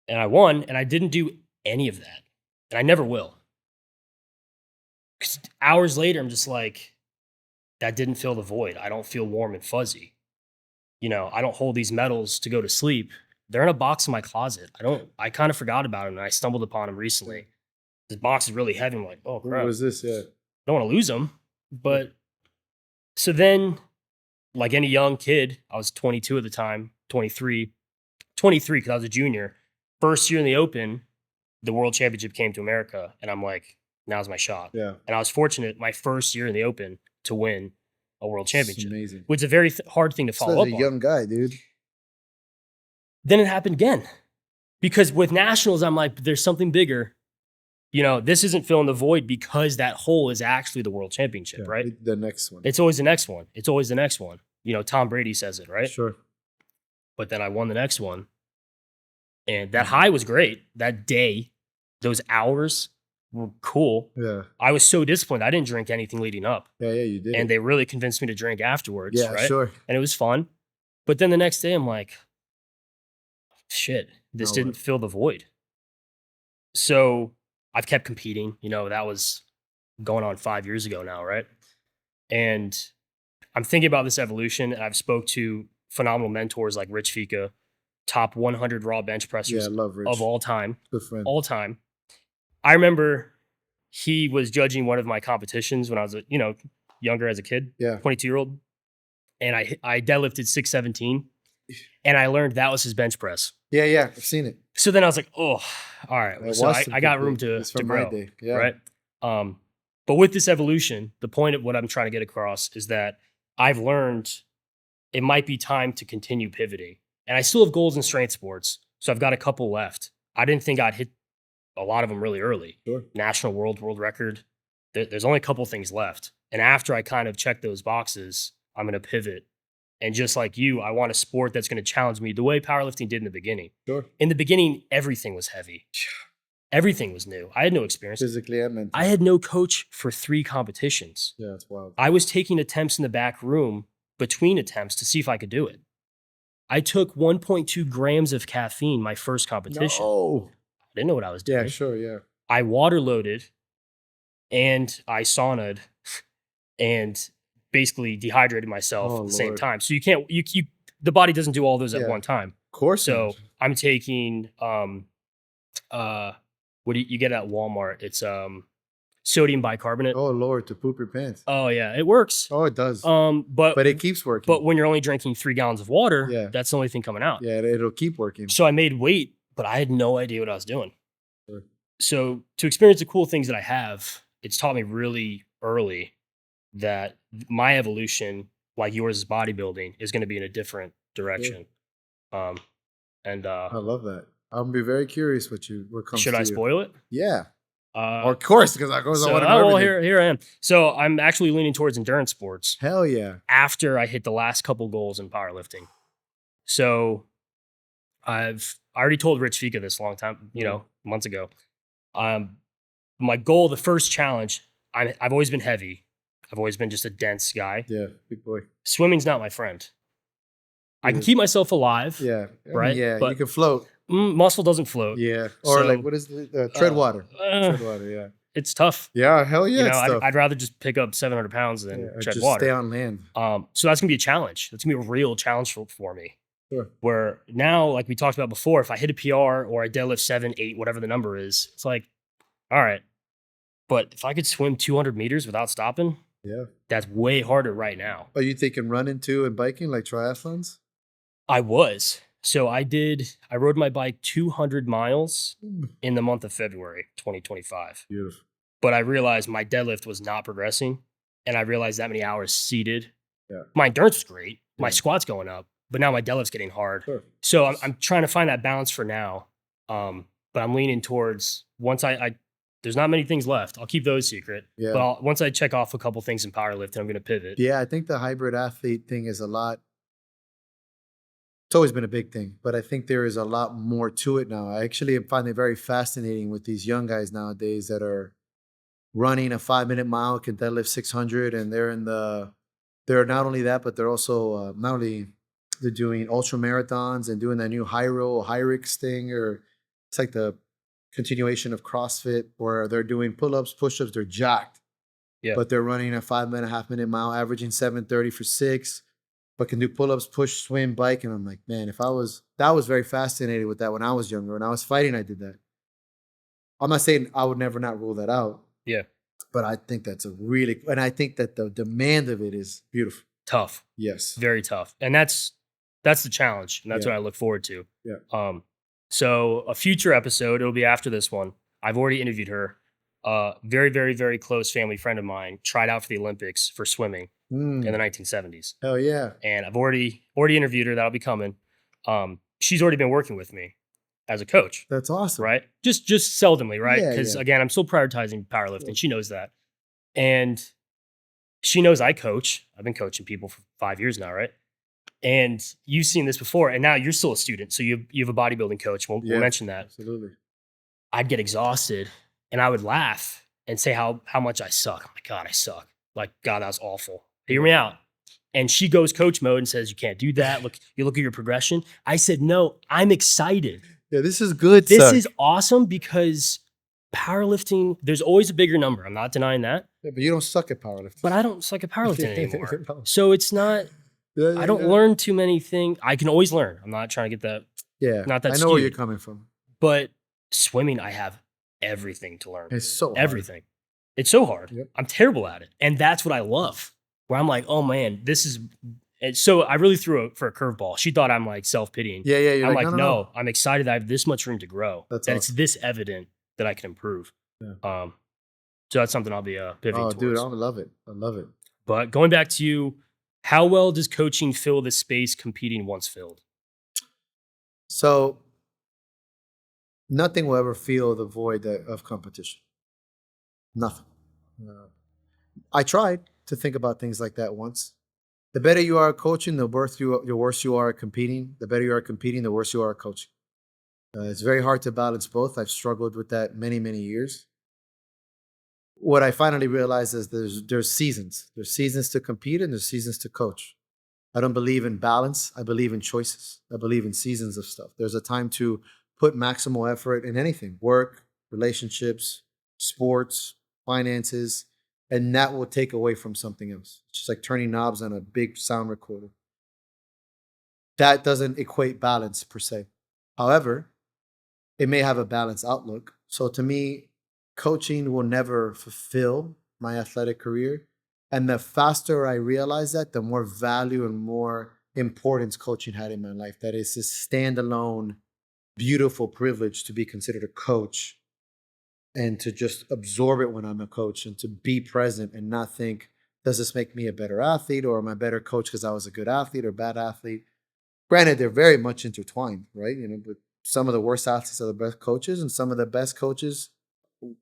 And I won, and I didn't do any of that. And I never will. 'Cause hours later, I'm just like, that didn't fill the void. I don't feel warm and fuzzy. I don't hold these medals to go to sleep. They're in a box in my closet. I kind of forgot about them, and I stumbled upon them recently. This box is really heavy. I'm like, oh, crap.
What was this? Yeah.
I don't want to lose them. But so then, like any young kid, I was 22 at the time, 23 because I was a junior. First year in the Open, the World Championship came to America, and I'm like, now's my shot.
Yeah.
And I was fortunate my first year in the Open to win a World Championship.
It's amazing.
Which is a very hard thing to follow up
As a
on.
young guy, dude.
Then it happened again. Because with nationals, I'm like, there's something bigger. This isn't filling the void because that hole is actually the World Championship, right?
The next one.
It's always the next one. It's always the next one. Tom Brady says it, right?
Sure.
But then I won the next one. And that high was great. That day, those hours were cool.
Yeah.
I was so disciplined. I didn't drink anything leading up.
Yeah, you did.
And they really convinced me to drink afterwards,
yeah,
right?
Sure.
And it was fun. But then the next day, I'm like, shit, this didn't fill the void. So I've kept competing. That was going on 5 years ago now, right? And I'm thinking about this evolution, and I've spoke to phenomenal mentors like Rich Fika, top 100 raw bench pressers
I love Rich.
of all time.
Good friend.
All time. I remember he was judging one of my competitions when I was, younger as a kid, 22-year-old. And I deadlifted 617. And I learned that was his bench press.
Yeah, I've seen it.
So then I was like, oh, all right. So I got room to grow,
my day. Yeah.
right? But with this evolution, the point of what I'm trying to get across is that I've learned it might be time to continue pivoting. And I still have goals in strength sports. So I've got a couple left. I didn't think I'd hit a lot of them really early.
Sure.
National world record. There's only a couple things left. And after I kind of check those boxes, I'm going to pivot. And just like you, I want a sport that's going to challenge me the way powerlifting did in the beginning.
Sure.
In the beginning, everything was heavy. Everything was new. I had no experience.
Physically and mentally.
I had no coach for 3 competitions.
Yeah, that's wild.
I was taking attempts in the back room between attempts to see if I could do it. I took 1.2 grams of caffeine my first competition.
No.
I didn't know what I was doing.
Yeah, sure, yeah.
I water loaded and I saunaed and basically dehydrated myself at the same time. So you can't, the body doesn't do all those at one time.
Of course.
So I'm taking, what do you get at Walmart? It's sodium bicarbonate.
Oh Lord, to poop your pants.
Oh yeah, it works.
Oh, it does.
But
it keeps working.
But when you're only drinking 3 gallons of water, that's the only thing coming out.
Yeah, it'll keep working.
So I made weight, but I had no idea what I was doing.
Sure.
So to experience the cool things that I have, it's taught me really early that my evolution, like yours is bodybuilding, is going to be in a different direction.
Yeah.
And
I love that. I'm gonna be very curious what comes.
Should I spoil it?
Yeah. Of course, because I want to know
well,
everything.
here I am. So I'm actually leaning towards endurance sports.
Hell yeah.
After I hit the last couple goals in powerlifting. So I already told Rich Fika this a long time, months ago. My goal, the first challenge, I've always been heavy. I've always been just a dense guy.
Yeah, big boy.
Swimming's not my friend. I can keep myself alive.
Yeah.
Right?
Yeah,
but
you can float.
Muscle doesn't float.
Yeah. Or like, what is the tread water? Tread water, yeah.
It's tough.
Yeah, hell yeah.
It's tough. I'd rather just pick up 700 pounds than tread
just
water.
Stay on land.
So that's going to be a challenge. That's going to be a real challenge for me.
Sure.
Where now, like we talked about before, if I hit a PR or I deadlift 7, 8, whatever the number is, it's like, all right. But if I could swim 200 meters without stopping, that's way harder right now.
Are you thinking running too and biking like triathlons?
I was. So I rode my bike 200 miles in the month of February, 2025.
Beautiful.
But I realized my deadlift was not progressing. And I realized that many hours seated.
Yeah.
My endurance was great. My squat's going up, but now my deadlift's getting hard.
Sure.
So I'm trying to find that balance for now. But I'm leaning towards once there's not many things left. I'll keep those secret. Yeah. But once I check off a couple things in powerlifting, I'm going to pivot.
Yeah, I think the hybrid athlete thing is a lot. It's always been a big thing, but I think there is a lot more to it now. I actually find it very fascinating with these young guys nowadays that are running a 5-minute mile, can deadlift 600, and they're not only that, but they're also they're doing ultra marathons and doing that new Hyrix thing, or it's like the continuation of CrossFit where they're doing pull-ups, push-ups, they're jacked. Yeah. But they're running a 5-minute mile, averaging 7:30 for 6. But can do pull-ups, push, swim, bike. And I'm like, man, that was very fascinated with that when I was younger. When I was fighting, I did that. I'm not saying I would never not rule that out.
Yeah.
But I think that's and I think that the demand of it is beautiful.
Tough.
Yes.
Very tough. And that's the challenge. And that's what I look forward to.
Yeah.
So a future episode, it'll be after this one. I've already interviewed her. Very, very, very close family friend of mine tried out for the Olympics for swimming in the 1970s.
Hell yeah.
And I've already interviewed her. That'll be coming. She's already been working with me as a coach.
That's awesome.
Right? Just seldomly, right? Because again, I'm still prioritizing powerlifting. Yeah. She knows that. And she knows I coach. I've been coaching people for 5 years now, right? And you've seen this before, and now you're still a student. So you have a bodybuilding coach. We'll mention that.
Absolutely.
I'd get exhausted and I would laugh and say how much I suck. Oh my God, I suck. Like, God, that was awful. Hear me out. And she goes coach mode and says, you can't do that. You look at your progression. I said, no, I'm excited.
Yeah, this is good.
This is awesome because powerlifting, there's always a bigger number. I'm not denying that.
Yeah, but you don't suck at powerlifting.
But I don't suck at powerlifting anymore. No. So it's not, I don't learn too many things. I can always learn. I'm not trying to get that.
Yeah.
Not that
I know
skewed.
where you're coming from.
But swimming, I have everything to learn.
It's so hard.
Everything. It's so hard.
Yep.
I'm terrible at it. And that's what I love. Where I'm like, oh man, this is. And so I really threw for a curveball. She thought I'm like self-pitying.
Yeah.
I'm like, no, I'm excited that I have this much room to grow.
That's
that
awesome.
It's this evident that I can improve.
Yeah.
So that's something I'll be pivoting towards.
Dude, I love it. I love it.
But going back to you, How well does coaching fill the space competing once filled?
So nothing will ever fill the void of competition. Nothing. Uh, I tried to think about things like that once. The better you are at coaching, the worse you are at competing. The better you are at competing, the worse you are at coaching. It's very hard to balance both. I've struggled with that many, many years. What I finally realized is there's seasons. There's seasons to compete and there's seasons to coach. I don't believe in balance. I believe in choices. I believe in seasons of stuff. There's a time to put maximal effort in anything: work, relationships, sports, finances, and that will take away from something else. It's just like turning knobs on a big sound recorder. That doesn't equate balance per se. However, it may have a balanced outlook. So to me, coaching will never fulfill my athletic career. And the faster I realize that, the more value and more importance coaching had in my life. That is this standalone, beautiful privilege to be considered a coach and to just absorb it when I'm a coach and to be present and not think, does this make me a better athlete, or am I a better coach because I was a good athlete or bad athlete? Granted, they're very much intertwined, right? But some of the worst athletes are the best coaches, and some of the best coaches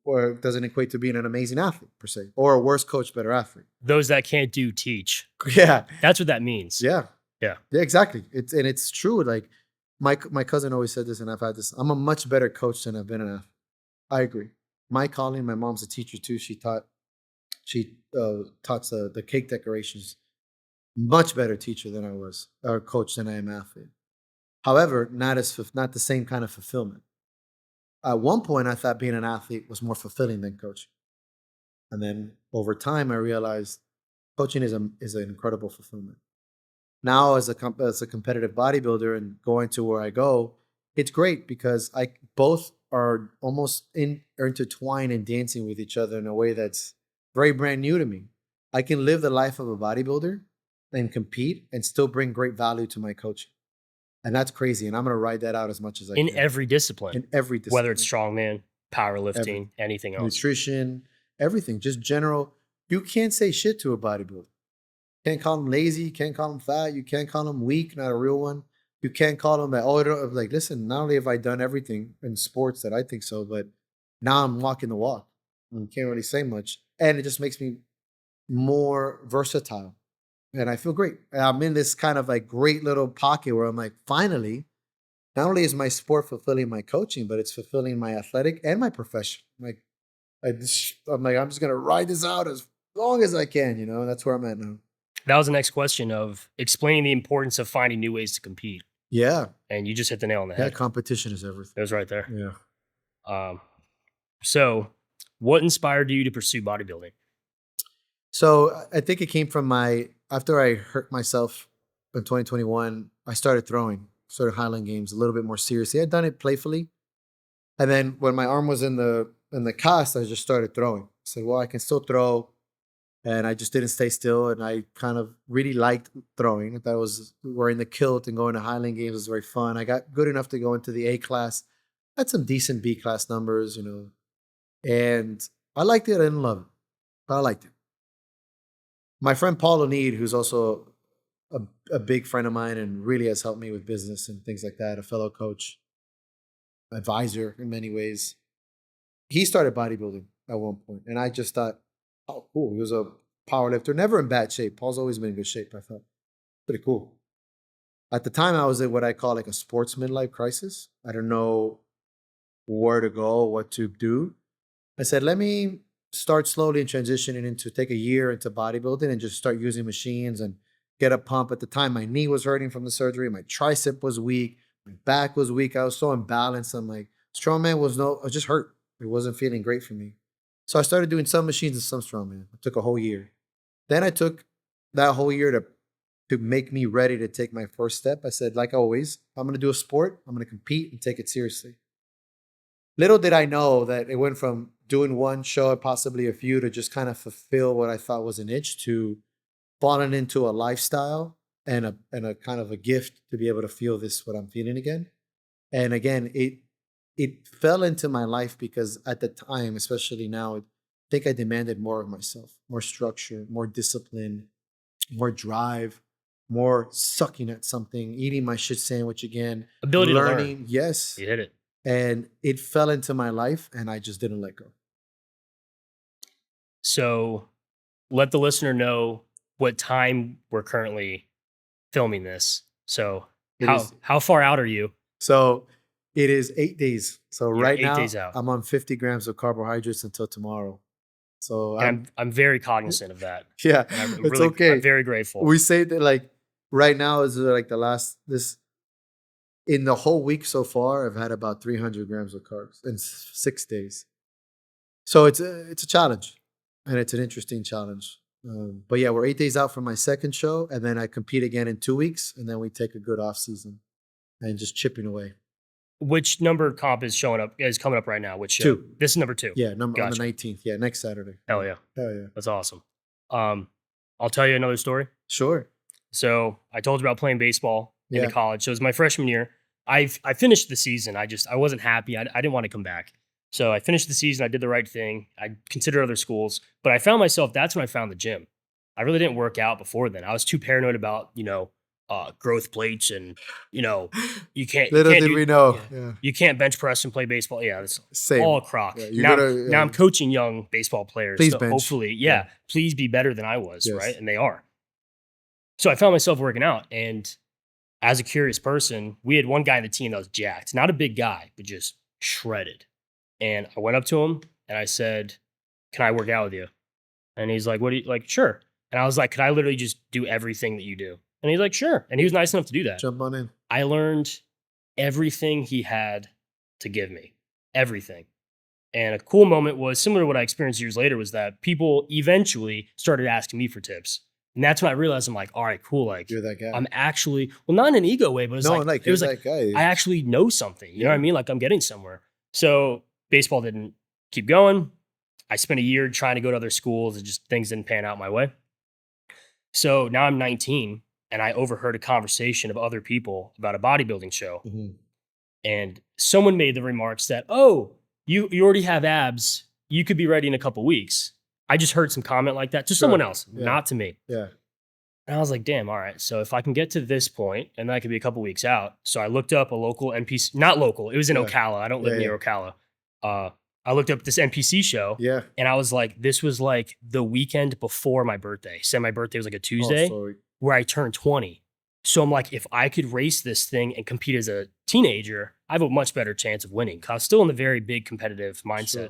or doesn't equate to being an amazing athlete per se, or a worse coach, better athlete.
Those that can't do, teach.
Yeah,
That's what that means.
yeah,
Yeah.
yeah, exactly. It's true. Like my cousin always said this, and I've had this. I'm a much better coach than I've been an athlete. I agree. My calling, my mom's a teacher too. She taught the cake decorations. Much better teacher than I was, or coach than I am athlete. However, not the same kind of fulfillment. At one point, I thought being an athlete was more fulfilling than coaching, and then over time, I realized coaching is an incredible fulfillment. Now, as a competitive bodybuilder and going to where I go, it's great because I both are almost intertwined and dancing with each other in a way that's very brand new to me. I can live the life of a bodybuilder and compete and still bring great value to my coaching. And that's crazy. And I'm going to ride that out as much as I
In
can.
every discipline.
In every discipline.
Whether it's strongman, powerlifting,
Everything.
anything else.
Nutrition, everything. Just general. You can't say shit to a bodybuilder. Can't call them lazy. You can't call them fat. You can't call them weak, not a real one. You can't call them that. Oh, like, listen, not only have I done everything in sports that I think so, but now I'm walking the walk. You can't really say much. And it just makes me more versatile. And I feel great. And I'm in this kind of like great little pocket where I'm like, finally, not only is my sport fulfilling my coaching, but it's fulfilling my athletic and my profession. Like, I'm just gonna ride this out as long as I can. That's where I'm at now.
That was the next question of explaining the importance of finding new ways to compete.
Yeah,
And you just hit the nail on the head.
competition is everything.
It was right there.
Yeah.
So, what inspired you to pursue bodybuilding?
So I think it came from after I hurt myself in 2021, I started Highland Games a little bit more seriously. I'd done it playfully. And then when my arm was in the cast, I just started throwing. I said, well, I can still throw. And I just didn't stay still. And I kind of really liked throwing. I thought it was wearing the kilt and going to Highland Games was very fun. I got good enough to go into the A class. I had some decent B class numbers, and I liked it. I didn't love it, but I liked it. My friend Paul O'Neid, who's also a big friend of mine and really has helped me with business and things like that, a fellow coach, advisor in many ways, he started bodybuilding at one point. And I just thought, oh, cool. He was a power lifter, never in bad shape. Paul's always been in good shape. I thought, pretty cool. At the time, I was in what I call like a sports midlife crisis. I don't know where to go, what to do. I said, let me start slowly and transitioning into take a year into bodybuilding and just start using machines and get a pump. At the time, my knee was hurting from the surgery. My tricep was weak. My back was weak. I was so imbalanced. I'm like, strongman I was just hurt. It wasn't feeling great for me. So I started doing some machines and some strongman. It took a whole year. Then I took that whole year to make me ready to take my first step. I said, like always, if I'm going to do a sport, I'm going to compete and take it seriously. Little did I know that it went from doing one show and possibly a few to just kind of fulfill what I thought was an itch to falling into a lifestyle and a kind of a gift to be able to feel what I'm feeling again. And again, it fell into my life because at the time, especially now, I think I demanded more of myself, more structure, more discipline, more drive, more sucking at something, eating my shit sandwich again,
Ability to learn.
learning. Yes.
You hit it.
And it fell into my life and I just didn't let go.
So let the listener know what time we're currently filming this. So how far out are you?
So it is 8 days. So
You're
right
8
now
days out.
I'm on 50 grams of carbohydrates until tomorrow. So
I'm very cognizant of that.
yeah, it's okay.
I'm very grateful.
We say that like right now is like this in the whole week so far, I've had about 300 grams of carbs in 6 days. So it's a challenge, and it's an interesting challenge. But yeah, we're 8 days out from my second show, and then I compete again in 2 weeks, and then we take a good off season and just chipping away.
Which number comp is coming up right now? Which show?
2.
This is number 2.
Yeah, on
Gotcha.
the 19th. Yeah, next Saturday.
Hell yeah.
Hell yeah.
That's awesome. I'll tell you another story.
Sure.
So I told you about playing baseball in
Yeah.
college. So it was my freshman year. I finished the season. I wasn't happy. I didn't want to come back. So I finished the season. I did the right thing. I considered other schools, but I found myself. That's when I found the gym. I really didn't work out before then. I was too paranoid about growth plates and you can't.
Little
you can't
did
do-
we know.
yeah.
Yeah.
You can't bench press and play baseball. Yeah, that's
Same.
all crock.
Yeah,
Now I'm coaching young baseball players.
Please
to
bench.
hopefully, please be better than I was,
Yes.
right? And they are. So I found myself working out, and as a curious person, we had one guy on the team that was jacked, not a big guy, but just shredded. And I went up to him and I said, "Can I work out with you?" And he's like, "What do you like?" Sure. And I was like, "Could I literally just do everything that you do?" And he's like, "Sure." And he was nice enough to do that.
Jump on in.
I learned everything he had to give me, everything. And a cool moment was similar to what I experienced years later was that people eventually started asking me for tips. And that's when I realized I'm like, all right, cool. Like
You're that guy.
I'm actually, well, not in an ego way, but it was
that guy.
I actually know something. You know what I mean? Like I'm getting somewhere. So baseball didn't keep going. I spent a year trying to go to other schools and just things didn't pan out my way. So now I'm 19 and I overheard a conversation of other people about a bodybuilding show.
Mhm.
And someone made the remarks that, oh, you already have abs. You could be ready in a couple weeks. I just heard some comment like that to someone else, not to me.
Yeah.
And I was like, damn, all right. So if I can get to this point, and that could be a couple weeks out. So I looked up a local NPC, not local. It was in Ocala. I don't live near Ocala. I looked up this NPC show.
Yeah.
And I was like, this was like the weekend before my birthday. Say my birthday was like a Tuesday where I turned 20. So I'm like, if I could race this thing and compete as a teenager, I have a much better chance of winning. Cause I was still in the very big competitive mindset.
Sure.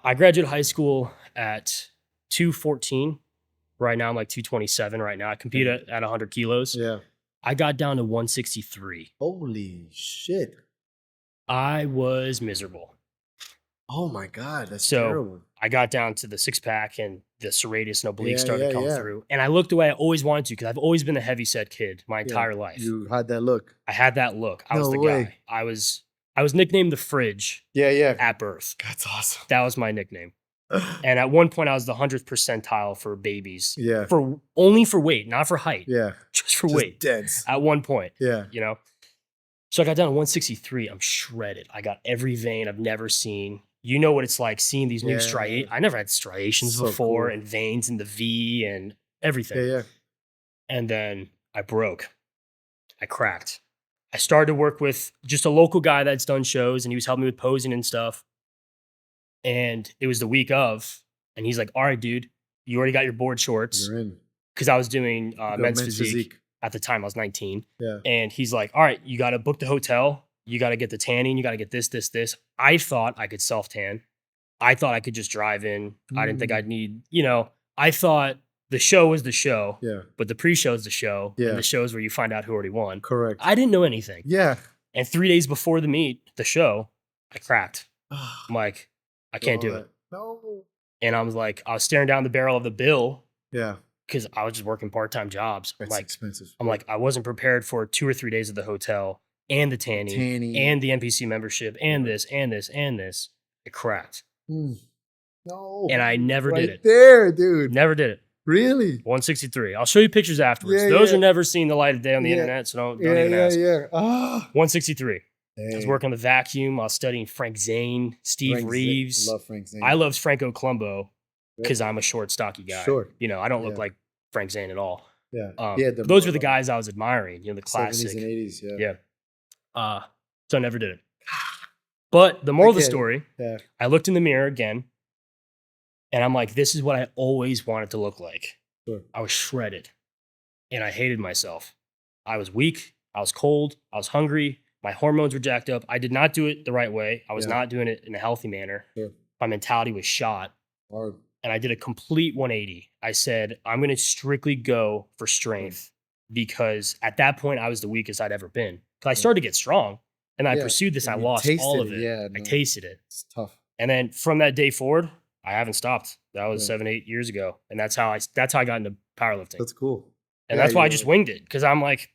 I graduated high school at 214. Right now, I'm like 227 right now. I compete at 100 kilos.
Yeah.
I got down to 163.
Holy shit.
I was miserable.
Oh my God. That's
So
terrible.
I got down to the six pack and the serratus and obliques started to come
yeah.
through. And I looked the way I always wanted to because I've always been a heavy set kid my entire life.
You had that look.
I had that look. I was the guy. I was nicknamed the Fridge
Yeah.
at birth.
That's awesome.
That was my nickname. And at one point I was the 100th percentile for babies.
Yeah.
For only for weight, not for height.
Yeah.
Just for weight.
Dense.
At one point.
Yeah.
You know? So I got down to 163. I'm shredded. I got every vein I've never seen. You know what it's like seeing these new striations. I never had striations
So
before
cool.
and veins in the V and everything.
Yeah.
And then I broke. I cracked. I started to work with just a local guy that's done shows and he was helping me with posing and stuff. And it was the week of, and he's like, all right, dude, you already got your board shorts.
You're in.
Because I was doing men's physique. At the time, I was 19.
Yeah.
And he's like, all right, you got to book the hotel. You got to get the tanning. You got to get this. I thought I could self-tan. I thought I could just drive in. I didn't think I'd need, I thought the show was the show.
Yeah.
But the pre-show is the show.
Yeah.
And the show is where you find out who already won.
Correct.
I didn't know anything.
Yeah.
And 3 days before the show, I cracked. I'm like, I can't do it.
No.
And I was like, I was staring down the barrel of the bill.
Yeah.
Because I was just working part-time jobs.
That's expensive.
I'm like, I wasn't prepared for 2 or 3 days of the hotel and the tanning and the NPC membership and this. It cracked.
No.
And I never did it.
There, dude.
Never did it.
Really?
163. I'll show you pictures afterwards. Those are never seen the light of day on the internet, so don't even ask. 163. I was working on the vacuum. I was studying Frank Zane, Steve Reeves.
Love Frank Zane.
I loved Franco Columbo because I'm a short, stocky guy.
Sure.
I don't look like Frank Zane at all.
Yeah.
But those were the guys I was admiring, you know, the
70s
classic.
and 80s.
Yeah. So I never did it. But the moral of the story, I looked in the mirror again, and I'm like, this is what I always wanted to look like.
Sure.
I was shredded, and I hated myself. I was weak. I was cold. I was hungry. My hormones were jacked up. I did not do it the right way. I was not doing it in a healthy manner.
Sure.
My mentality was shot.
Hard.
And I did a complete 180. I said, I'm going to strictly go for strength because at that point, I was the weakest I'd ever been. Because I started to get strong and I pursued this. And I lost all of it.
Yeah,
I tasted it.
It's tough.
And then from that day forward, I haven't stopped. That was 7-8 years ago. And that's how I got into powerlifting.
That's cool.
And that's why I just winged it. Because I'm like,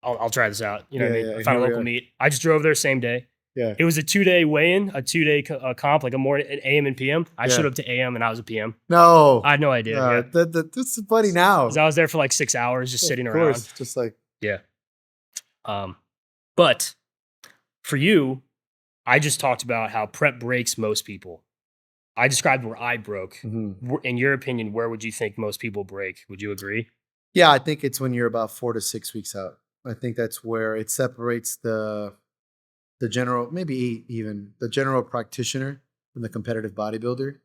I'll try this out. You know what I mean? I found a local meet. I just drove there same day. Yeah. It was a 2-day weigh-in, a 2-day comp, like a morning, an AM and PM. I showed up to AM and I was a PM.
No.
I had no idea.
That's funny now.
I was there for like 6 hours just sitting around.
Just like.
Yeah. But for you, I just talked about how prep breaks most people. I described where I broke. Mm-hmm. In your opinion, where would you think most people break? Would you agree?
Yeah, I think it's when you're about 4 to 6 weeks out. I think that's where it separates the general, maybe even the general practitioner from the competitive bodybuilder.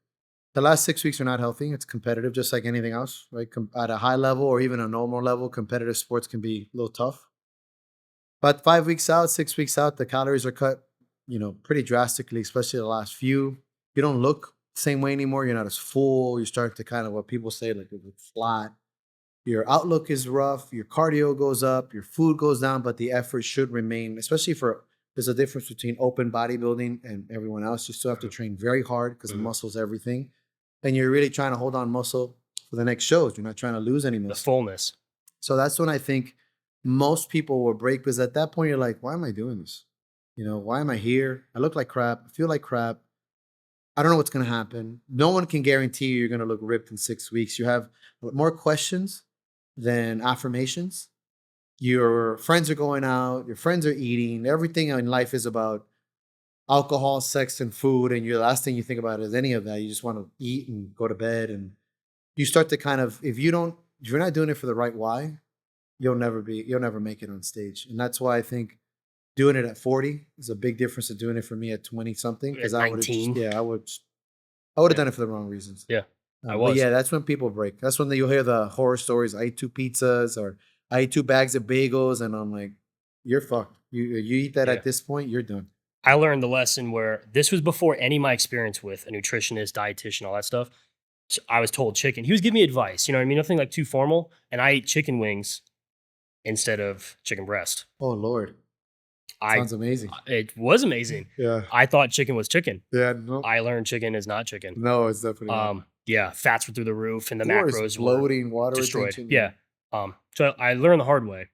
The last 6 weeks are not healthy. It's competitive, just like anything else, right? At a high level or even a normal level, competitive sports can be a little tough. But 5 weeks out, 6 weeks out, the calories are cut, pretty drastically, especially the last few. You don't look the same way anymore. You're not as full. You start to kind of what people say, like it look flat. Your outlook is rough. Your cardio goes up. Your food goes down, but the effort should remain, especially there's a difference between open bodybuilding and everyone else. You still have to train very hard because muscle's everything. And you're really trying to hold on muscle for the next shows. You're not trying to lose any muscle.
The fullness.
So that's when I think most people will break, because at that point you're like, why am I doing this? Why am I here? I look like crap. I feel like crap. I don't know what's going to happen. No one can guarantee you're going to look ripped in 6 weeks. You have more questions than affirmations. Your friends are going out, your friends are eating. Everything in life is about alcohol, sex, and food. And the last thing you think about is any of that. You just want to eat and go to bed. And you start to kind of, if you're not doing it for the right why, you'll never make it on stage. And that's why I think doing it at 40 is a big difference to doing it for me at 20 something. Because I would have done it for the wrong reasons.
Yeah.
But yeah, that's when people break. That's when you'll hear the horror stories. I ate 2 pizzas or I ate 2 bags of bagels, and I'm like, you're fucked. You eat that at this point, you're done.
I learned the lesson where this was before any of my experience with a nutritionist, dietitian, all that stuff. So I was told chicken. He was giving me advice, you know what I mean? Nothing like too formal. And I ate chicken wings instead of chicken breast.
Oh, Lord. Sounds amazing.
It was amazing.
Yeah.
I thought chicken was chicken.
Yeah. No.
I learned chicken is not chicken.
No, it's definitely not.
Yeah, fats were through the roof and the macros
bloating, water
destroyed.
retention.
Yeah. So I learned the hard way.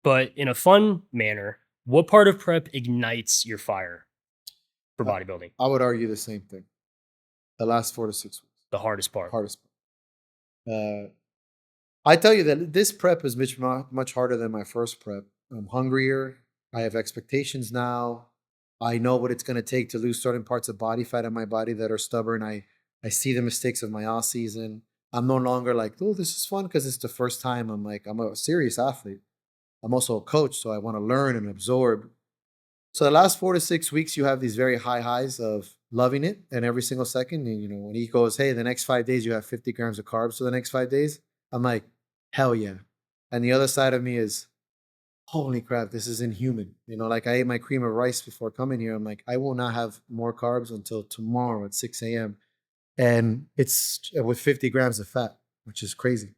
But in a fun manner, what part of prep ignites your fire for bodybuilding?
I would argue the same thing. The last 4 to 6 weeks.
The hardest part.
I tell you that this prep is much harder than my first prep. I'm hungrier. I have expectations now. I know what it's going to take to lose certain parts of body fat in my body that are stubborn. I see the mistakes of my off season. I'm no longer like, oh, this is fun because it's the first time. I'm a serious athlete. I'm also a coach, so I want to learn and absorb. So the last 4 to 6 weeks, you have these very high highs of loving it, and every single second. And when he goes, hey, the next 5 days you have 50 grams of carbs for the next 5 days, I'm like, hell yeah. And the other side of me is, holy crap, this is inhuman. Like I ate my cream of rice before coming here. I'm like, I will not have more carbs until tomorrow at 6 a.m. And it's with 50 grams of fat, which is crazy.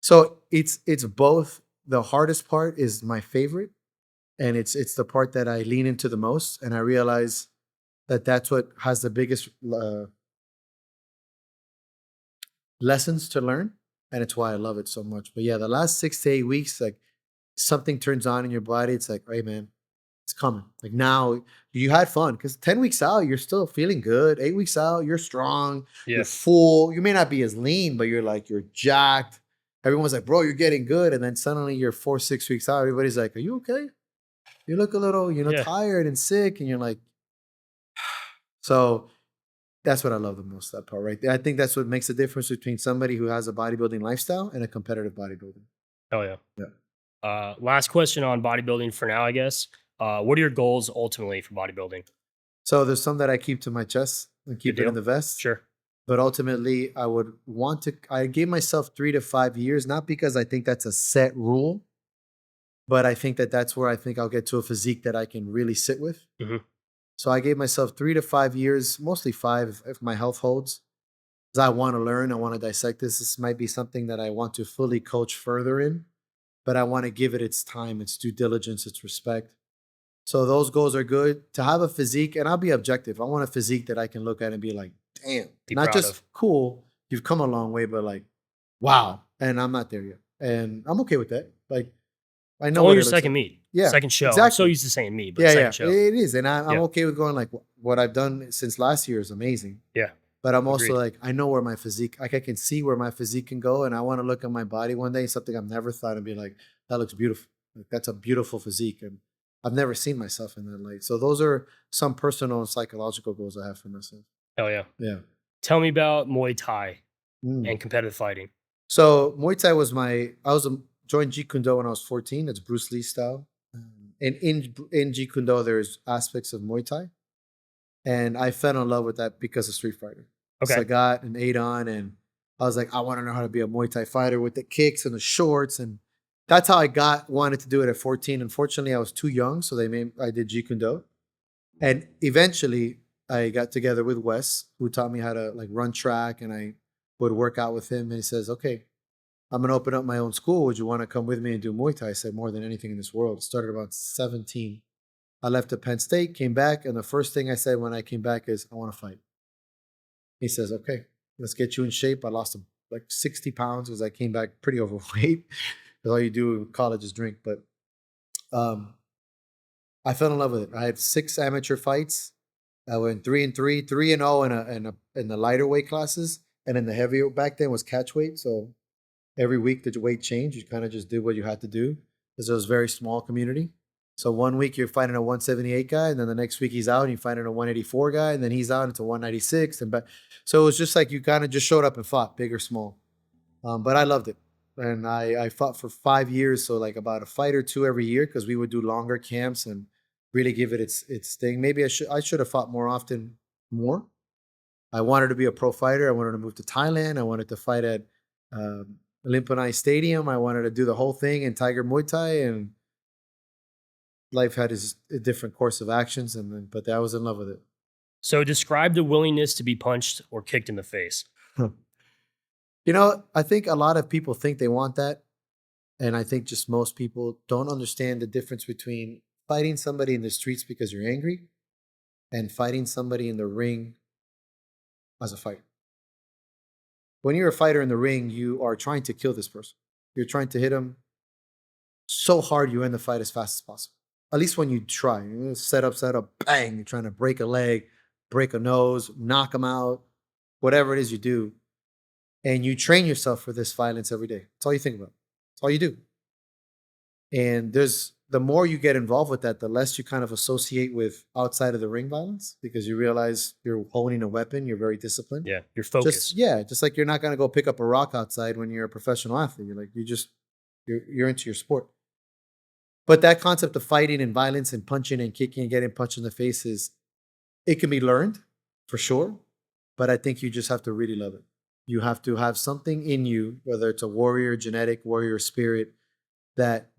So it's both. The hardest part is my favorite, and it's the part that I lean into the most. And I realize that that's what has the biggest lessons to learn. And it's why I love it so much. But yeah, the last 6 to 8 weeks, like something turns on in your body. It's like, hey man, it's coming. Like now you had fun because 10 weeks out, you're still feeling good. 8 weeks out, you're strong. Yeah. You're full. You may not be as lean, but you're jacked. Everyone's like, bro, you're getting good. And then suddenly you're 4, 6 weeks out. Everybody's like, are you okay? You look a little, tired and sick. And you're like, so That's what I love the most, that part right there. I think that's what makes the difference between somebody who has a bodybuilding lifestyle and a competitive bodybuilder.
Oh yeah.
Yeah.
Last question on bodybuilding for now, I guess. What are your goals ultimately for bodybuilding?
So there's some that I keep to my chest and
Good
keep it in
deal.
the vest.
Sure.
But ultimately, I gave myself 3 to 5 years, not because I think that's a set rule, but I think that that's where I think I'll get to a physique that I can really sit with.
Hmm.
So I gave myself 3 to 5 years, mostly five if my health holds. Because I want to learn, I want to dissect this. This might be something that I want to fully coach further in, but I want to give it its time, its due diligence, its respect. So those goals are good. To have a physique, and I'll be objective. I want a physique that I can look at and be like, damn,
Be
not
proud
just
of.
cool, you've come a long way, but like, wow. And I'm not there yet. And I'm okay with that. Like, I
It's
know
only
what
your
it looks
second
like.
meet,
Yeah,
second show. I'm so
exactly.
used to saying me, but
Yeah,
second
yeah,
show.
it is. And I'm
Yeah.
okay with going like what I've done since last year is amazing.
Yeah.
But I'm also
Agreed.
like, I know where my physique, like I can see where my physique can go. And I want to look at my body one day, something I've never thought and be like, that looks beautiful. Like that's a beautiful physique. And I've never seen myself in that light. So those are some personal and psychological goals I have for myself.
Oh yeah.
Yeah.
Tell me about Muay Thai
Mm.
and competitive fighting.
So Muay Thai was joined Jeet Kune Do when I was 14. It's Bruce Lee style. And in Jeet Kune Do, there's aspects of Muay Thai. And I fell in love with that because of Street Fighter. So
Okay.
I got an 8 on and I was like, I want to know how to be a Muay Thai fighter with the kicks and the shorts. And that's how I wanted to do it at 14. Unfortunately, I was too young. So I did Jeet Kune Do. And eventually I got together with Wes, who taught me how to like run track. And I would work out with him. And he says, okay, I'm going to open up my own school. Would you want to come with me and do Muay Thai? I said, more than anything in this world. It started about 17. I left at Penn State, came back, and the first thing I said when I came back is, I want to fight. He says, okay, let's get you in shape. I lost like 60 pounds because I came back pretty overweight. Because all you do in college is drink. But um, I fell in love with it. I had 6 amateur fights. I went 3-3, 3-0 in the lighter weight classes. And in the heavier, back then was catch weight. So every week the weight changed. You kind of just did what you had to do because it was a very small community. So one week you're fighting a 178 guy, and then the next week he's out and you're fighting a 184 guy, and then he's out into 196. So it was just like you kind of just showed up and fought, big or small. But I loved it. And I fought for 5 years, so like about a fight or two every year because we would do longer camps and really give it its thing. Maybe I should have fought more often more. I wanted to be a pro fighter. I wanted to move to Thailand. I wanted to fight at Limponai Stadium. I wanted to do the whole thing in Tiger Muay Thai, and life had a different course of actions. But I was in love with it.
So describe the willingness to be punched or kicked in the face.
I think a lot of people think they want that, and I think just most people don't understand the difference between fighting somebody in the streets because you're angry and fighting somebody in the ring as a fighter. When you're a fighter in the ring, you are trying to kill this person. You're trying to hit him so hard you end the fight as fast as possible. At least when you try. Set up, bang. You're trying to break a leg, break a nose, knock him out, whatever it is you do. And you train yourself for this violence every day. That's all you think about. That's all you do. And the more you get involved with that, the less you kind of associate with outside of the ring violence because you realize you're holding a weapon, you're very disciplined.
Yeah. Your
Just
focus.
yeah, just like you're not gonna go pick up a rock outside when you're a professional athlete. You're into your sport. But that concept of fighting and violence and punching and kicking and getting punched in the face it can be learned for sure. But I think you just have to really love it. You have to have something in you, whether it's a warrior genetic, warrior spirit, that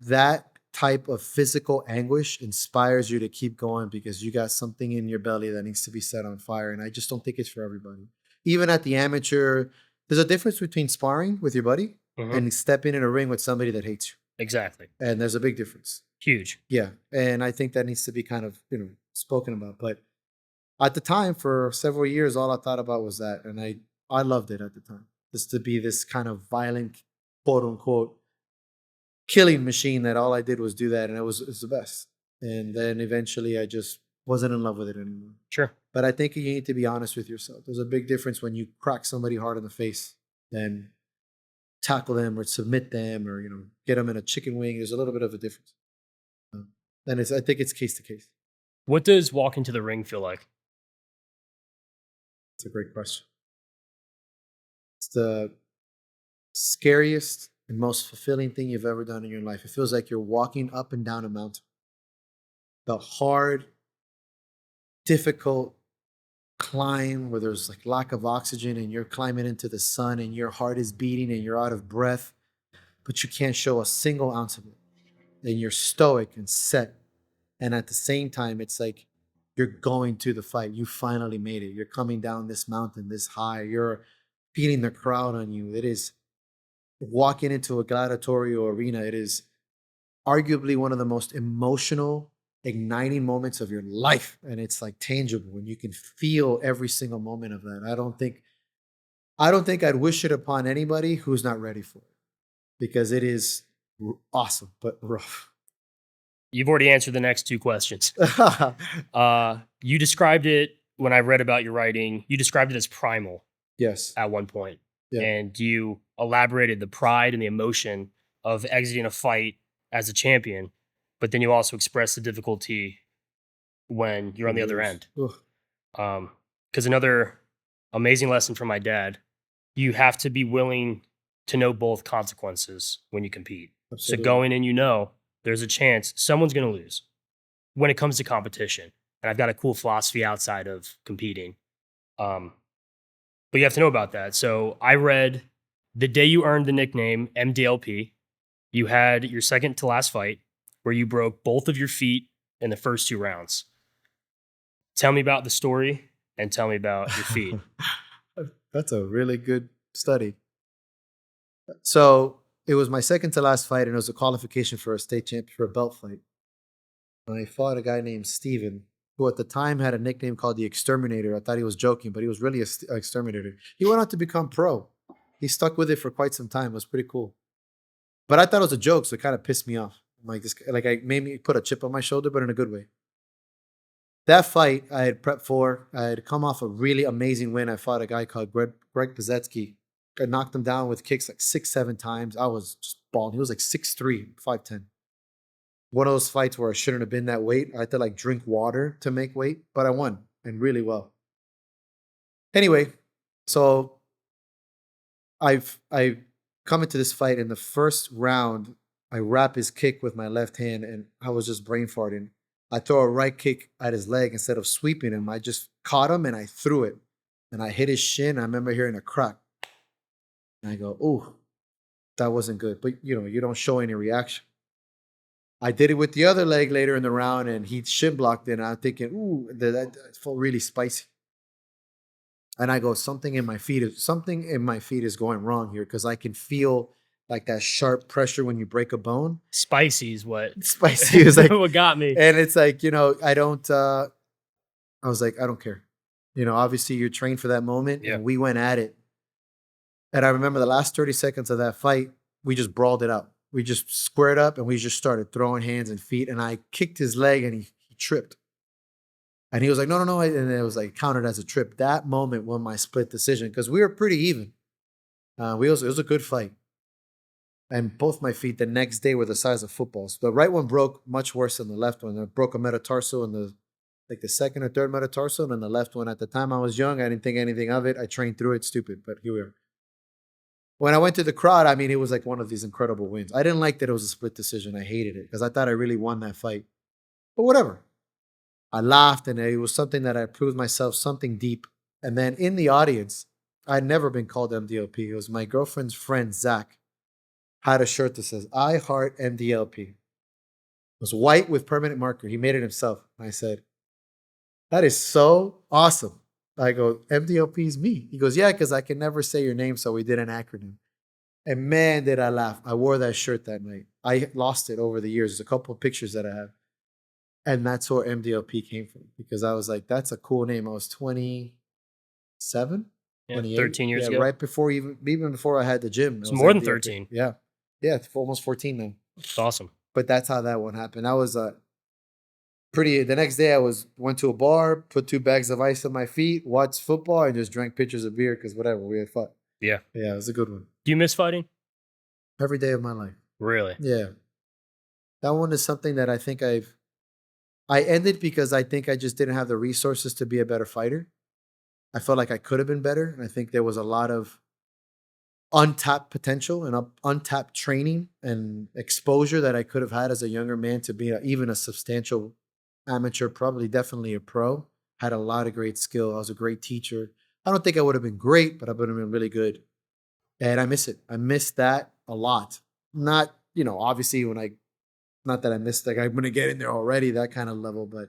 type of physical anguish inspires you to keep going because you got something in your belly that needs to be set on fire. And I just don't think it's for everybody. Even at the amateur, there's a difference between sparring with your buddy
Hmm.
and stepping in a ring with somebody that hates you.
Exactly.
And there's a big difference.
Huge.
Yeah. And I think that needs to be kind of, spoken about. But at the time, for several years, all I thought about was that. And I loved it at the time. Just to be this kind of violent, quote unquote, killing machine that all I did was do that. And it's the best. And then eventually I just wasn't in love with it anymore.
Sure.
But I think you need to be honest with yourself. There's a big difference when you crack somebody hard in the face than tackle them or submit them or, get them in a chicken wing. There's a little bit of a difference. And I think it's case to case.
What does walking to the ring feel like?
It's a great question. It's the scariest and most fulfilling thing you've ever done in your life. It feels like you're walking up and down a mountain. The hard, difficult climb where there's like lack of oxygen and you're climbing into the sun and your heart is beating and you're out of breath, but you can't show a single ounce of it. And you're stoic and set. And at the same time, it's like you're going to the fight. You finally made it. You're coming down this mountain this high. You're feeling the crowd on you. It is walking into a gladiatorial arena. It is arguably one of the most emotional, igniting moments of your life. And it's like tangible and you can feel every single moment of that. I don't think I'd wish it upon anybody who's not ready for it because it is awesome, but rough.
You've already answered the next two questions. You described it when I read about your writing. You described it as primal.
Yes.
At one point.
Yeah.
And you elaborated the pride and the emotion of exiting a fight as a champion, but then you also expressed the difficulty when you're on the other end. Because another amazing lesson from my dad, you have to be willing to know both consequences when you compete. Absolutely. So going in, there's a chance someone's going to lose when it comes to competition. And I've got a cool philosophy outside of competing. But you have to know about that. So I read the day you earned the nickname MDLP, you had your second to last fight where you broke both of your feet in the first 2 rounds. Tell me about the story and tell me about your feet.
That's a really good study. So it was my second to last fight and it was a qualification for a state champion for a belt fight. I fought a guy named Steven, who at the time had a nickname called the Exterminator. I thought he was joking, but he was really an exterminator. He went on to become pro. He stuck with it for quite some time. It was pretty cool. But I thought it was a joke, so it kind of pissed me off. It made me put a chip on my shoulder, but in a good way. That fight I had prepped for. I had come off a really amazing win. I fought a guy called Greg Pazetsky. I knocked him down with kicks like 6-7 times. I was just balling. He was like 6'3", 5'10". One of those fights where I shouldn't have been that weight. I had to like drink water to make weight, but I won and really well. Anyway, so I've come into this fight in the first round. I wrap his kick with my left hand and I was just brain farting. I throw a right kick at his leg instead of sweeping him. I just caught him and I threw it and I hit his shin. I remember hearing a crack. And I go, "Ooh, that wasn't good." But you don't show any reaction. I did it with the other leg later in the round and he shin blocked it. And I'm thinking, "Ooh, that felt really spicy." And I go, something in my feet is going wrong here because I can feel like that sharp pressure when you break a bone.
Spicy is what?
Spicy is like
what got me.
And it's like, I was like, I don't care. Obviously you're trained for that moment. Yeah. And we went at it. And I remember the last 30 seconds of that fight, we just brawled it out. We just squared up and we just started throwing hands and feet. And I kicked his leg and he tripped. And he was like, no. And it was like counted as a trip. That moment won my split decision because we were pretty even. It was a good fight. And both my feet the next day were the size of footballs. The right one broke much worse than the left one. It broke a metatarsal in the second or third metatarsal. And then the left one, at the time I was young, I didn't think anything of it. I trained through it, stupid, but here we are. When I went to the crowd, it was like one of these incredible wins. I didn't like that it was a split decision. I hated it because I thought I really won that fight. But whatever. I laughed and it was something that I proved myself, something deep. And then in the audience, I'd never been called MDLP. It was my girlfriend's friend, Zach, had a shirt that says, "I heart MDLP." It was white with permanent marker. He made it himself. And I said, "That is so awesome." I go, "MDLP is me." He goes, "Yeah, because I can never say your name, so we did an acronym." And man, did I laugh. I wore that shirt that night. I lost it over the years. There's a couple of pictures that I have. And that's where MDLP came from because I was like, that's a cool name. I was 27, 28.
13 years ago.
Right before, even before I had the gym.
It's more than 13.
Yeah. Yeah, it's almost 14 now.
It's awesome.
But that's how that one happened. I was the next day I went to a bar, put 2 bags of ice on my feet, watched football, and just drank pitchers of beer because whatever, we had fun.
Yeah.
Yeah, it was a good one.
Do you miss fighting?
Every day of my life.
Really?
Yeah. That one is something that I think I ended because I think I just didn't have the resources to be a better fighter. I felt like I could have been better. And I think there was a lot of untapped potential and untapped training and exposure that I could have had as a younger man to be even a substantial amateur, probably definitely a pro. Had a lot of great skill. I was a great teacher. I don't think I would have been great, but I would have been really good. And I miss it. I miss that a lot. Not, obviously not that I miss, like I'm going to get in there already, that kind of level, but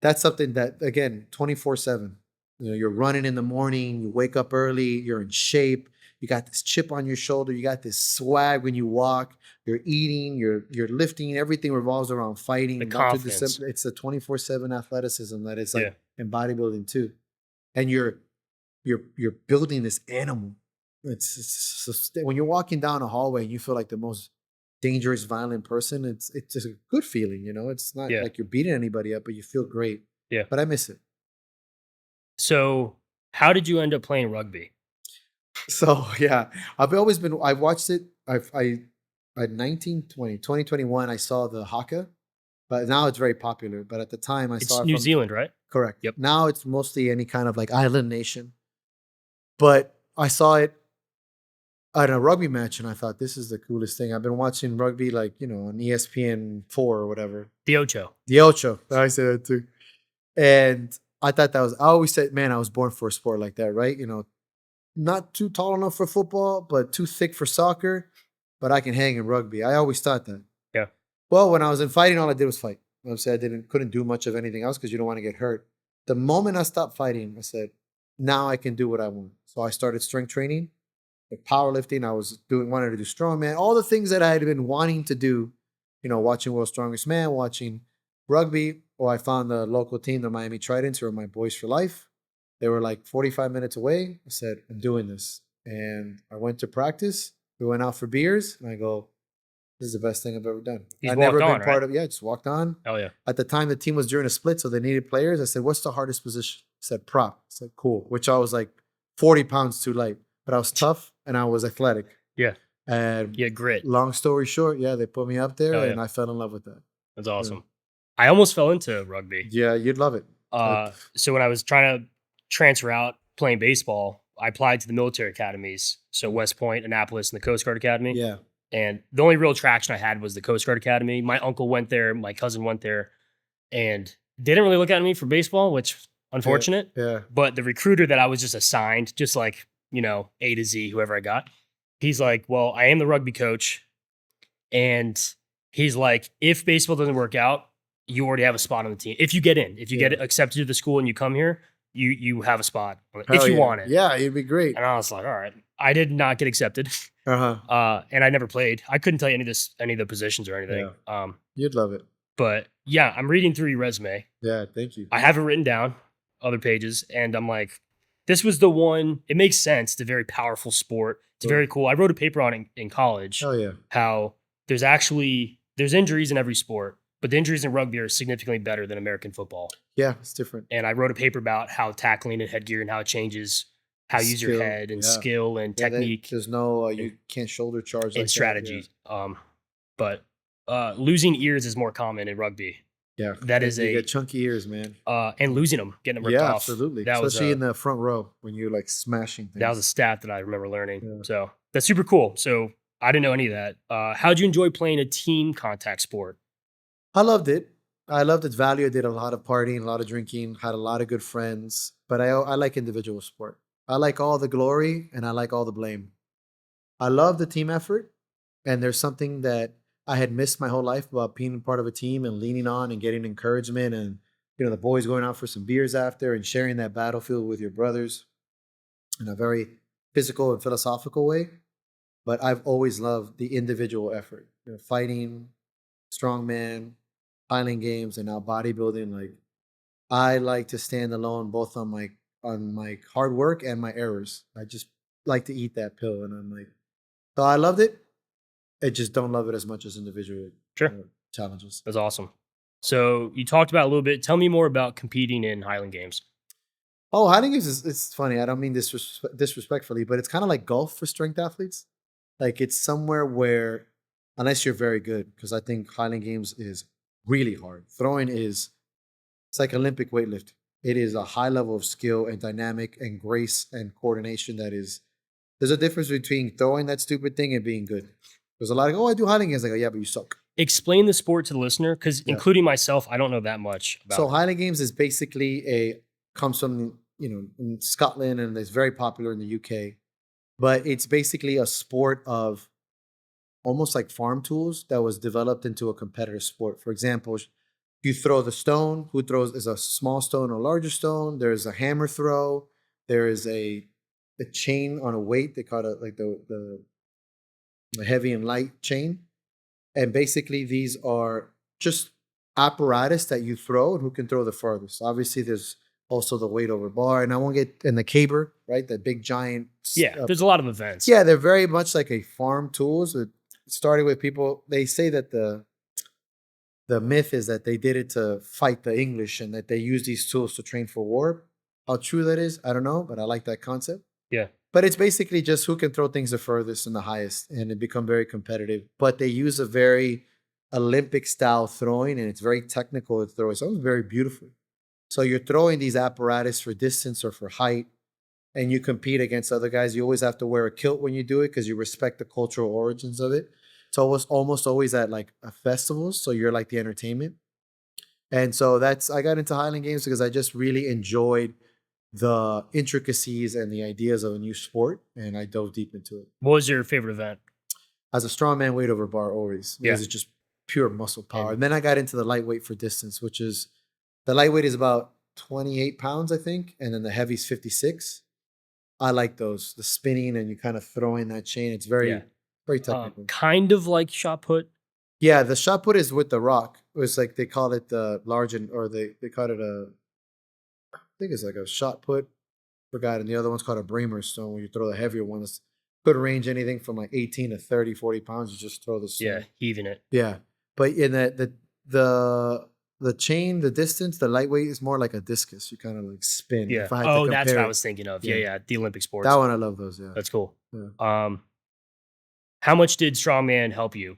that's something that, again, 24/7. You're running in the morning, you wake up early, you're in shape, you got this chip on your shoulder, you got this swag when you walk, you're eating, you're lifting, everything revolves around fighting.
The
Dr.
confidence.
December, it's a 24/7 athleticism that is
Yeah.
like in bodybuilding too. And you're building this animal. When you're walking down a hallway and you feel like the most dangerous, violent person, it's just a good feeling, It's not
Yeah.
like you're beating anybody up, but you feel great.
Yeah.
But I miss it.
So how did you end up playing rugby?
So yeah, I've watched it. At 19, 20, 2021, I saw the haka, but now it's very popular. But at the time I
It's
saw it
New
from,
Zealand, right?
correct.
Yep.
Now it's mostly any kind of like island nation. But I saw it at a rugby match and I thought, this is the coolest thing. I've been watching rugby like, on ESPN 4 or whatever.
The Ocho.
The Ocho. I say that too. And I thought I always said, man, I was born for a sport like that, right? Not too tall enough for football, but too thick for soccer, but I can hang in rugby. I always thought that.
Yeah.
Well, when I was in fighting, all I did was fight. Obviously, couldn't do much of anything else because you don't want to get hurt. The moment I stopped fighting, I said, now I can do what I want. So I started strength training, like powerlifting. I wanted to do strongman, all the things that I had been wanting to do, watching World's Strongest Man, watching rugby, or I found the local team, the Miami Tridents, who are my boys for life. They were like 45 minutes away. I said, I'm doing this. And I went to practice. We went out for beers. And I go, this is the best thing I've ever done.
You've
I've never
walked
been
on,
part
right?
of, yeah, just walked on.
Oh yeah.
At the time, the team was during a split, so they needed players. I said, what's the hardest position? I said, prop. I said, cool. Which I was like 40 pounds too light. But I was tough and I was athletic.
Yeah.
And
Yeah, grit.
long story short, yeah, they put me up there
Oh, yeah.
and I fell in love with that.
That's awesome. I almost fell into rugby.
Yeah, you'd love it.
So when I was trying to transfer out playing baseball, I applied to the military academies. So West Point, Annapolis, and the Coast Guard Academy.
Yeah.
And the only real traction I had was the Coast Guard Academy. My uncle went there, my cousin went there, and they didn't really look at me for baseball, which unfortunate.
Yeah.
But the recruiter that I was just assigned, just like, A to Z, whoever I got, he's like, well, I am the rugby coach. And he's like, if baseball doesn't work out, you already have a spot on the team. If you get in, if you get accepted to the school and you come here, you have a spot if you want it.
Yeah, it'd be great.
And I was like, all right. I did not get accepted.
Uh-huh.
And I never played. I couldn't tell you any of the positions or anything.
You'd love it.
But yeah, I'm reading through your resume.
Yeah, thank you.
I have it written down, other pages, and I'm like, this was the one. It makes sense. It's a very powerful sport. It's very cool. I wrote a paper on it in college.
Oh yeah.
How there's injuries in every sport, but the injuries in rugby are significantly better than American football.
Yeah, it's different.
And I wrote a paper about how tackling and headgear and how it changes how you use your head and skill and technique.
There's no you can't shoulder charge
and
like
strategy.
That,
But losing ears is more common in rugby.
Yeah,
that is
you get chunky ears, man.
And losing them, getting them ripped off.
Yeah, absolutely.
That
Especially in the front row when you're like smashing things.
That was a stat that I remember learning.
Yeah.
So that's super cool. So I didn't know any of that. How'd you enjoy playing a team contact sport?
I loved it. I loved its value. I did a lot of partying, a lot of drinking, had a lot of good friends. But I like individual sport. I like all the glory and I like all the blame. I love the team effort. And there's something that I had missed my whole life about being part of a team and leaning on and getting encouragement and, the boys going out for some beers after and sharing that battlefield with your brothers in a very physical and philosophical way. But I've always loved the individual effort, fighting, strongman, Highland Games, and now bodybuilding. Like, I like to stand alone both on my hard work and my errors. I just like to eat that pill, and I'm like, so I loved it. I just don't love it as much as individual challenges.
That's awesome. So you talked about a little bit. Tell me more about competing in Highland Games.
Oh, Highland Games it's funny. I don't mean disrespectfully, but it's kind of like golf for strength athletes. Like, it's somewhere where, unless you're very good, because I think Highland Games is really hard. Throwing it's like Olympic weightlifting. It is a high level of skill and dynamic and grace and coordination there's a difference between throwing that stupid thing and being good. There's a lot of, I do Highland Games. I go, yeah, but you suck.
Explain the sport to the listener, because
Yeah.
including myself, I don't know that much about
So
it.
Highland Games is basically comes from, in Scotland, and it's very popular in the UK. But it's basically a sport of almost like farm tools that was developed into a competitive sport. For example, you throw the stone. Who throws is a small stone or a larger stone? There's a hammer throw. There is a chain on a weight. They call it like the heavy and light chain. And basically, these are just apparatus that you throw, and who can throw the farthest. Obviously, there's also the weight over bar, and I won't get in the caber, right? That big giant.
Yeah, there's a lot of events.
Yeah, they're very much like a farm tools. It started with people. They say that the myth is that they did it to fight the English and that they use these tools to train for war. How true that is, I don't know, but I like that concept.
Yeah.
But it's basically just who can throw things the furthest and the highest, and it become very competitive. But they use a very Olympic style throwing, and it's very technical to throw. It sounds very beautiful. So you're throwing these apparatus for distance or for height, and you compete against other guys. You always have to wear a kilt when you do it because you respect the cultural origins of it. It's almost always at like a festivals, so you're like the entertainment. And so I got into Highland Games because I just really enjoyed the intricacies and the ideas of a new sport, and I dove deep into it.
What was your favorite event?
As a strongman, weight over bar always, because it's just pure muscle power. And then I got into the lightweight for distance, which is the lightweight is about 28 pounds, I think, and then the heavy's 56. I like those, the spinning and you kind of throwing that chain. It's very technical.
Kind of like shot put.
Yeah, the shot put is with the rock. It was like they call it the large, or they call it I think it's like a shot put. Forgot, and the other one's called a Bramer stone, where you throw the heavier one. It's could range anything from like 18 to 30, 40 pounds. You just throw the stone.
Yeah, heaving it.
Yeah, but in the chain, the distance, the lightweight is more like a discus. You kind of like spin.
Yeah.
If I had
Oh,
to
that's
compare
what I
it.
was thinking of. Yeah, the Olympic sports.
That one I love those. Yeah,
That's cool.
Yeah.
How much did Strongman help you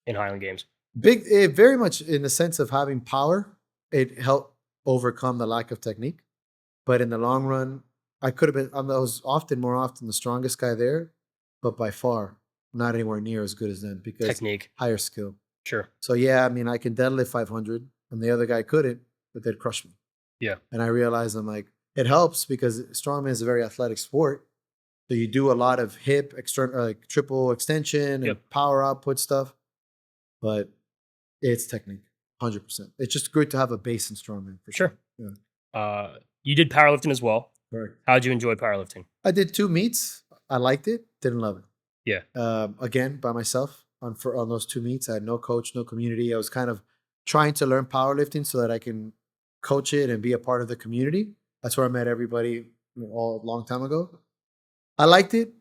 in Highland Games?
Very much in the sense of having power. It helped overcome the lack of technique, but in the long run, I could have been. I was more often the strongest guy there, but by far not anywhere near as good as them because
Technique,
higher skill.
Sure.
So yeah, I mean, I can deadlift 500, and the other guy couldn't, but they'd crush me.
Yeah.
And I realized I'm like, it helps because strongman is a very athletic sport. So you do a lot of hip, like triple extension and power output stuff, but it's technique, 100%. It's just good to have a base in strongman for sure.
Yeah. You did powerlifting as well.
Correct.
How'd you enjoy powerlifting?
I did 2 meets. I liked it. Didn't love it.
Yeah.
Again, by myself on those 2 meets. I had no coach, no community. I was kind of trying to learn powerlifting so that I can coach it and be a part of the community. That's where I met everybody all a long time ago. I liked it.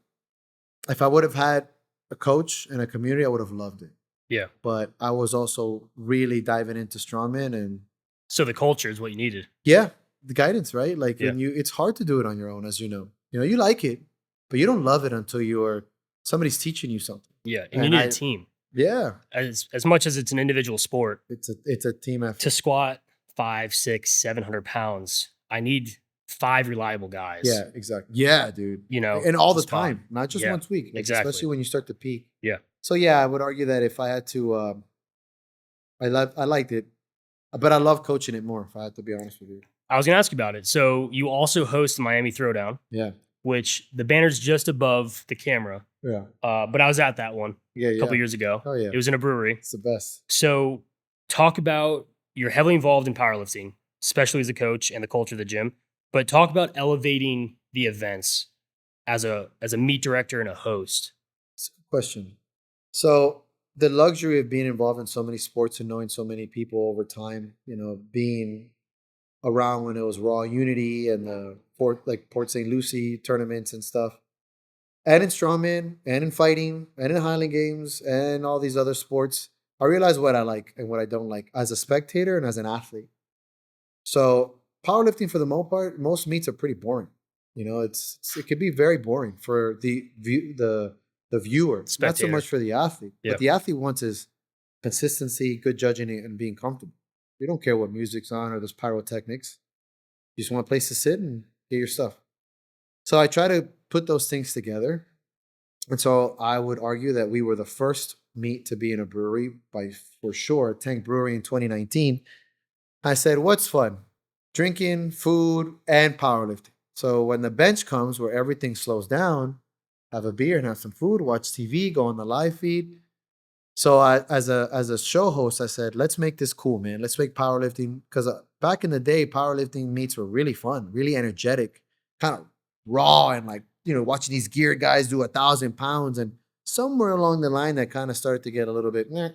If I would have had a coach and a community, I would have loved it.
Yeah.
But I was also really diving into strongman, and
so the culture is what you needed.
Yeah, the guidance, right? Like when it's hard to do it on your own, as you know. You like it, but you don't love it until somebody's teaching you something.
Yeah, and you need a team.
Yeah,
as much as it's an individual sport,
it's a team effort.
To squat 500, 600, 700 pounds, I need 5 reliable guys.
Yeah, exactly. Yeah, dude. And all the time, not just once a week.
Exactly.
Especially when you start to peak.
Yeah.
So yeah, I would argue that if I had to, I liked it, but I love coaching it more. If I had to be honest with you.
I was going to ask you about it. So you also host the Miami Throwdown.
Yeah.
Which the banner's just above the camera.
Yeah.
But I was at that one a couple years ago.
Oh yeah.
It was in a brewery.
It's the best.
So talk about, you're heavily involved in powerlifting, especially as a coach and the culture of the gym. But talk about elevating the events as a meet director and a host.
That's a good question. So the luxury of being involved in so many sports and knowing so many people over time, being around when it was Raw Unity and the Port St. Lucie tournaments and stuff, and in strongman and in fighting and in Highland Games and all these other sports, I realized what I like and what I don't like as a spectator and as an athlete. So powerlifting, for the most part, most meets are pretty boring. It could be very boring for the viewer,
Spectator.
Not so much for the athlete. What the athlete wants is consistency, good judging, and being comfortable. You don't care what music's on or there's pyrotechnics. You just want a place to sit and get your stuff. So I try to put those things together. And so I would argue that we were the first meet to be in a brewery by for sure, Tank Brewery in 2019. I said, what's fun? Drinking, food, and powerlifting. So when the bench comes where everything slows down, have a beer and have some food, watch TV, go on the live feed. So as a show host, I said, let's make this cool, man. Let's make powerlifting, because back in the day, powerlifting meets were really fun, really energetic, kind of raw, and like, watching these geared guys do 1,000 pounds. And somewhere along the line, that kind of started to get a little bit, meh.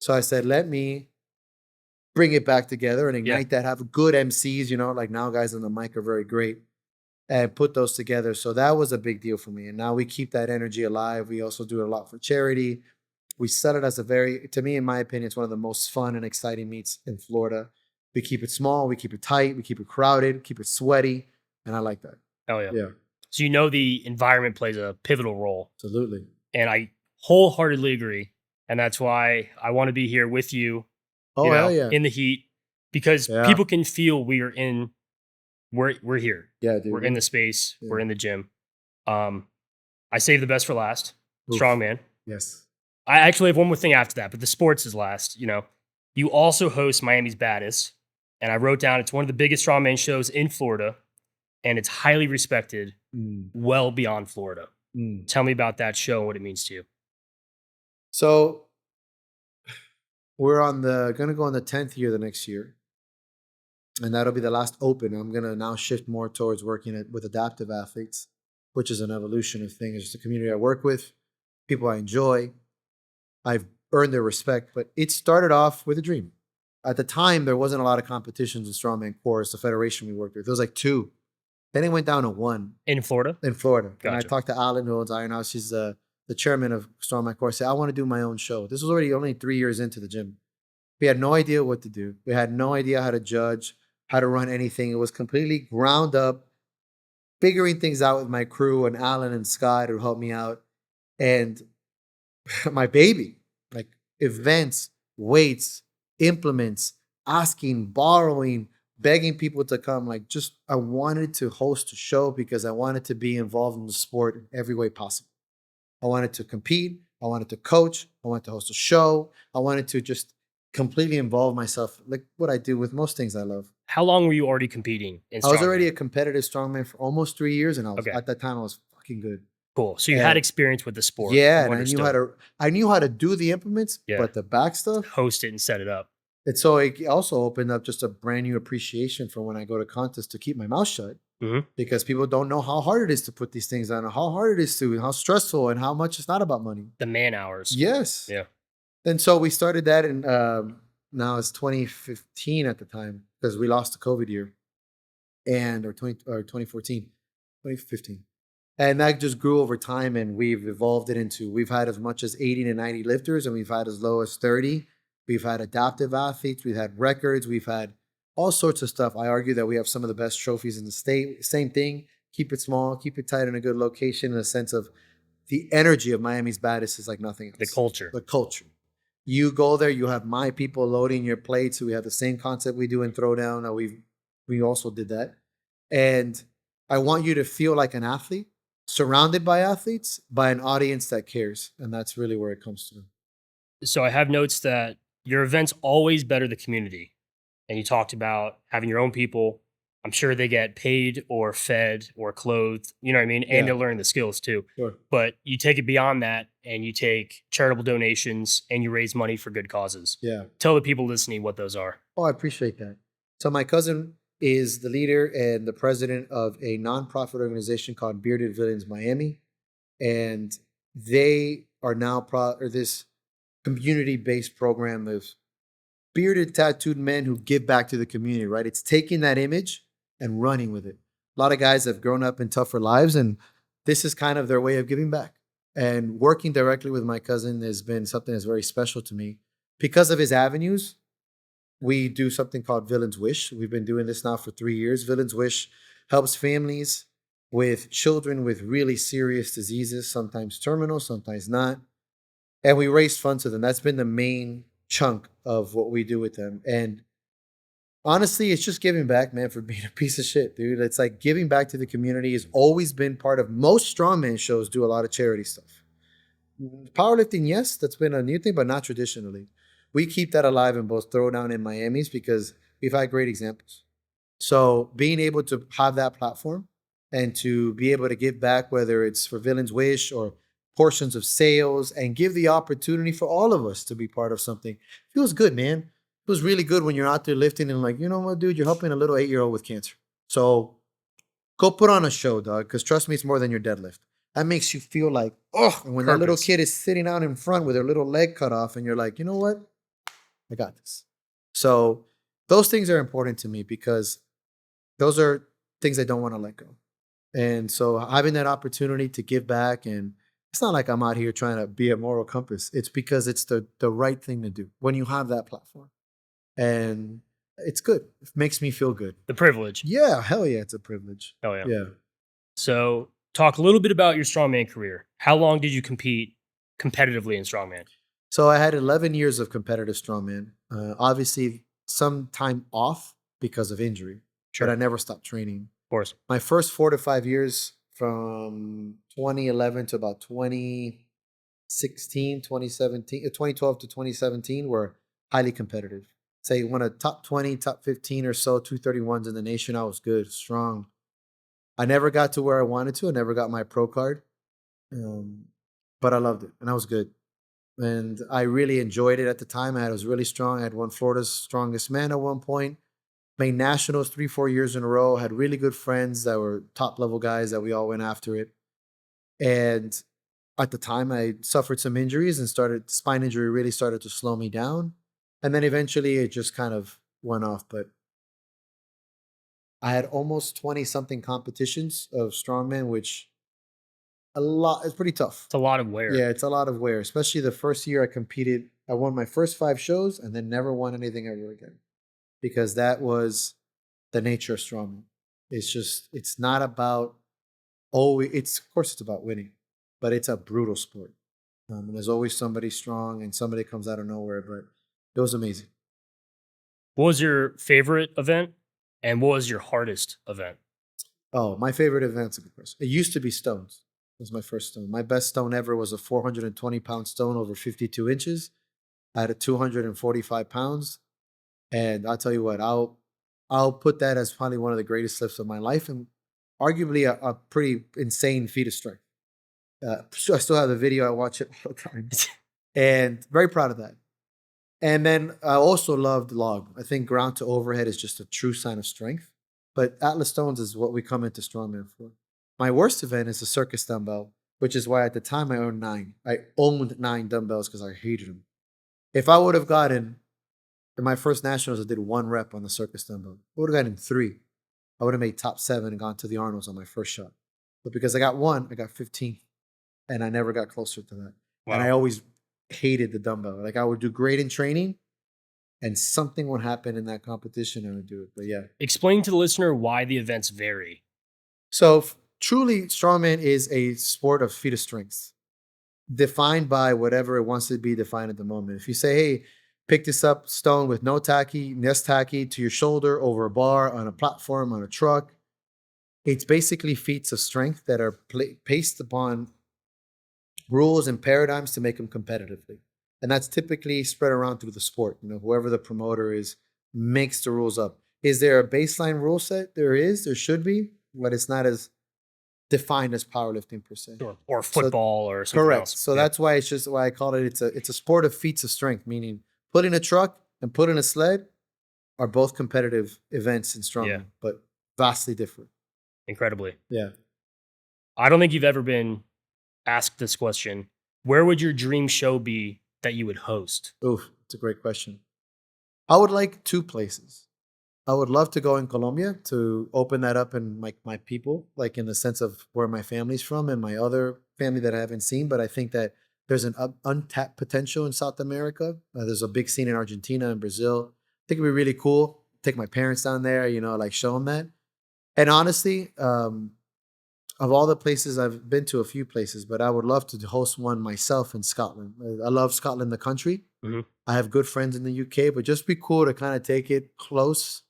So I said, let me bring it back together and ignite that, have good MCs, like now guys on the mic are very great, and put those together. So that was a big deal for me. And now we keep that energy alive. We also do a lot for charity. We set it as to me, in my opinion, it's one of the most fun and exciting meets in Florida. We keep it small, we keep it tight, we keep it crowded, keep it sweaty, and I like that.
Oh, yeah.
Yeah.
So the environment plays a pivotal role.
Absolutely.
And I wholeheartedly agree. And that's why I want to be here with you,
Oh, hell yeah.
in the heat, because people can feel we're here.
Yeah, dude.
We're in the space. Yeah. We're in the gym. I saved the best for last. Oof. Strongman.
Yes.
I actually have one more thing after that, but the sports is last. You also host Miami's Baddest, and I wrote down it's one of the biggest strongman shows in Florida, and it's highly respected well beyond Florida. Tell me about that show and what it means to you.
So we're going to go on the 10th year the next year, and that'll be the last open. I'm going to now shift more towards working with adaptive athletes, which is an evolution of things. It's the community I work with, people I enjoy. I've earned their respect, but it started off with a dream. At the time, there wasn't a lot of competitions in Strongman Chorus, the federation we worked with. There was like 2. Then it went down to 1.
In Florida?
In Florida.
Gotcha.
And I talked to Alan, who owns Iron House. She's the chairman of Strongman Chorus. I said, I want to do my own show. This was only 3 years into the gym. We had no idea what to do. We had no idea how to judge, how to run anything. It was completely ground up, figuring things out with my crew and Alan and Scott, who helped me out. And my baby, like events, weights, implements, asking, borrowing, begging people to come. I wanted to host a show because I wanted to be involved in the sport in every way possible. I wanted to compete. I wanted to coach. I wanted to host a show. I wanted to just completely involve myself, like what I do with most things I love.
How long were you already competing in strongman?
I was already a competitive strongman for almost 3 years, and at that time I was fucking good.
Cool. So you had experience with the sport.
Yeah, and I knew how to do the implements, but the back stuff,
host it and set it up.
And so it also opened up just a brand new appreciation for when I go to contests to keep my mouth shut, because people don't know how hard it is to put these things on, and how hard it is to, and how stressful, and how much it's not about money.
The man hours.
Yes.
Yeah.
And so we started that, and now it's 2015 at the time, because we lost the COVID year, or 2014, 2015. And that just grew over time, and we've evolved it into, we've had as much as 80 to 90 lifters, and we've had as low as 30. We've had adaptive athletes. We've had records. We've had all sorts of stuff. I argue that we have some of the best trophies in the state. Same thing. Keep it small. Keep it tight in a good location, in a sense of the energy of Miami's Baddest is like nothing else.
The culture.
The culture. You go there, you have my people loading your plates. We have the same concept we do in Throwdown. We also did that. And I want you to feel like an athlete, surrounded by athletes, by an audience that cares. And that's really where it comes to.
So I have notes that your events always better the community. And you talked about having your own people. I'm sure they get paid or fed or clothed, you know what I mean? And they'll learn the skills too.
Sure.
But you take it beyond that, and you take charitable donations, and you raise money for good causes.
Yeah.
Tell the people listening what those are.
Oh, I appreciate that. So my cousin is the leader and the president of a nonprofit organization called Bearded Villains Miami. And they are now this community-based program of bearded, tattooed men who give back to the community, right? It's taking that image and running with it. A lot of guys have grown up in tougher lives, and this is kind of their way of giving back. And working directly with my cousin has been something that's very special to me. Because of his avenues, we do something called Villains Wish. We've been doing this now for 3 years. Villains Wish helps families with children with really serious diseases, sometimes terminal, sometimes not. And we raise funds for them. That's been the main chunk of what we do with them. And Honestly, it's just giving back, man, for being a piece of shit, dude. It's like giving back to the community has always been part of most strongman shows do a lot of charity stuff. Powerlifting, yes, that's been a new thing, but not traditionally. We keep that alive in both Throwdown and Miami's because we've had great examples. So being able to have that platform and to be able to give back, whether it's for Villain's Wish or portions of sales, and give the opportunity for all of us to be part of something, feels good, man. It feels really good when you're out there lifting and like, you know what, dude, you're helping a little 8-year-old with cancer. So go put on a show, dog, because trust me, it's more than your deadlift. That makes you feel like, oh, and when that little
Purpose.
kid is sitting out in front with their little leg cut off, and you're like, you know what? I got this. So those things are important to me because those are things I don't want to let go. And so having that opportunity to give back, and it's not like I'm out here trying to be a moral compass. It's because it's the right thing to do when you have that platform. And it's good. It makes me feel good.
The privilege.
Yeah, hell yeah, it's a privilege.
Oh yeah.
Yeah.
So talk a little bit about your strongman career. How long did you compete competitively in strongman?
So I had 11 years of competitive strongman. Obviously, some time off because of injury, but I never stopped training.
Of course.
My first 4 to 5 years from 2011 to about 2016, 2017, 2012 to 2017 were highly competitive. Say one of top 20, top 15 or so, 231s in the nation. I was good, strong. I never got to where I wanted to. I never got my pro card, but I loved it and I was good. And I really enjoyed it at the time. I was really strong. I had won Florida's strongest man at one point. Made nationals 3-4 years in a row. Had really good friends that were top level guys that we all went after it. And at the time, I suffered some injuries and spine injury really started to slow me down. And then eventually it just kind of went off. But I had almost 20 something competitions of strongman, which it's pretty tough.
It's a lot of wear.
Yeah, it's a lot of wear, especially the first year I competed. I won my first 5 shows and then never won anything ever again because that was the nature of strongman. It's not about, of course it's about winning, but it's a brutal sport. And there's always somebody strong and somebody comes out of nowhere, but it was amazing.
What was your favorite event and what was your hardest event?
Oh, my favorite event's a good question. It used to be stones. It was my first stone. My best stone ever was a 420-pound stone over 52 inches. I had a 245 pounds. And I'll tell you what, I'll put that as probably one of the greatest lifts of my life and arguably a pretty insane feat of strength. So I still have the video. I watch it all the time. And very proud of that. And then I also loved log. I think ground to overhead is just a true sign of strength. But Atlas Stones is what we come into strongman for. My worst event is the circus dumbbell, which is why at the time I owned 9. I owned 9 dumbbells because I hated them. If I would have gotten, in my first nationals, I did 1 rep on the circus dumbbell. I would have gotten 3. I would have made top 7 and gone to the Arnolds on my first shot. But because I got 1, I got 15. And I never got closer to that. Wow. And I always hated the dumbbell. Like I would do great in training and something would happen in that competition and I would do it. But yeah.
Explain to the listener why the events vary.
So truly, strongman is a sport of feat of strength, defined by whatever it wants to be defined at the moment. If you say, hey, pick this up stone with no tacky, nest tacky to your shoulder, over a bar, on a platform, on a truck, it's basically feats of strength that are based upon rules and paradigms to make them competitively. And that's typically spread around through the sport. You know, whoever the promoter is makes the rules up. Is there a baseline rule set? There should be, but it's not as defined as powerlifting per se.
Sure. Or football or something else.
So that's why it's just why I call it, it's a sport of feats of strength, meaning putting a truck and putting a sled are both competitive events in strongman, but vastly different.
Incredibly.
Yeah.
I don't think you've ever been asked this question. Where would your dream show be that you would host?
Oof, it's a great question. I would like 2 places. I would love to go in Colombia to open that up and my people, like in the sense of where my family's from and my other family that I haven't seen. But I think that there's an untapped potential in South America. There's a big scene in Argentina and Brazil. I think it'd be really cool. Take my parents down there, you know, like show them that. And honestly, of all the places, I've been to a few places, but I would love to host one myself in Scotland. I love Scotland, the country. Mm-hmm. I have good friends in the UK, but just be cool to kind of take it close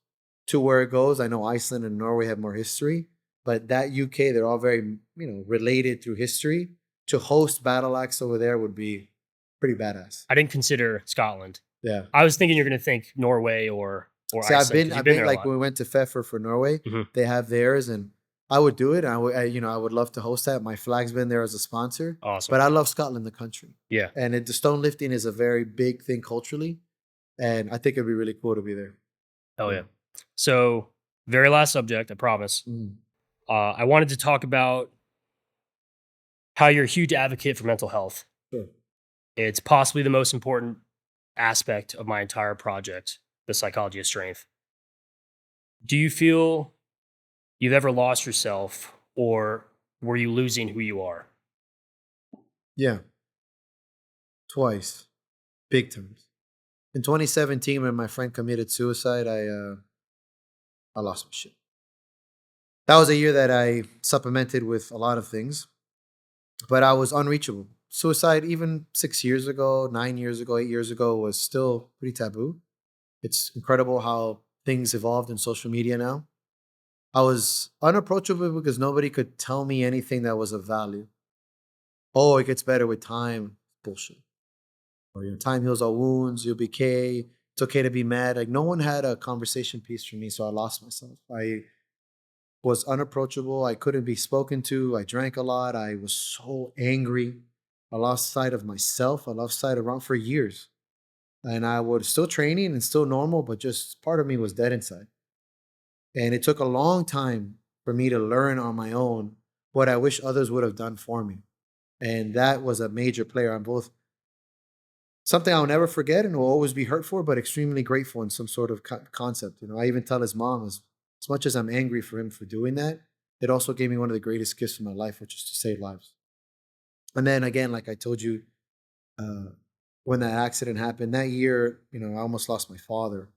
to where it goes. I know Iceland and Norway have more history, but that UK, they're all very, related through history. To host Battle Axe over there would be pretty badass.
I didn't consider Scotland.
Yeah.
I was thinking you're going to think Norway or
See,
Iceland.
I've been
there
like when we went to Pfeffer for Norway, they have theirs, and I would do it. I would love to host that. My flag's been there as a sponsor.
Awesome.
But I love Scotland, the country.
Yeah.
And the stone lifting is a very big thing culturally, and I think it'd be really cool to be there.
Oh yeah. So, very last subject, I promise. I wanted to talk about how you're a huge advocate for mental health.
Sure.
It's possibly the most important aspect of my entire project, the psychology of strength. Do you feel you've ever lost yourself, or were you losing who you are?
Yeah. Twice. Big times. In 2017, when my friend committed suicide, I lost my shit. That was a year that I supplemented with a lot of things, but I was unreachable. Suicide, even 6 years ago, 9 years ago, 8 years ago, was still pretty taboo. It's incredible how things evolved in social media now. I was unapproachable because nobody could tell me anything that was of value. Oh, it gets better with time. Bullshit. Or time heals all wounds. You'll be okay. It's okay to be mad. Like, no one had a conversation piece for me, so I lost myself. I was unapproachable. I couldn't be spoken to. I drank a lot. I was so angry. I lost sight of myself. I lost sight around for years. And I was still training and still normal, but just part of me was dead inside. And it took a long time for me to learn on my own what I wish others would have done for me. And that was a major player on both. Something I'll never forget and will always be hurt for, but extremely grateful in some sort of concept. I even tell his mom, as much as I'm angry for him for doing that, it also gave me one of the greatest gifts of my life, which is to save lives. And then again, like I told you, when that accident happened that year, I almost lost my father.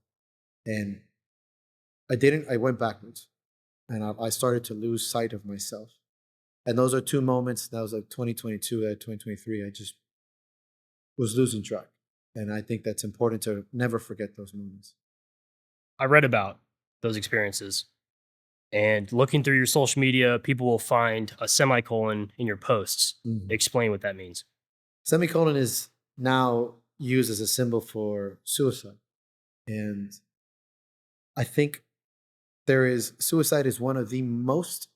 And I went backwards. And I started to lose sight of myself. And those are two moments. That was like 2022, 2023. I just was losing track. And I think that's important to never forget those moments.
I read about those experiences. And looking through your social media, people will find a semicolon in your posts. Explain what that means.
Semicolon is now used as a symbol for suicide. And I think suicide is one of the most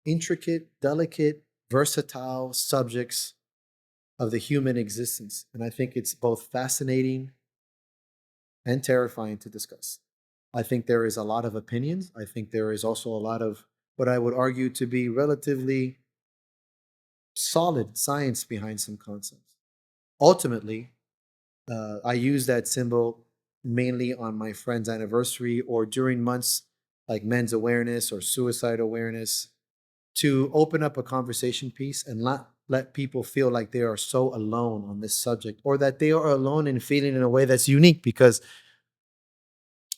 intricate, delicate, versatile subjects of the human existence. And I think it's both fascinating and terrifying to discuss. I think there is a lot of opinions. I think there is also a lot of what I would argue to be relatively solid science behind some concepts. Ultimately, I use that symbol mainly on my friend's anniversary or during months like men's awareness or suicide awareness to open up a conversation piece and not let people feel like they are so alone on this subject or that they are alone in feeling in a way that's unique, because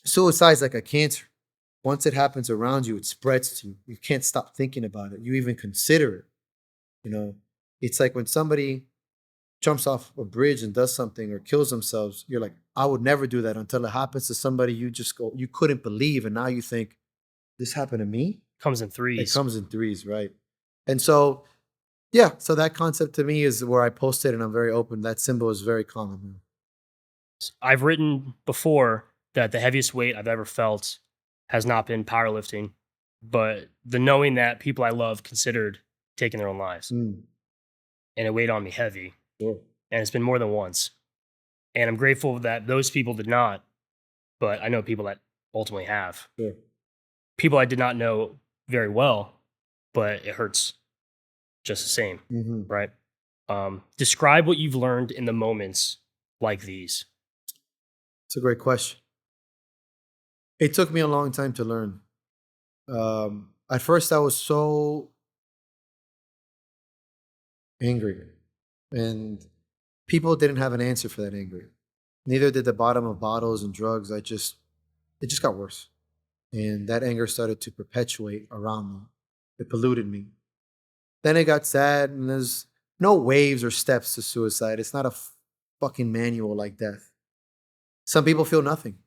suicide is like a cancer. Once it happens around you, it spreads to you. You can't stop thinking about it. You even consider it. It's like when somebody jumps off a bridge and does something or kills themselves, you're like, I would never do that, until it happens to somebody you couldn't believe. And now you think, this happened to me?
Comes in threes.
It comes in threes, right? And so, yeah, so that concept to me is where I post it, and I'm very open. That symbol is very common.
I've written before that the heaviest weight I've ever felt has not been powerlifting, but the knowing that people I love considered taking their own lives. And it weighed on me heavy.
Sure.
And it's been more than once. And I'm grateful that those people did not, but I know people that ultimately have.
Sure.
People I did not know very well, but it hurts just the same, right? Describe what you've learned in the moments like these.
It's a great question. It took me a long time to learn. At first, I was so angry, and people didn't have an answer for that anger. Neither did the bottom of bottles and drugs. It just got worse. And that anger started to perpetuate around me. It polluted me. Then it got sad, and there's no waves or steps to suicide. It's not a fucking manual like death. Some people feel nothing.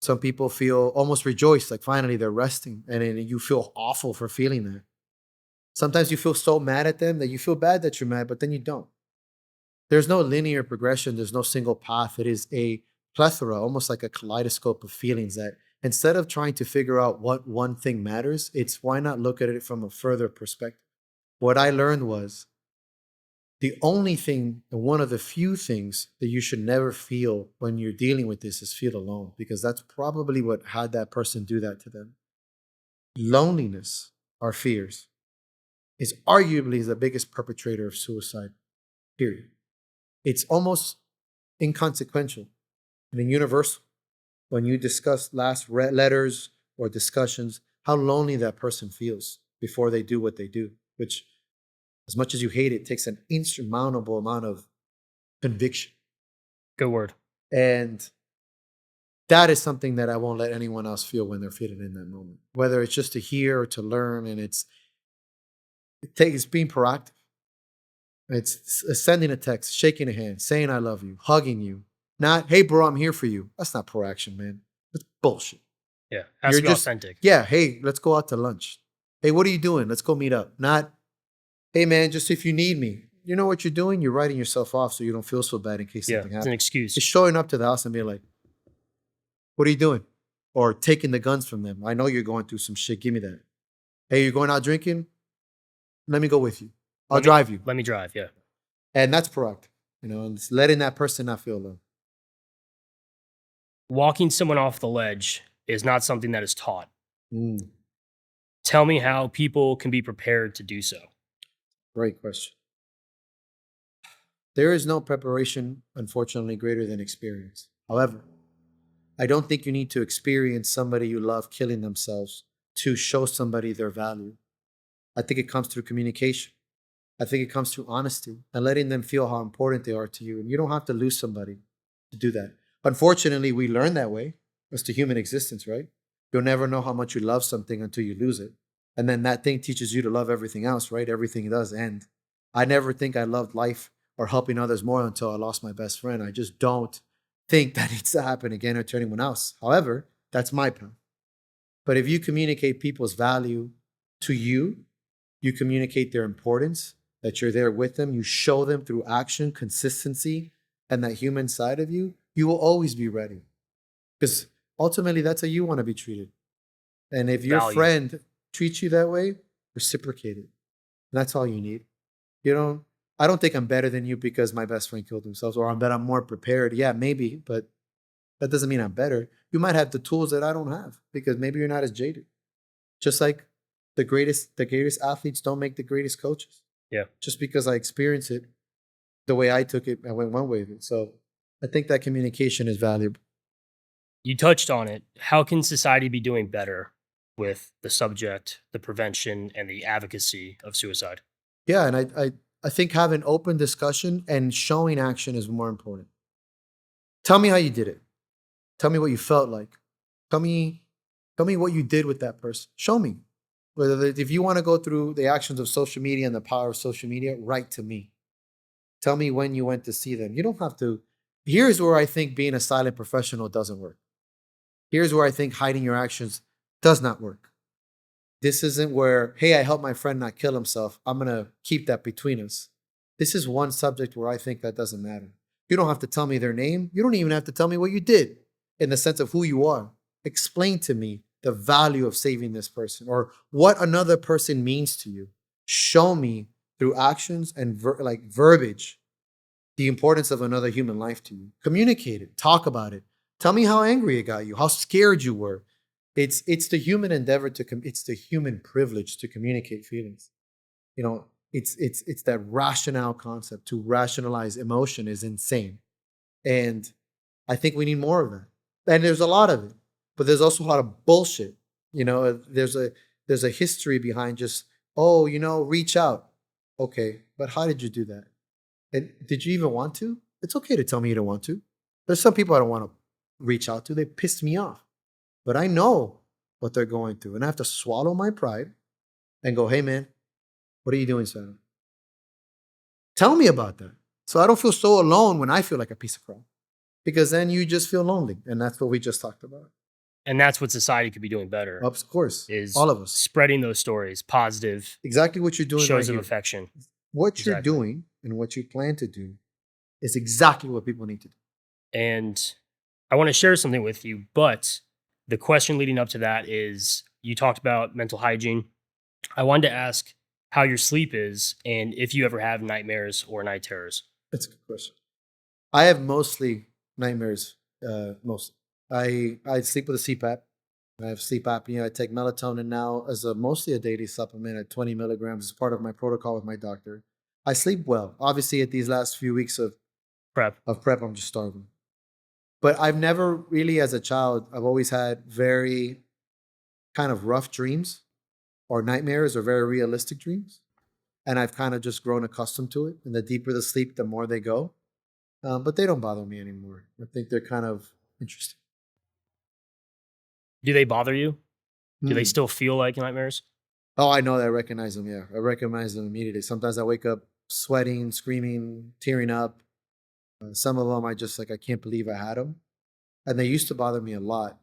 Some people feel almost rejoiced, like finally they're resting, and then you feel awful for feeling that. Sometimes you feel so mad at them that you feel bad that you're mad, but then you don't. There's no linear progression. There's no single path. It is a plethora, almost like a kaleidoscope of feelings that instead of trying to figure out what one thing matters, it's why not look at it from a further perspective. What I learned was the only thing, and one of the few things that you should never feel when you're dealing with this is feel alone, because that's probably what had that person do that to them. Loneliness, our fears, is arguably the biggest perpetrator of suicide, period. It's almost inconsequential and universal when you discuss last letters or discussions, how lonely that person feels before they do what they do, which, as much as you hate it, takes an insurmountable amount of conviction.
Good word.
And that is something that I won't let anyone else feel when they're feeling in that moment, whether it's just to hear or to learn. And it's being proactive. It's sending a text, shaking a hand, saying I love you, hugging you. Not, hey, bro, I'm here for you. That's not proaction, man. That's bullshit.
Yeah, has to be authentic.
Yeah, hey, let's go out to lunch. Hey, what are you doing? Let's go meet up. Not, hey, man, just if you need me. You know what you're doing? You're writing yourself off so you don't feel so bad in case something happens.
It's an excuse.
Just showing up to the house and being like, what are you doing? Or taking the guns from them. I know you're going through some shit. Give me that. Hey, you're going out drinking? Let me go with you. I'll drive you.
Let me drive, yeah.
And that's proactive, and it's letting that person not feel alone.
Walking someone off the ledge is not something that is taught. Tell me how people can be prepared to do so.
Great question. There is no preparation, unfortunately, greater than experience. However, I don't think you need to experience somebody you love killing themselves to show somebody their value. I think it comes through communication. I think it comes through honesty and letting them feel how important they are to you. And you don't have to lose somebody to do that. Unfortunately, we learn that way. It's the human existence, right? You'll never know how much you love something until you lose it. And then that thing teaches you to love everything else, right? Everything does end. I never think I loved life or helping others more until I lost my best friend. I just don't think that needs to happen again or to anyone else. However, that's my path. But if you communicate people's value to you, you communicate their importance, that you're there with them, you show them through action, consistency, and that human side of you, you will always be ready. Because ultimately, that's how you want to be treated. And if your friend treats you that way, reciprocate it. And that's all you need. I don't think I'm better than you because my best friend killed himself, or that I'm more prepared. Yeah, maybe, but that doesn't mean I'm better. You might have the tools that I don't have because maybe you're not as jaded. Just like the greatest athletes don't make the greatest coaches.
Yeah.
Just because I experienced it the way I took it, I went one way of it. So I think that communication is valuable.
You touched on it. How can society be doing better with the subject, the prevention, and the advocacy of suicide?
Yeah, and I think having open discussion and showing action is more important. Tell me how you did it. Tell me what you felt like. Tell me what you did with that person. Show me. If you want to go through the actions of social media and the power of social media, write to me. Tell me when you went to see them. You don't have to. Here's where I think being a silent professional doesn't work. Here's where I think hiding your actions does not work. This isn't where, hey, I helped my friend not kill himself. I'm going to keep that between us. This is one subject where I think that doesn't matter. You don't have to tell me their name. You don't even have to tell me what you did in the sense of who you are. Explain to me the value of saving this person or what another person means to you. Show me through actions and verbiage the importance of another human life to you. Communicate it. Talk about it. Tell me how angry it got you, how scared you were. It's the human endeavor it's the human privilege to communicate feelings. It's that rationale concept. To rationalize emotion is insane. And I think we need more of that. And there's a lot of it, but there's also a lot of bullshit. There's a history behind just, reach out. Okay, but how did you do that? And did you even want to? It's okay to tell me you don't want to. There's some people I don't want to reach out to. They pissed me off. But I know what they're going through. And I have to swallow my pride and go, hey, man, what are you doing, Sam? Tell me about that. So I don't feel so alone when I feel like a piece of crap. Because then you just feel lonely. And that's what we just talked about.
And that's what society could be doing better,
Of course,
is
all of us.
spreading those stories, positive
Exactly what you're doing right
shows of
here.
affection.
What you're
Exactly.
doing and what you plan to do is exactly what people need to do.
And I want to share something with you, but the question leading up to that is, you talked about mental hygiene. I wanted to ask how your sleep is and if you ever have nightmares or night terrors.
That's a good question. I have mostly nightmares. Mostly, I sleep with a CPAP. I have sleep apnea. I take melatonin now as mostly a daily supplement at 20 milligrams as part of my protocol with my doctor. I sleep well. Obviously, at these last few weeks
Prep.
of prep, I'm just starving. But I've never really, as a child, I've always had very kind of rough dreams or nightmares or very realistic dreams. And I've kind of just grown accustomed to it. And the deeper the sleep, the more they go. But they don't bother me anymore. I think they're kind of interesting.
Do they bother you? Do they
Hmm.
still feel like nightmares?
Oh, I know that. I recognize them. Yeah, I recognize them immediately. Sometimes I wake up sweating, screaming, tearing up. Some of them I just like, I can't believe I had them. And they used to bother me a lot.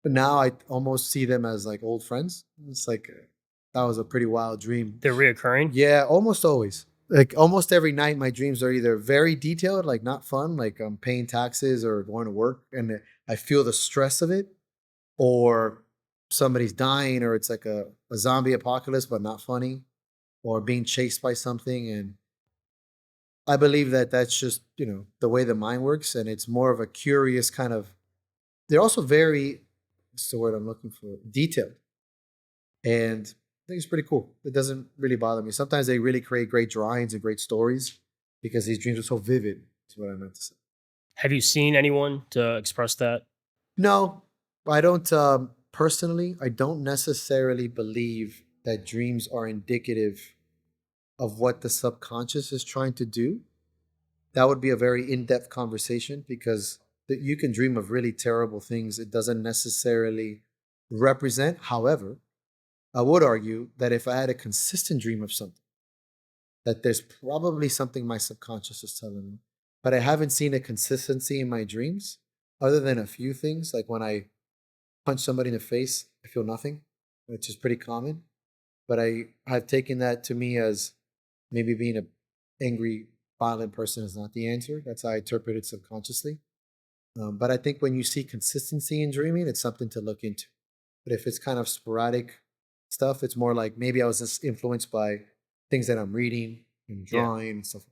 But now I almost see them as like old friends. It's like that was a pretty wild dream.
They're reoccurring?
Yeah, almost always. Like almost every night, my dreams are either very detailed, like not fun, like I'm paying taxes or going to work, and I feel the stress of it, or somebody's dying, or it's like a zombie apocalypse, but not funny, or being chased by something. And I believe that that's just, the way the mind works. And it's more of a curious kind of, they're also very, what's the word I'm looking for? Detailed. And I think it's pretty cool. It doesn't really bother me. Sometimes they really create great drawings and great stories because these dreams are so vivid, is what I meant to say.
Have you seen anyone to express that?
No, I don't, personally, I don't necessarily believe that dreams are indicative of what the subconscious is trying to do. That would be a very in-depth conversation because you can dream of really terrible things. It doesn't necessarily represent. However, I would argue that if I had a consistent dream of something, that there's probably something my subconscious is telling me. But I haven't seen a consistency in my dreams other than a few things. Like when I punch somebody in the face, I feel nothing, which is pretty common. But I've taken that to me as maybe being an angry, violent person is not the answer. That's how I interpret it subconsciously. But I think when you see consistency in dreaming, it's something to look into. But if it's kind of sporadic stuff, it's more like maybe I was just influenced by things that I'm reading and
Yeah.
drawing and stuff.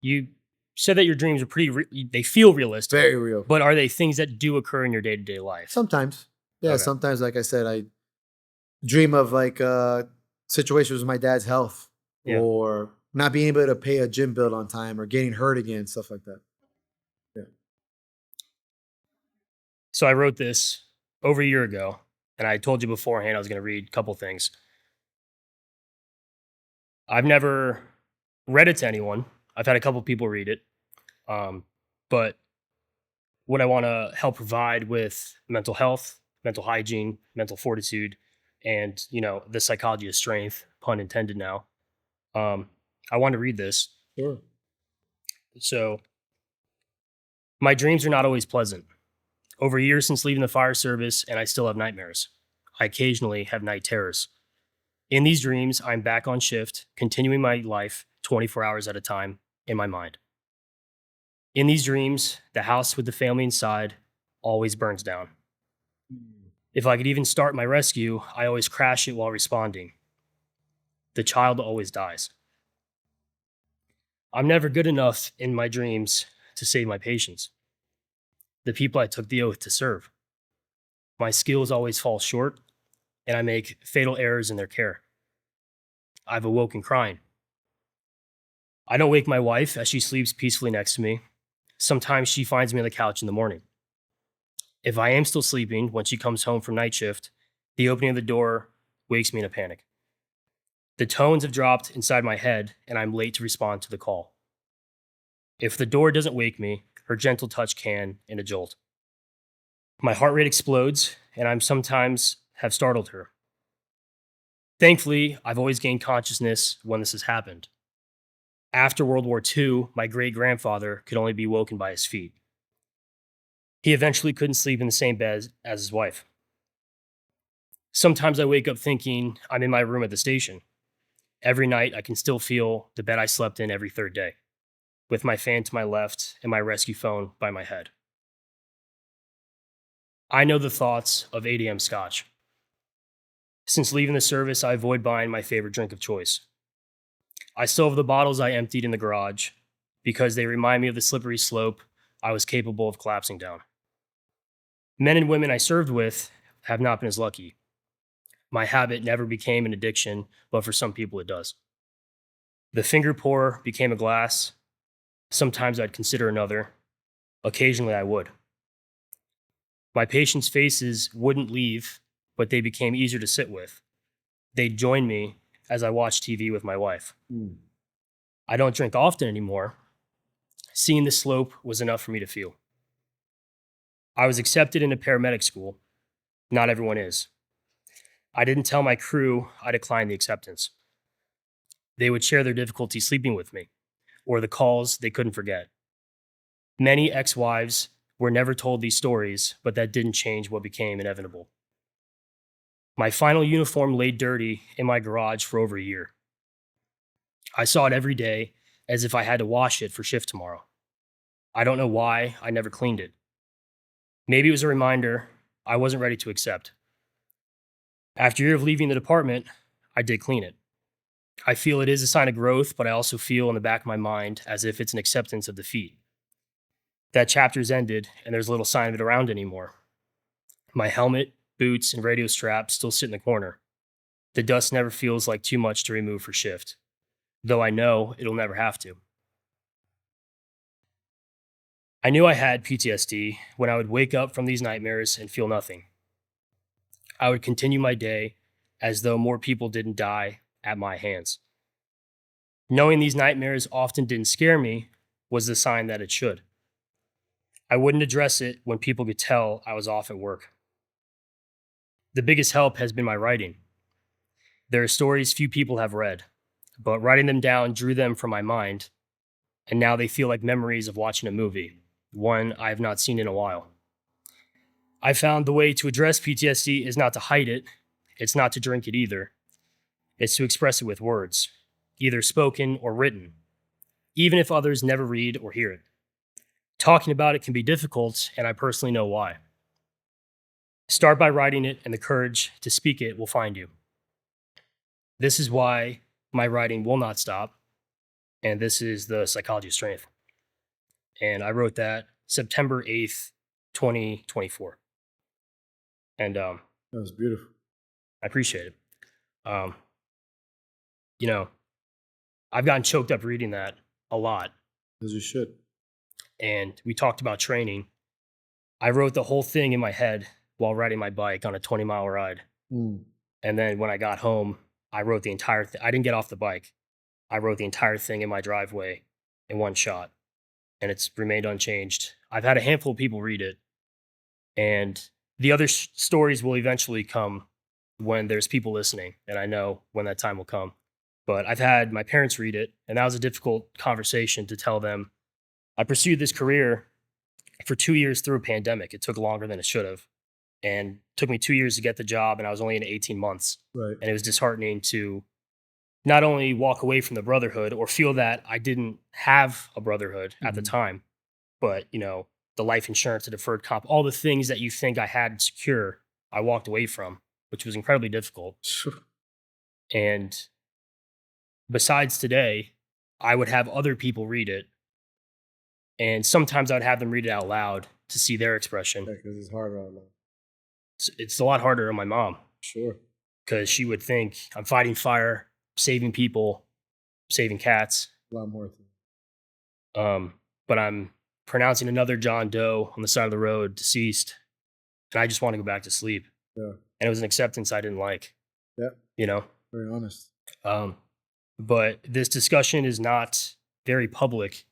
You said that your dreams are they feel realistic,
Very real.
but are they things that do occur in your day-to-day life?
Sometimes. Yeah,
Okay.
sometimes, like I said, I dream of like situations with my dad's health
Yeah.
or not being able to pay a gym bill on time or getting hurt again, stuff like that.
So I wrote this over a year ago, and I told you beforehand I was going to read a couple things. I've never read it to anyone. I've had a couple people read it. But what I want to help provide with mental health, mental hygiene, mental fortitude, and the psychology of strength, pun intended now. I want to read this.
Sure.
So, my dreams are not always pleasant. Over a year since leaving the fire service, and I still have nightmares. I occasionally have night terrors. In these dreams, I'm back on shift, continuing my life 24 hours at a time in my mind. In these dreams, the house with the family inside always burns down. If I could even start my rescue, I always crash it while responding. The child always dies. I'm never good enough in my dreams to save my patients, the people I took the oath to serve. My skills always fall short, and I make fatal errors in their care. I've awoken crying. I don't wake my wife as she sleeps peacefully next to me. Sometimes she finds me on the couch in the morning. If I am still sleeping when she comes home from night shift, the opening of the door wakes me in a panic. The tones have dropped inside my head, and I'm late to respond to the call. If the door doesn't wake me, her gentle touch can in a jolt. My heart rate explodes, and I'm sometimes have startled her. Thankfully, I've always gained consciousness when this has happened. After World War II, my great grandfather could only be woken by his feet. He eventually couldn't sleep in the same bed as his wife. Sometimes I wake up thinking I'm in my room at the station. Every night, I can still feel the bed I slept in every third day, with my fan to my left and my rescue phone by my head. I know the thoughts of 8 a.m. scotch. Since leaving the service, I avoid buying my favorite drink of choice. I still have the bottles I emptied in the garage because they remind me of the slippery slope I was capable of collapsing down. Men and women I served with have not been as lucky. My habit never became an addiction, but for some people it does. The finger pour became a glass. Sometimes I'd consider another. Occasionally I would. My patients' faces wouldn't leave, but they became easier to sit with. They'd join me as I watched TV with my wife. I don't drink often anymore. Seeing the slope was enough for me to feel. I was accepted into paramedic school. Not everyone is. I didn't tell my crew I declined the acceptance. They would share their difficulty sleeping with me, or the calls they couldn't forget. Many ex-wives were never told these stories, but that didn't change what became inevitable. My final uniform lay dirty in my garage for over a year. I saw it every day as if I had to wash it for shift tomorrow. I don't know why I never cleaned it. Maybe it was a reminder I wasn't ready to accept. After a year of leaving the department, I did clean it. I feel it is a sign of growth, but I also feel in the back of my mind as if it's an acceptance of defeat. That chapter's ended, and there's little sign of it around anymore. My helmet, boots, and radio strap still sit in the corner. The dust never feels like too much to remove for shift, though I know it'll never have to. I knew I had PTSD when I would wake up from these nightmares and feel nothing. I would continue my day as though more people didn't die at my hands. Knowing these nightmares often didn't scare me was the sign that it should. I wouldn't address it when people could tell I was off at work. The biggest help has been my writing. There are stories few people have read, but writing them down drew them from my mind, and now they feel like memories of watching a movie, one I have not seen in a while. I found the way to address PTSD is not to hide it, it's not to drink it either. It's to express it with words, either spoken or written, even if others never read or hear it. Talking about it can be difficult, and I personally know why. Start by writing it, and the courage to speak it will find you. This is why my writing will not stop, and this is the Psychology of Strength. And I wrote that September 8th, 2024. And
That was beautiful.
I appreciate it. You know, I've gotten choked up reading that a lot.
As you should.
And we talked about training. I wrote the whole thing in my head while riding my bike on a 20-mile ride. And then when I got home, I wrote the entire thing. I didn't get off the bike. I wrote the entire thing in my driveway in one shot. And it's remained unchanged. I've had a handful of people read it. And the other stories will eventually come when there's people listening. And I know when that time will come. But I've had my parents read it. And that was a difficult conversation to tell them. I pursued this career for 2 years through a pandemic. It took longer than it should have. And took me 2 years to get the job, and I was only in 18 months.
Right.
And it was disheartening to not only walk away from the brotherhood or feel that I didn't have a brotherhood at the time, but, you know, the life insurance, the deferred comp, all the things that you think I had secure, I walked away from, which was incredibly difficult. And besides today, I would have other people read it. And sometimes I'd have them read it out loud to see their expression.
Yeah, because it's harder out loud.
It's a lot harder on my mom.
Sure.
Because she would think I'm fighting fire, saving people, saving cats.
A lot more things.
But I'm pronouncing another John Doe on the side of the road, deceased. And I just want to go back to sleep.
Yeah.
And it was an acceptance I didn't like.
Yeah.
You know?
Very honest.
But this discussion is not very public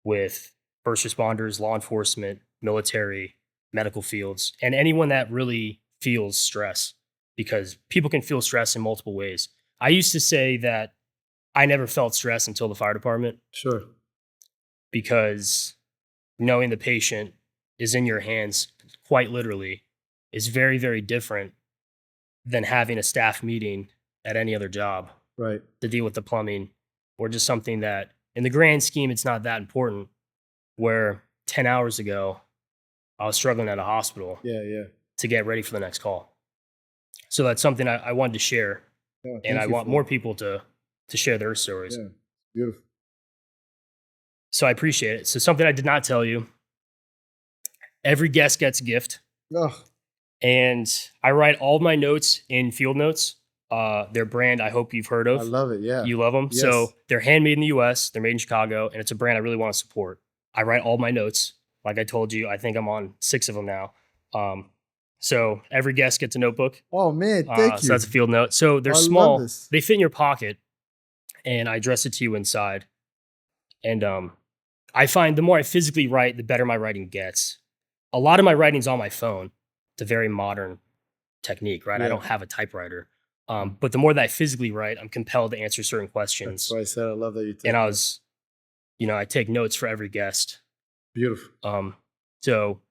with first responders, law enforcement, military, medical fields, and anyone that really feels stress, because people can feel stress in multiple ways. I used to say that I never felt stress until the fire department.
Sure.
Because knowing the patient is in your hands, quite literally, is very, very different than having a staff meeting at any other job
Right.
to deal with the plumbing or just something that, in the grand scheme, it's not that important. Where 10 hours ago, I was struggling at a hospital
Yeah. Yeah.
to get ready for the next call. So that's something I wanted to share,
Yeah.
and
Thank
I
you
want
for
more
that.
people to share their stories.
Yeah. Beautiful.
So I appreciate it. So something I did not tell you: every guest gets a gift,
Oh,
and I write all of my notes in Field Notes. Their brand, I hope you've heard
I
of.
love it. Yeah.
You love them.
Yes.
So they're handmade in the U.S. They're made in Chicago, and it's a brand I really want to support. I write all my notes. Like I told you, I think I'm on 6 of them now. So every guest gets a notebook.
Oh man, thank
So
you.
that's a field note. So they're
I love
small.
this.
They fit in your pocket, and I address it to you inside. And I find the more I physically write, the better my writing gets. A lot of my writing's on my phone. It's a very modern technique, right? I
Yeah.
don't have a typewriter. But the more that I physically write, I'm compelled to answer certain
That's
questions.
why I said I love that you take
And I
that.
was, I take notes for every guest.
Beautiful.
So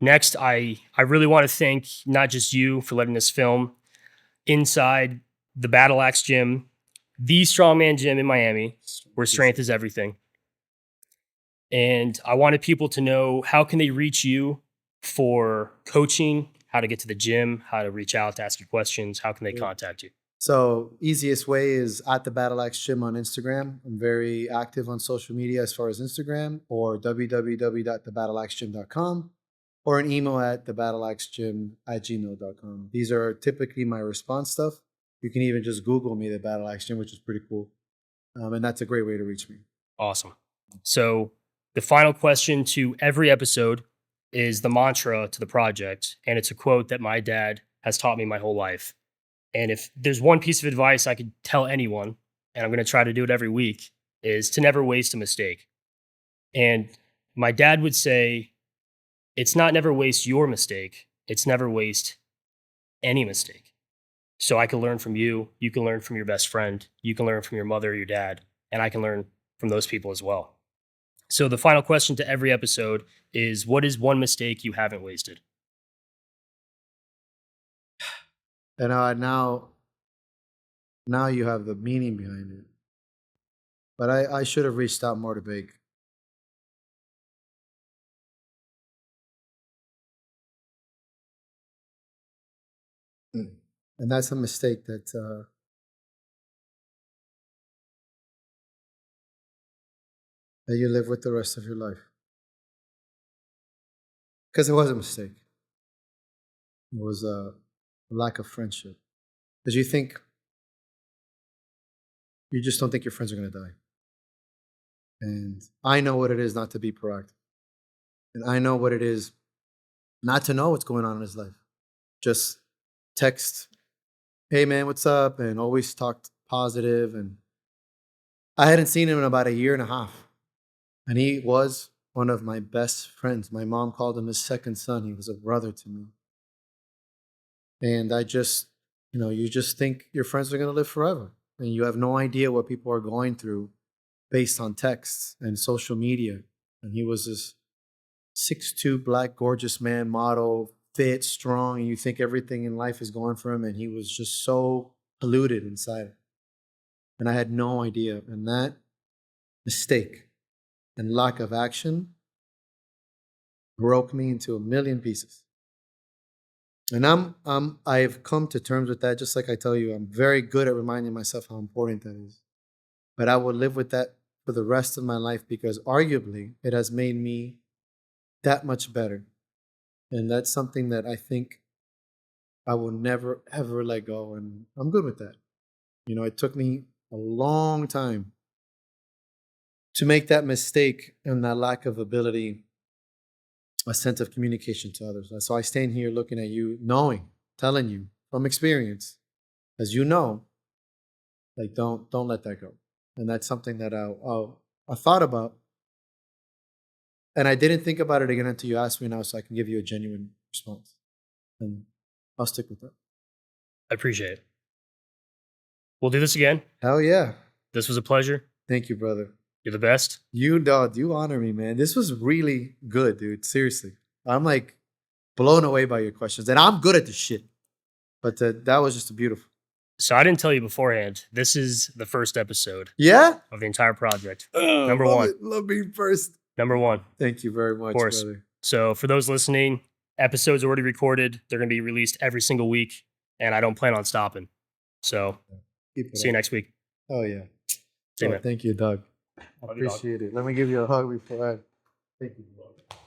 next, I really want to thank not just you for letting us film inside the Battle Axe Gym, the Strongman Gym in Miami, where strength is everything. And I wanted people to know, how can they reach you for coaching, how to get to the gym, how to reach out to ask you questions, how can they
Yeah.
contact you?
So easiest way is at the Battle Axe Gym on Instagram. I'm very active on social media as far as Instagram, or www.thebattleaxegym.com, or an email at thebattleaxegym@gmail.com. These are typically my response stuff. You can even just Google me, the Battle Axe Gym, which is pretty cool. And that's a great way to reach me.
Awesome. So the final question to every episode is the mantra to the project. And it's a quote that my dad has taught me my whole life. And if there's one piece of advice I could tell anyone, and I'm going to try to do it every week, is to never waste a mistake. And my dad would say, it's not never waste your mistake, it's never waste any mistake. So I can learn from you, you can learn from your best friend, you can learn from your mother or your dad, and I can learn from those people as well. So the final question to every episode is, what is one mistake you haven't wasted?
And now you have the meaning behind it. But I should have reached out more to Big. And that's a mistake that you live with the rest of your life. Because it was a mistake. It was a lack of friendship. Because you just don't think your friends are going to die. And I know what it is not to be proactive. And I know what it is not to know what's going on in his life. Just text, hey man, what's up? And always talked positive. And I hadn't seen him in about 1.5 years. And he was one of my best friends. My mom called him his second son. He was a brother to me. And I just, you just think your friends are going to live forever. And you have no idea what people are going through based on texts and social media. And he was this 6'2", black, gorgeous man, model, fit, strong, and you think everything in life is going for him. And he was just so polluted inside. And I had no idea. And that mistake and lack of action broke me into a million pieces. And I've come to terms with that. Just like I tell you, I'm very good at reminding myself how important that is. But I will live with that for the rest of my life, because arguably it has made me that much better. And that's something that I think I will never, ever let go. And I'm good with that. It took me a long time to make that mistake and that lack of ability a sense of communication to others. So I stand here looking at you, telling you from experience, as you know, like don't let that go. And that's something that I thought about, and I didn't think about it again until you asked me now, so I can give you a genuine response. And I'll stick with that.
I appreciate it. We'll do this again.
Hell yeah!
This was a pleasure.
Thank you, brother.
You're the best.
You honor me, man. This was really good, dude. Seriously. I'm like blown away by your questions, and I'm good at this shit. But that was just beautiful.
So I didn't tell you beforehand. This is the first episode
Yeah.
of the entire project.
Oh,
Number one.
Love being first.
Number one.
Thank you very much,
Of course.
brother.
So for those listening, episodes already recorded. They're going to be released every single week, and I don't plan on stopping. So see you next week.
Oh yeah.
See you, man.
Thank you, Doug. I
Love you, dog.
appreciate it. Let me give you a hug before I. Thank you, dog.